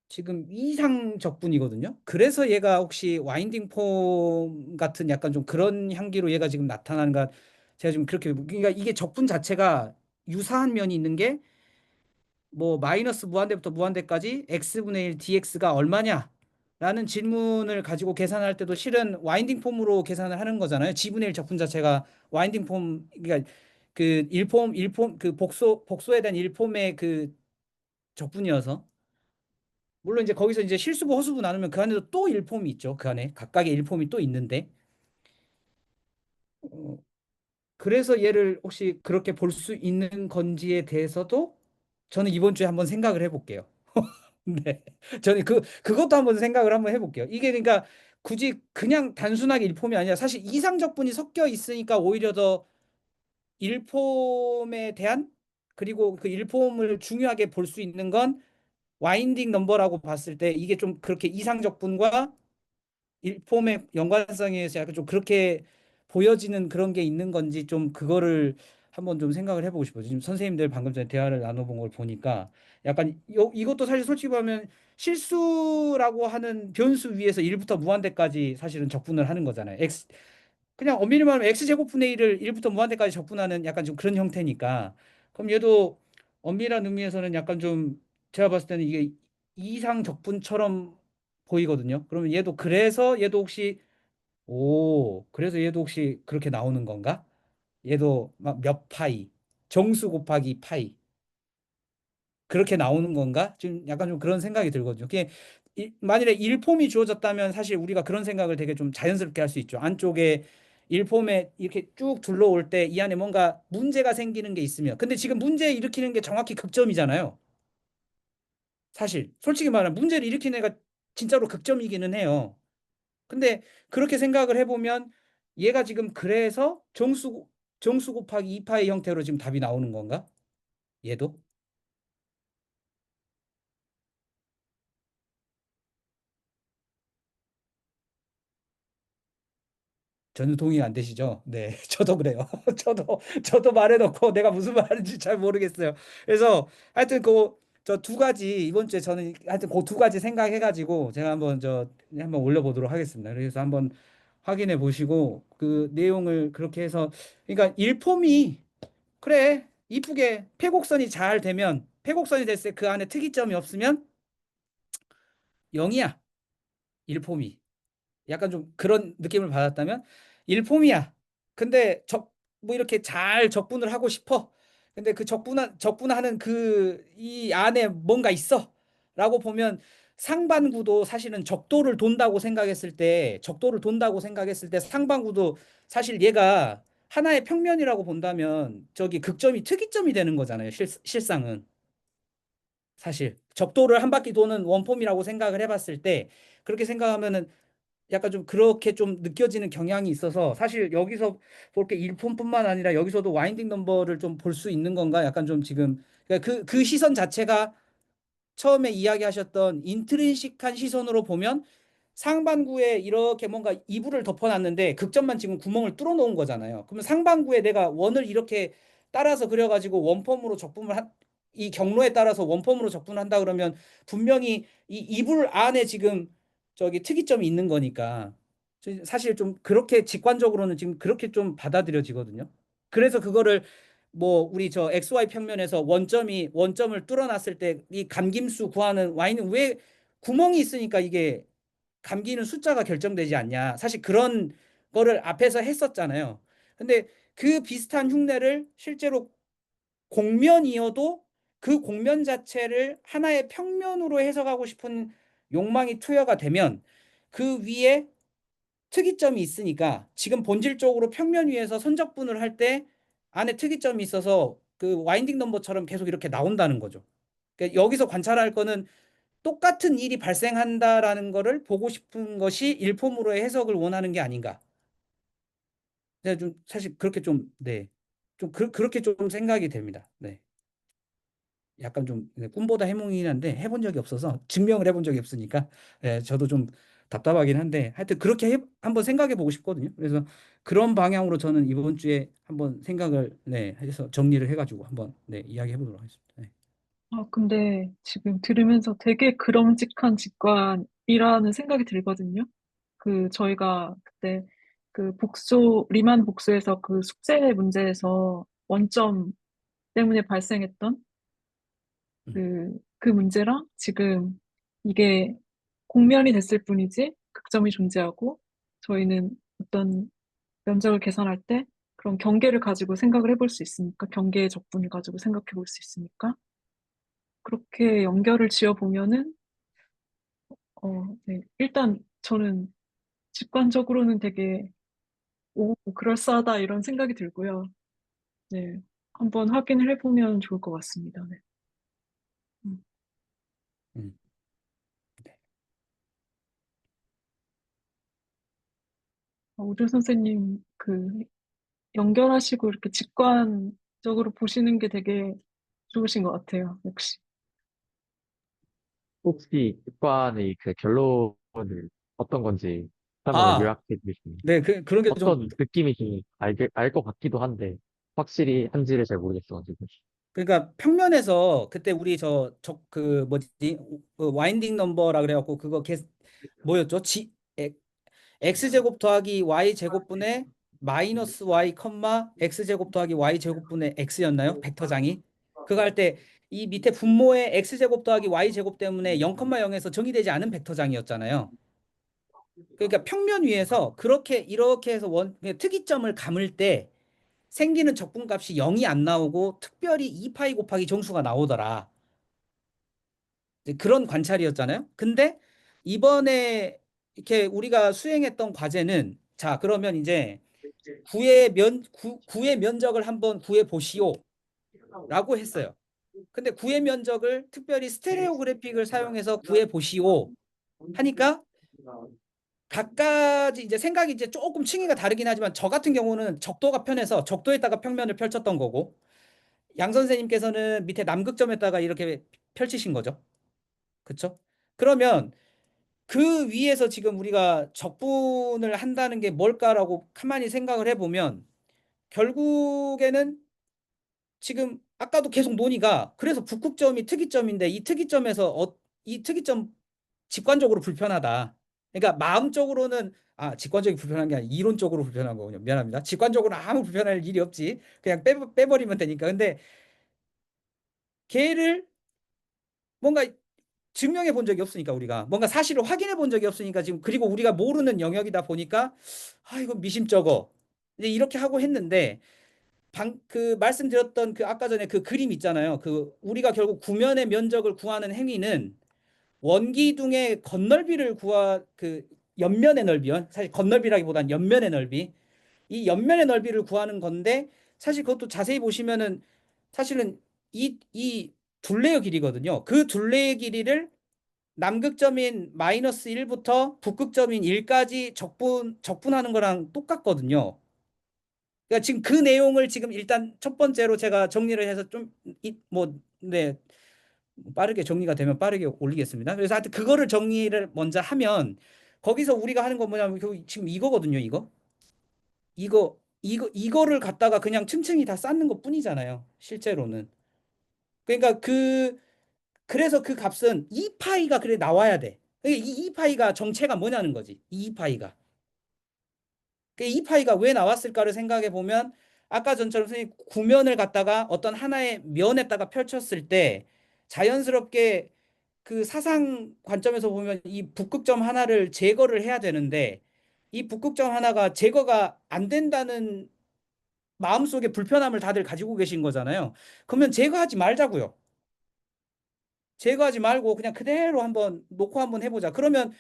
지금 이상 적분이거든요. 그래서 얘가 혹시 와인딩 폼 같은 약간 좀 그런 향기로 얘가 지금 나타나는가 제가 지금 그렇게 그러니까 이게 적분 자체가 유사한 면이 있는 게 뭐 마이너스 무한대부터 무한대까지 x분의 1 dx가 얼마냐? 라는 질문을 가지고 계산할 때도 실은 와인딩 폼으로 계산을 하는 거잖아요. g분의 1 적분 자체가 와인딩 폼 그러니까 일폼 복소에 대한 일폼의 적분이어서 물론 이제 거기서 이제 실수부 허수부 나누면 그 안에도 또 일폼이 있죠. 그 안에 각각의 일폼이 또 있는데 어, 그래서 얘를 혹시 그렇게 볼 수 있는 건지에 대해서도 저는 이번 주에 한번 생각을 해볼게요. 네. 저는 그것도 한번 생각을 한번 해볼게요. 이게 그러니까 굳이 그냥 단순하게 일폼이 아니라 사실 이상적분이 섞여 있으니까 오히려 더 일폼에 대한 그리고 그 일폼을 중요하게 볼 수 있는 건 와인딩 넘버라고 봤을 때 이게 좀 그렇게 이상적분과 일폼의 연관성에 의해서 약간 좀 그렇게 보여지는 그런 게 있는 건지 좀 그거를 한번 좀 생각을 해보고 싶어요. 지금 선생님들 방금 전에 대화를 나눠본 걸 보니까 약간 이것도 사실 솔직히 보면 실수라고 하는 변수 위에서 1부터 무한대까지 사실은 적분을 하는 거잖아요. 그냥 엄밀히 말하면 x제곱분의 1을 1부터 무한대까지 적분하는 약간 좀 그런 형태니까 그럼 얘도 엄밀한 의미에서는 약간 좀 제가 봤을 때는 이게 이상 적분처럼 보이거든요. 그러면 그래서 얘도 혹시 그래서 얘도 혹시 그렇게 나오는 건가? 얘도 막 몇 파이, 정수 곱하기 파이 그렇게 나오는 건가? 지금 약간 좀 그런 생각이 들거든요. 그게 만일에 일폼이 주어졌다면 사실 우리가 그런 생각을 되게 좀 자연스럽게 할 수 있죠. 안쪽에 일폼에 이렇게 쭉 둘러올 때 이 안에 뭔가 문제가 생기는 게 있으면. 근데 지금 문제 일으키는 게 정확히 극점이잖아요. 사실 솔직히 말하면 문제를 일으키는 애가 진짜로 극점이기는 해요. 근데 그렇게 생각을 해보면 얘가 지금 그래서 정수 곱하기 2파의 형태로 지금 답이 나오는 건가? 얘도? 저는 동의 안 되시죠? 네, 저도 그래요. 저도 말해놓고 내가 무슨 말인지 잘 모르겠어요. 그래서 하여튼 그 저 두 가지 이번 주에 저는 하여튼 그 두 가지 생각해가지고 제가 한번 올려보도록 하겠습니다. 그래서 한번 확인해 보시고 그 내용을 그렇게 해서 그러니까 일폼이 그래 이쁘게 폐곡선이 잘 되면 폐곡선이 됐을 때 그 안에 특이점이 없으면 0이야 일폼이. 약간 좀 그런 느낌을 받았다면 일폼이야. 근데 뭐 이렇게 잘 적분을 하고 싶어. 근데 그 적분하는 그 이 안에 뭔가 있어. 라고 보면 상반구도 사실은 적도를 돈다고 생각했을 때 상반구도 사실 얘가 하나의 평면이라고 본다면 저기 극점이 특이점이 되는 거잖아요. 실상은. 사실 적도를 한 바퀴 도는 원폼이라고 생각을 해봤을 때 그렇게 생각하면은 약간 좀 그렇게 좀 느껴지는 경향이 있어서 사실 여기서 볼 게 일폰뿐만 아니라 여기서도 와인딩 넘버를 좀 볼 수 있는 건가 약간 좀 지금 그러니까 그 시선 자체가 처음에 이야기하셨던 인트린식한 시선으로 보면 상반구에 이렇게 뭔가 이불을 덮어놨는데 극점만 지금 구멍을 뚫어 놓은 거잖아요. 그러면 상반구에 내가 원을 이렇게 따라서 그려가지고 원펌으로 이 경로에 따라서 원펌으로 적분을 한다 그러면 분명히 이 이불 안에 지금 저기 특이점이 있는 거니까 사실 좀 그렇게 직관적으로는 지금 그렇게 좀 받아들여지거든요. 그래서 그거를 뭐 우리 저 XY 평면에서 원점을 뚫어놨을 때 이 감김수 구하는 y는 왜 구멍이 있으니까 이게 감기는 숫자가 결정되지 않냐. 사실 그런 거를 앞에서 했었잖아요. 근데 그 비슷한 흉내를 실제로 공면이어도 그 공면 자체를 하나의 평면으로 해석하고 싶은 욕망이 투여가 되면 그 위에 특이점이 있으니까 지금 본질적으로 평면 위에서 선적분을 할 때 안에 특이점이 있어서 그 와인딩 넘버처럼 계속 이렇게 나온다는 거죠. 그러니까 여기서 관찰할 거는 똑같은 일이 발생한다라는 거를 보고 싶은 것이 일폼으로의 해석을 원하는 게 아닌가. 제가 좀 사실 그렇게 좀 네. 좀 그렇게 좀 생각이 됩니다. 네. 약간 좀 꿈보다 해몽이긴 한데 해본 적이 없어서 증명을 해본 적이 없으니까 예, 저도 좀 답답하긴 한데 하여튼 그렇게 한번 생각해 보고 싶거든요. 그래서 그런 방향으로 저는 이번 주에 한번 생각을 네, 해서 정리를 해가지고 한번 네, 이야기해 보도록 하겠습니다. 네. 근데 지금 들으면서 되게 그럼직한 직관이라는 생각이 들거든요. 저희가 그때 리만 복수에서 그 숙제 문제에서 원점 때문에 발생했던 음, 그 문제랑 지금 이게 공면이 됐을 뿐이지 극점이 존재하고 저희는 어떤 면적을 계산할 때 그런 경계를 가지고 생각을 해볼 수 있으니까 경계의 적분을 가지고 생각해 볼 수 있으니까 그렇게 연결을 지어 보면은 네. 일단 저는 직관적으로는 되게 그럴싸하다 이런 생각이 들고요. 네. 한번 확인을 해보면 좋을 것 같습니다. 네. 음. 음, 네. 우주 선생님 연결하시고 이렇게 직관적으로 보시는 게 되게 좋으신 것 같아요. 역시. 혹시 직관의 그 결론을 어떤 건지 설명을 아, 요약해 주시면 네, 그런 게 좀 어떤 느낌이 좀 알 것 같기도 한데 확실히 한지를 잘 모르겠어가지고. 그러니까 평면에서 그때 우리 그 뭐지 와인딩 넘버라 그래갖고 그거 뭐였죠? x제곱 더하기 y제곱분의 마이너스 y 컴마 x제곱 더하기 y제곱분의 x였나요? 벡터장이. 그거 할 때 이 밑에 분모의 x제곱 더하기 y제곱 때문에 0,0에서 정의되지 않은 벡터장이었잖아요. 그러니까 평면 위에서 이렇게 해서 특이점을 감을 때 생기는 적분값이 0이 안 나오고 특별히 2파이 곱하기 정수가 나오더라. 이제 그런 관찰이었잖아요. 근데 이번에 이렇게 우리가 수행했던 과제는 자, 그러면 이제 구의 면적을 한번 구해 보시오 라고 했어요. 근데 구의 면적을 특별히 스테레오 그래픽을 사용해서 구해 보시오 하니까 각가지 이제 생각이 이제 조금 층위가 다르긴 하지만 저 같은 경우는 적도가 편해서 적도에다가 평면을 펼쳤던 거고 양 선생님께서는 밑에 남극점에다가 이렇게 펼치신 거죠. 그쵸? 그러면 그 위에서 지금 우리가 적분을 한다는 게 뭘까라고 가만히 생각을 해보면 결국에는 지금 아까도 계속 논의가 그래서 북극점이 특이점인데 이 특이점 직관적으로 불편하다. 그러니까 마음적으로는 직관적이 불편한 게 아니라 이론적으로 불편한 거군요. 미안합니다. 직관적으로는 아무 불편할 일이 없지. 그냥 빼버리면 되니까. 근데 걔를 뭔가 증명해 본 적이 없으니까 우리가 뭔가 사실을 확인해 본 적이 없으니까 지금 그리고 우리가 모르는 영역이다 보니까 이거 미심쩍어 이제 이렇게 하고 했는데 그 말씀드렸던 그 아까 전에 그 그림 있잖아요. 그 우리가 결국 구면의 면적을 구하는 행위는 원기둥의 건널비를 그 옆면의 넓이요. 사실 건널비라기보단 옆면의 넓이. 이 옆면의 넓이를 구하는 건데 사실 그것도 자세히 보시면은 사실은 이 둘레의 길이거든요. 그 둘레의 길이를 남극점인 마이너스 1부터 북극점인 1까지 적분하는 거랑 똑같거든요. 그러니까 지금 그 내용을 지금 일단 첫 번째로 제가 정리를 해서 네, 빠르게 정리가 되면 빠르게 올리겠습니다. 그래서 하여튼 그거를 정리를 먼저 하면 거기서 우리가 하는 건 뭐냐면 지금 이거거든요. 이거를 갖다가 그냥 층층이 다 쌓는 것 뿐이잖아요. 실제로는. 그러니까 그래서 그 값은 2파이가 그래 나와야 돼. 그러니까 이 2파이가 정체가 뭐냐는 거지. 이 2파이가. 그 2파이가 왜 나왔을까를 생각해 보면 아까 전처럼 선생님 구면을 갖다가 어떤 하나의 면에다가 펼쳤을 때 자연스럽게 그 사상 관점에서 보면 이 북극점 하나를 제거를 해야 되는데 이 북극점 하나가 제거가 안 된다는 마음속에 불편함을 다들 가지고 계신 거잖아요. 그러면 제거하지 말자고요. 제거하지 말고 그냥 그대로 한번 놓고 한번 해보자. 그러면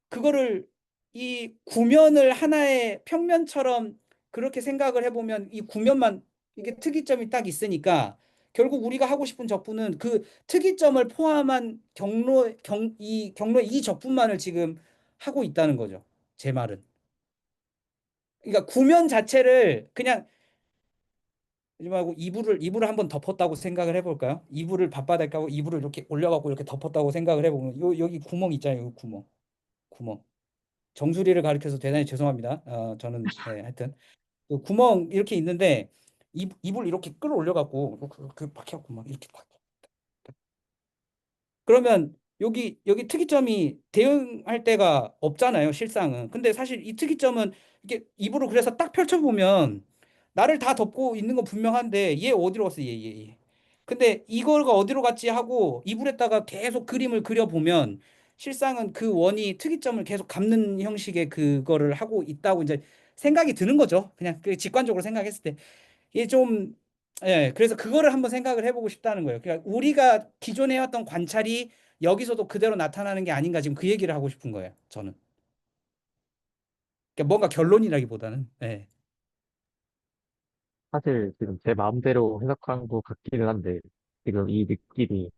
그거를 이 구면을 하나의 평면처럼 그렇게 생각을 해보면 이 구면만 이게 특이점이 딱 있으니까 결국 우리가 하고 싶은 적분은 그 특이점을 포함한 경로 이 적분만을 지금 하고 있다는 거죠. 제 말은. 그러니까 구면 자체를 그냥 하지 말고 이불을 한번 덮었다고 생각을 해볼까요? 이불을 밥바닥에 까고 이불을 이렇게 올려갖고 이렇게 덮었다고 생각을 해보면 여기 구멍 있잖아요. 여기 구멍. 정수리를 가리켜서 대단히 죄송합니다. 저는 하여튼 그 구멍 이렇게 있는데 이불 이렇게 끌어올려갖고 막 해갖고 막 이렇게 막 그러면 여기 특이점이 대응할 데가 없잖아요, 실상은. 근데 사실 이 특이점은 이렇게 입으로 그래서 딱 펼쳐보면 나를 다 덮고 있는 건 분명한데 얘 어디로 갔어, 얘. 근데 이거가 어디로 갔지 하고 이불에다가 계속 그림을 그려보면 실상은 그 원이 특이점을 계속 감는 형식의 그거를 하고 있다고 이제 생각이 드는 거죠. 그냥 그 직관적으로 생각했을 때. 이게 좀, 그래서 그거를 한번 생각을 해보고 싶다는 거예요. 그러니까 우리가 기존에 해왔던 관찰이 여기서도 그대로 나타나는 게 아닌가 지금 그 얘기를 하고 싶은 거예요. 저는. 그러니까 뭔가 결론이라기보다는. 예. 사실 지금 제 마음대로 해석한 것 같기는 한데, 지금 이 느낌이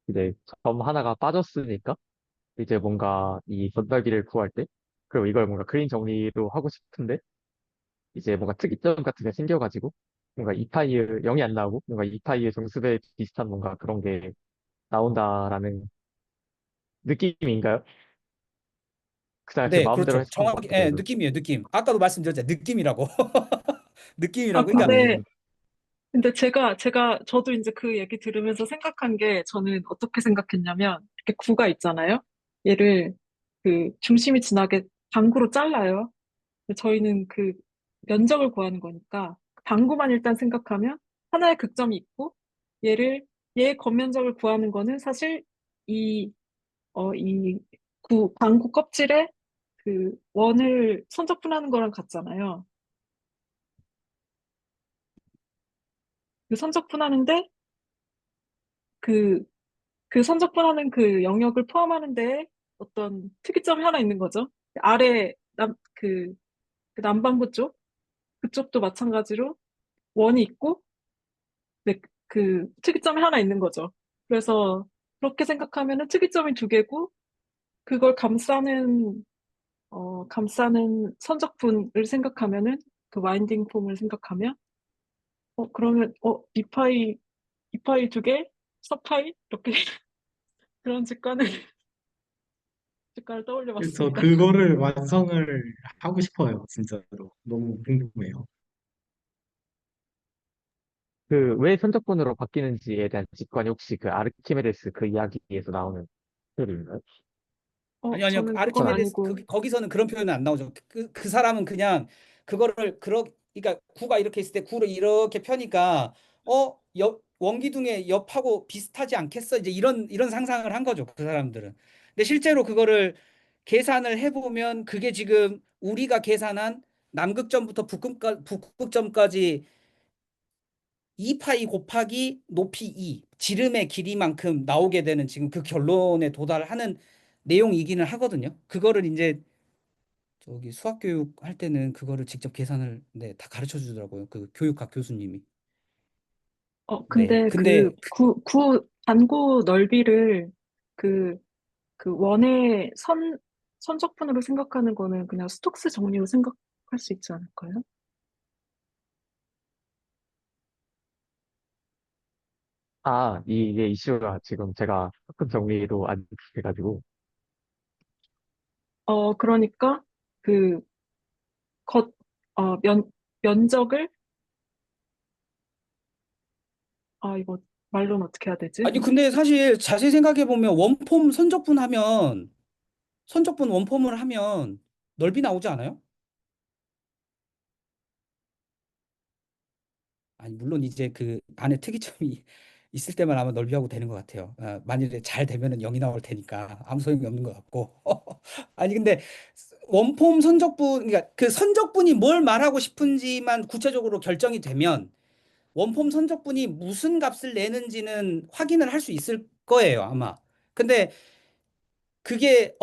이제 점 하나가 빠졌으니까, 이제 뭔가 이 건달비를 구할 때, 그리고 이걸 뭔가 그림 정리도 하고 싶은데, 이제 뭔가 특이점 같은 게 생겨가지고, 뭔가 이파이의 0이 안 나오고, 뭔가 이파이의 정수배 비슷한 뭔가 그런 게 나온다라는 느낌인가요? 그냥 제 네, 마음대로 그렇죠. 해석한 것 정확히, 같은데, 느낌이에요, 느낌. 아까도 말씀드렸잖아요. 느낌이라고. 느낌이라고. 그러니까, 근데 저도 이제 그 얘기 들으면서 생각한 게 저는 어떻게 생각했냐면, 이렇게 구가 있잖아요. 얘를 그 중심이 지나게 방구로 잘라요. 근데 저희는 그 면적을 구하는 거니까 방구만 일단 생각하면 하나의 극점이 있고 얘의 겉면적을 구하는 거는 사실 이, 이 방구 껍질에 그 원을 선적분하는 거랑 같잖아요. 그 선적분하는데 그, 그 선적분하는 그 영역을 포함하는데 어떤 특이점이 하나 있는 거죠. 아래 그 남반구 쪽 그쪽도 마찬가지로 원이 있고 네, 그 특이점이 하나 있는 거죠. 그래서 그렇게 생각하면은 특이점이 두 개고 그걸 감싸는 선적분을 생각하면은 그 와인딩 폼을 생각하면 그러면 이파이 두 개, 서파이 이렇게 그런 직관을 떠올려 그래서 봤습니다. 그거를 완성을 하고 싶어요, 진짜로. 너무 궁금해요. 그 왜 선적분으로 바뀌는지에 대한 직관이 혹시 그 아르키메데스 그 이야기에서 나오는 스토리인가요? 아니요. 저는 그건 그건 아니, 아르키메데스 아니고 거기서는 그런 표현은 안 나오죠. 그 사람은 그냥 그거를 그러니까 구가 이렇게 있을 때 구를 이렇게 펴니까 원기둥의 옆하고 비슷하지 않겠어? 이제 이런 상상을 한 거죠. 그 사람들은. 근데 실제로 그거를 계산을 해보면 그게 지금 우리가 계산한 남극점부터 북극점까지 2파이 곱하기 높이 2 지름의 길이만큼 나오게 되는 지금 그 결론에 도달하는 내용이기는 하거든요. 그거를 이제 저기 수학 교육 할 때는 그거를 직접 계산을 다 가르쳐 주더라고요. 그 교육학 교수님이. 네. 근데 근데 단구 넓이를 그, 그 원의 선적분으로 생각하는 거는 그냥 스톡스 정리로 생각할 수 있지 않을까요? 이게 이슈가 지금 제가 조금 정리도 안 해가지고, 그러니까 그 겉, 면적을, 이거 말로는 어떻게 해야 되지? 아니 근데 사실 자세히 생각해 보면 원폼 선적분 원폼을 하면 넓이 나오지 않아요? 아니 물론 이제 그 안에 특이점이 있을 때만 아마 넓이하고 되는 것 같아요. 만일에 잘 되면은 0이 나올 테니까 아무 소용이 없는 것 같고. 아니 근데 원폼 선적분 그러니까 그 선적분이 뭘 말하고 싶은지만 구체적으로 결정이 되면 원폼 선적분이 무슨 값을 내는지는 확인을 할 수 있을 거예요, 아마. 근데 그게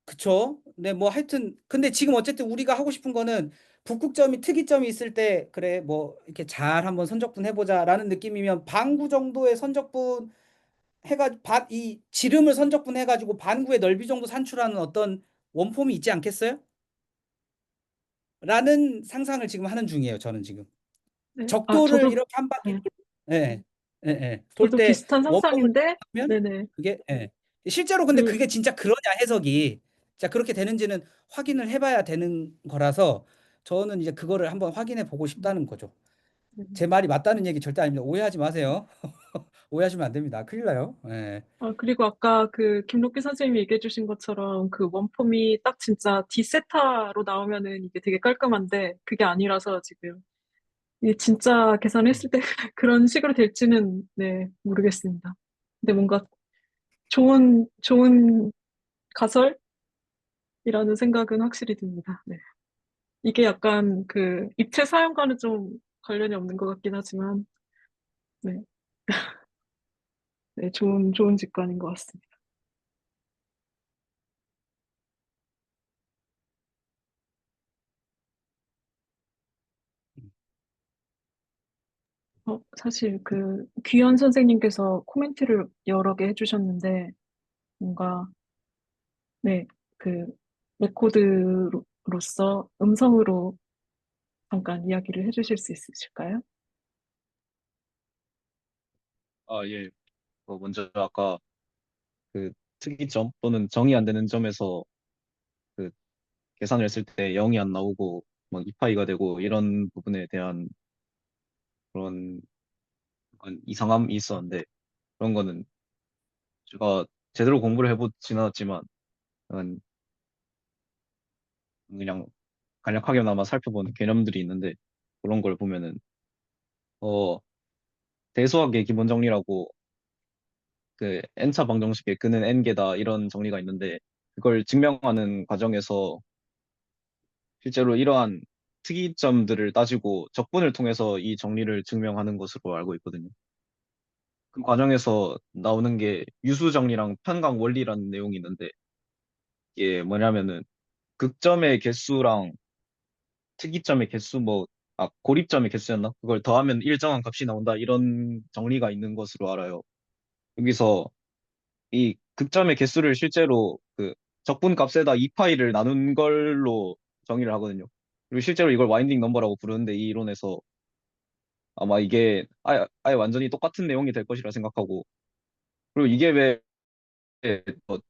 그쵸? 네, 뭐 하여튼 근데 지금 어쨌든 우리가 하고 싶은 거는 북극점이 특이점이 있을 때 그래 뭐 이렇게 잘 한번 선적분 해보자라는 느낌이면 반구 정도의 선적분 이 지름을 선적분 해가지고 반구의 넓이 정도 산출하는 어떤 원폼이 있지 않겠어요? 라는 상상을 지금 하는 중이에요, 저는 지금. 네. 적도를 이렇게 한 바퀴 네. 돌 저도 때 비슷한 원폼을 상상인데, 하면 네네. 그게 실제로 근데 그, 그게 진짜 그러냐 해석이 자 그렇게 되는지는 확인을 해봐야 되는 거라서 저는 이제 그거를 한번 확인해 보고 싶다는 거죠. 네. 제 말이 맞다는 얘기 절대 아닙니다. 오해하지 마세요. 오해하시면 안 됩니다. 큰일 나요. 그리고 아까 그 김록기 선생님이 얘기해 주신 것처럼 그 원폼이 딱 진짜 D세타로 나오면은 이게 되게 깔끔한데 그게 아니라서 지금 이게 진짜 계산했을 때 그런 식으로 될지는 네, 모르겠습니다. 근데 뭔가 좋은 가설이라는 생각은 확실히 듭니다. 네. 이게 약간 그 입체 사용과는 좀 관련이 없는 것 같긴 하지만 네, 네, 좋은 직관인 것 같습니다. 사실 그 귀현 선생님께서 코멘트를 여러 개 해주셨는데 뭔가 네, 그 레코드로서 음성으로 잠깐 이야기를 해주실 수 있으실까요? 예. 먼저 아까 그 특이점 또는 정의 안 되는 점에서 그 계산을 했을 때 0이 안 나오고 막 2파이가 되고 이런 부분에 대한 그런 약간 이상함이 있었는데 그런 거는 제가 제대로 공부를 해보진 않았지만 약간 그냥 간략하게나마 살펴본 개념들이 있는데 그런 걸 보면은 어 대수학의 기본 정리라고 그 n차 방정식의 근은 n개다 이런 정리가 있는데 그걸 증명하는 과정에서 실제로 이러한 특이점들을 따지고 적분을 통해서 이 정리를 증명하는 것으로 알고 있거든요. 그 과정에서 나오는 게 유수 정리랑 편강 원리라는 내용이 있는데 이게 뭐냐면은 극점의 개수랑 특이점의 개수 고립점의 개수였나? 그걸 더하면 일정한 값이 나온다. 이런 정리가 있는 것으로 알아요. 여기서 이 극점의 개수를 실제로 그 적분 값에다 2파이를 나눈 걸로 정의를 하거든요. 그리고 실제로 이걸 와인딩 넘버라고 부르는데 이 이론에서 아마 이게 아예 완전히 똑같은 내용이 될 것이라 생각하고 그리고 이게 왜 뭐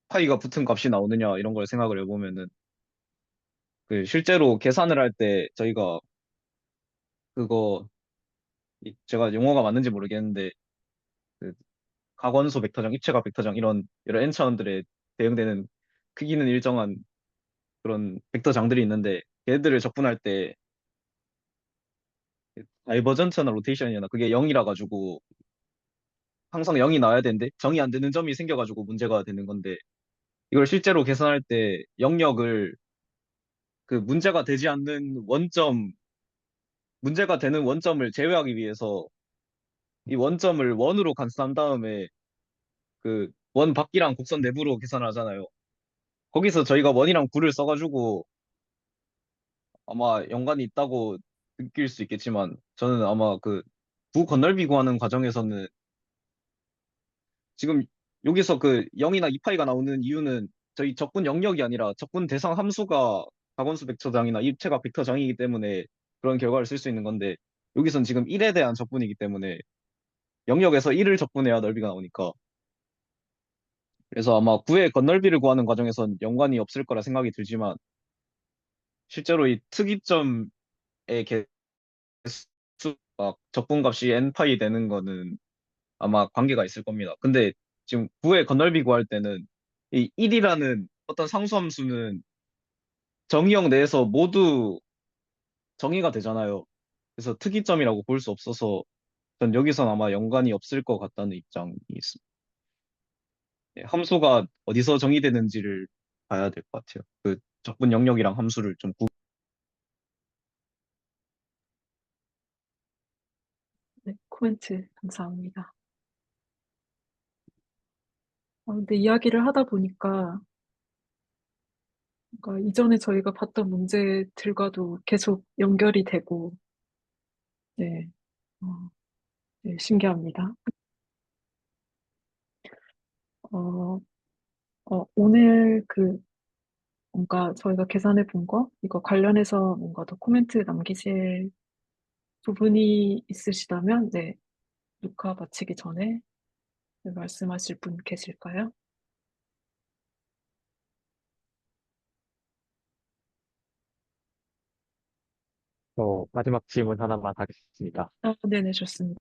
파이가 붙은 값이 나오느냐 이런 걸 생각을 해보면은 그 실제로 계산을 할 때 저희가 그거 제가 용어가 맞는지 모르겠는데 그 가관수 벡터장, 입체각 벡터장 이런 여러 n차원들에 대응되는 크기는 일정한 그런 벡터장들이 있는데 걔들을 적분할 때 다이버전트나 로테이션이나 그게 0이라 가지고 항상 0이 나와야 되는데 정이 안 되는 점이 생겨가지고 문제가 되는 건데 이걸 실제로 계산할 때 영역을 그 문제가 되는 원점을 제외하기 위해서 이 원점을 원으로 간수한 다음에 그 원 밖이랑 곡선 내부로 계산을 하잖아요. 거기서 저희가 원이랑 구를 써가지고 아마 연관이 있다고 느낄 수 있겠지만 저는 아마 그 구 건널비 구하는 과정에서는 지금 여기서 그 0이나 2파이가 나오는 이유는 저희 적분 영역이 아니라 적분 대상 함수가 가건수 벡터장이나 입체각 벡터장이기 때문에 그런 결과를 쓸 수 있는 건데 여기선 지금 1에 대한 적분이기 때문에 영역에서 1을 적분해야 넓이가 나오니까 그래서 아마 9의 건널비를 구하는 과정에선 연관이 없을 거라 생각이 들지만 실제로 이 특이점의 적분값이 n파이 되는 거는 아마 관계가 있을 겁니다. 근데 지금 9의 건널비 구할 때는 이 1이라는 어떤 상수함수는 정의역 내에서 모두 정의가 되잖아요. 그래서 특이점이라고 볼 수 없어서 전 여기선 아마 연관이 없을 것 같다는 입장이 있습니다. 예, 함수가 어디서 정의되는지를 봐야 될 것 같아요. 그 적분 영역이랑 함수를 좀 네, 코멘트 감사합니다. 근데 이야기를 하다 보니까 그러니까 이전에 저희가 봤던 문제들과도 계속 연결이 되고, 네, 어, 네, 신기합니다. 어, 오늘 뭔가 저희가 계산해 본 거, 이거 관련해서 뭔가 더 코멘트 남기실 부분이 있으시다면, 네, 녹화 마치기 전에 네, 말씀하실 분 계실까요? 마지막 질문 하나만 하겠습니다. 네네, 좋습니다.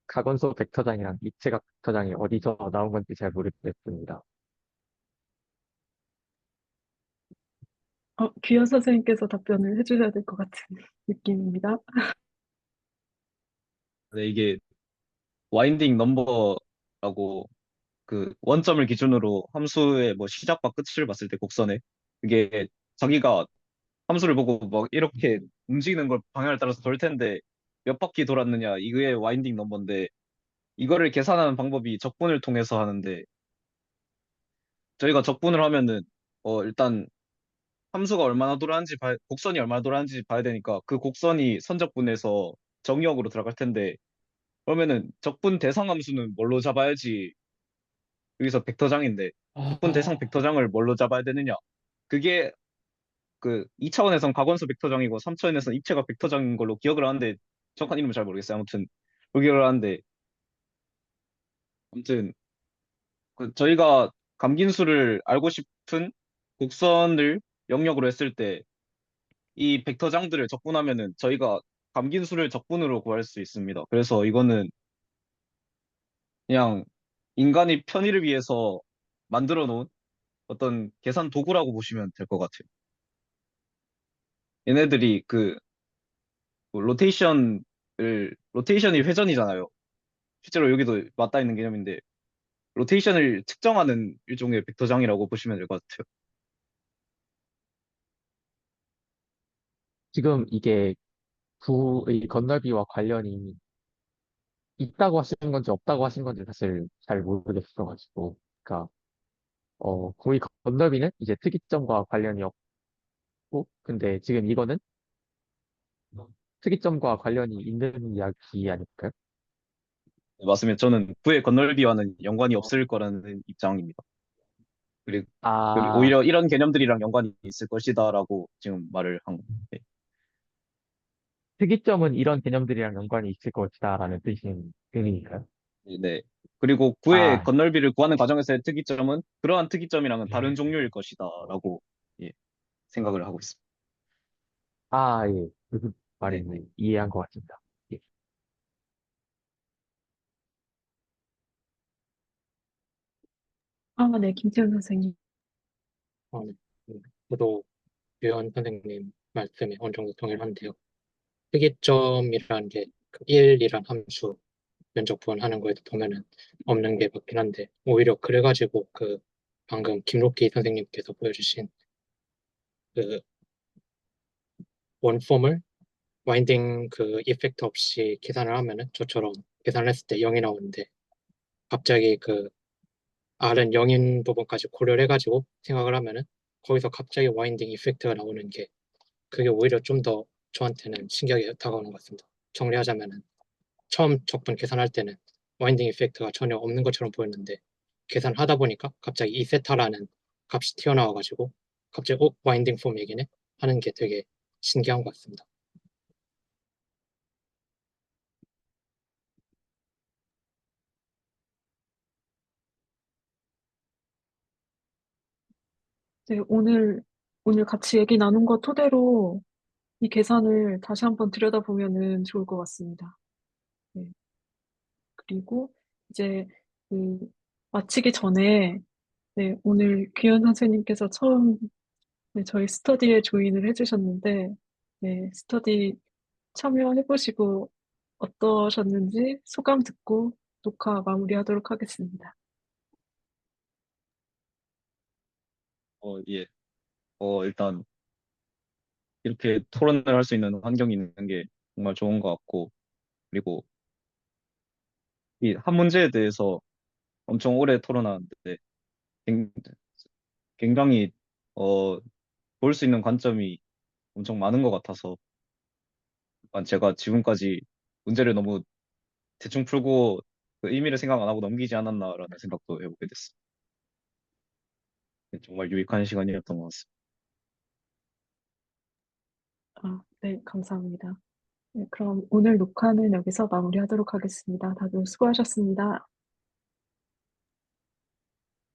가건수 벡터장이랑 입체각 벡터장이 어디서 나온 건지 잘 모르겠습니다. 귀현 선생님께서 답변을 해주셔야 될 것 같은 느낌입니다. 네, 이게 와인딩 넘버라고 그 원점을 기준으로 함수의 뭐 시작과 끝을 봤을 때 곡선에 그게 자기가 함수를 보고 막 이렇게 움직이는 걸 방향을 따라서 돌 텐데 몇 바퀴 돌았느냐 이거의 와인딩 넘버인데 이거를 계산하는 방법이 적분을 통해서 하는데 저희가 적분을 하면은 일단 함수가 얼마나 돌았는지 곡선이 얼마나 돌았는지 봐야 되니까 그 곡선이 선적분에서 정의역으로 들어갈 텐데 그러면은 적분 대상 함수는 뭘로 잡아야지 여기서 벡터장인데 적분 대상 벡터장을 뭘로 잡아야 되느냐 그게 그 2차원에선 가관수 벡터장이고 3차원에서는 입체각 벡터장인 걸로 기억을 하는데 정확한 이름을 잘 모르겠어요. 아무튼 그렇게 기억을 하는데 아무튼 저희가 감긴수를 알고 싶은 곡선을 영역으로 했을 때 이 벡터장들을 적분하면은 저희가 감긴수를 적분으로 구할 수 있습니다. 그래서 이거는 그냥 인간이 편의를 위해서 만들어 놓은 어떤 계산 도구라고 보시면 될 것 같아요. 얘네들이 로테이션이 회전이잖아요. 실제로 여기도 맞닿아 있는 개념인데 로테이션을 측정하는 일종의 벡터장이라고 보시면 될 것 같아요. 지금 이게 부의 건널비와 관련이 있다고 하신 건지 없다고 하신 건지 사실 잘 모르겠어가지고, 그러니까 부의 건널비는 이제 특이점과 관련이 없고, 근데 지금 이거는 특이점과 관련이 있는 이야기 아닐까요? 네, 맞습니다. 저는 구의 건널비와는 연관이 없을 거라는 입장입니다. 그리고 아, 오히려 이런 개념들이랑 연관이 있을 것이다라고 지금 말을 한 겁니다. 네. 특이점은 이런 개념들이랑 연관이 있을 것이다라는 뜻인 의미니까요. 네. 그리고 구의 아, 건널비를 구하는 과정에서의 특이점은 그러한 특이점이랑은 다른 종류일 것이다라고 예, 생각을 하고 있습니다. 아, 예. 무슨 네, 말인지 이해한 것 같습니다. 예. 아, 네, 김태현 선생님. 네. 저도 유현 선생님 말씀에 어느 정도 동의를 하는데요. 특이점이라는 게 1이란 함수 면적 구현하는 거에도 보면은 없는 게 맞긴 한데 오히려 그래가지고 그 방금 김록기 선생님께서 보여주신 그 원폼을 와인딩 그 이펙트 없이 계산을 하면은 저처럼 계산을 했을 때 0이 나오는데 갑자기 그 R은 0인 부분까지 고려를 해가지고 생각을 하면은 거기서 갑자기 와인딩 이펙트가 나오는 게 그게 오히려 좀 더 저한테는 신기하게 다가오는 것 같습니다. 정리하자면은 처음 적분 계산할 때는 와인딩 이펙트가 전혀 없는 것처럼 보였는데 계산하다 보니까 갑자기 이세타라는 값이 튀어나와가지고 갑자기 와인딩 폼 얘기네 하는 게 되게 신기한 것 같습니다. 네, 오늘 같이 얘기 나눈 거 토대로 이 계산을 다시 한번 들여다보면은 좋을 것 같습니다. 네. 그리고 이제 그 마치기 전에 네, 오늘 규현 선생님께서 처음 네, 저희 스터디에 조인을 해주셨는데 네, 스터디 참여해보시고 어떠셨는지 소감 듣고 녹화 마무리하도록 하겠습니다. 예. 일단 이렇게 토론을 할 수 있는 환경이 있는 게 정말 좋은 것 같고, 그리고 이 한 문제에 대해서 엄청 오래 토론하는데 굉- 굉장히 볼 수 있는 관점이 엄청 많은 것 같아서 약간 제가 지금까지 문제를 너무 대충 풀고 그 의미를 생각 안 하고 넘기지 않았나라는 생각도 해보게 됐어요. 정말 유익한 시간이었던 것 같습니다. 아, 네, 감사합니다. 네, 그럼 오늘 녹화는 여기서 마무리하도록 하겠습니다. 다들 수고하셨습니다.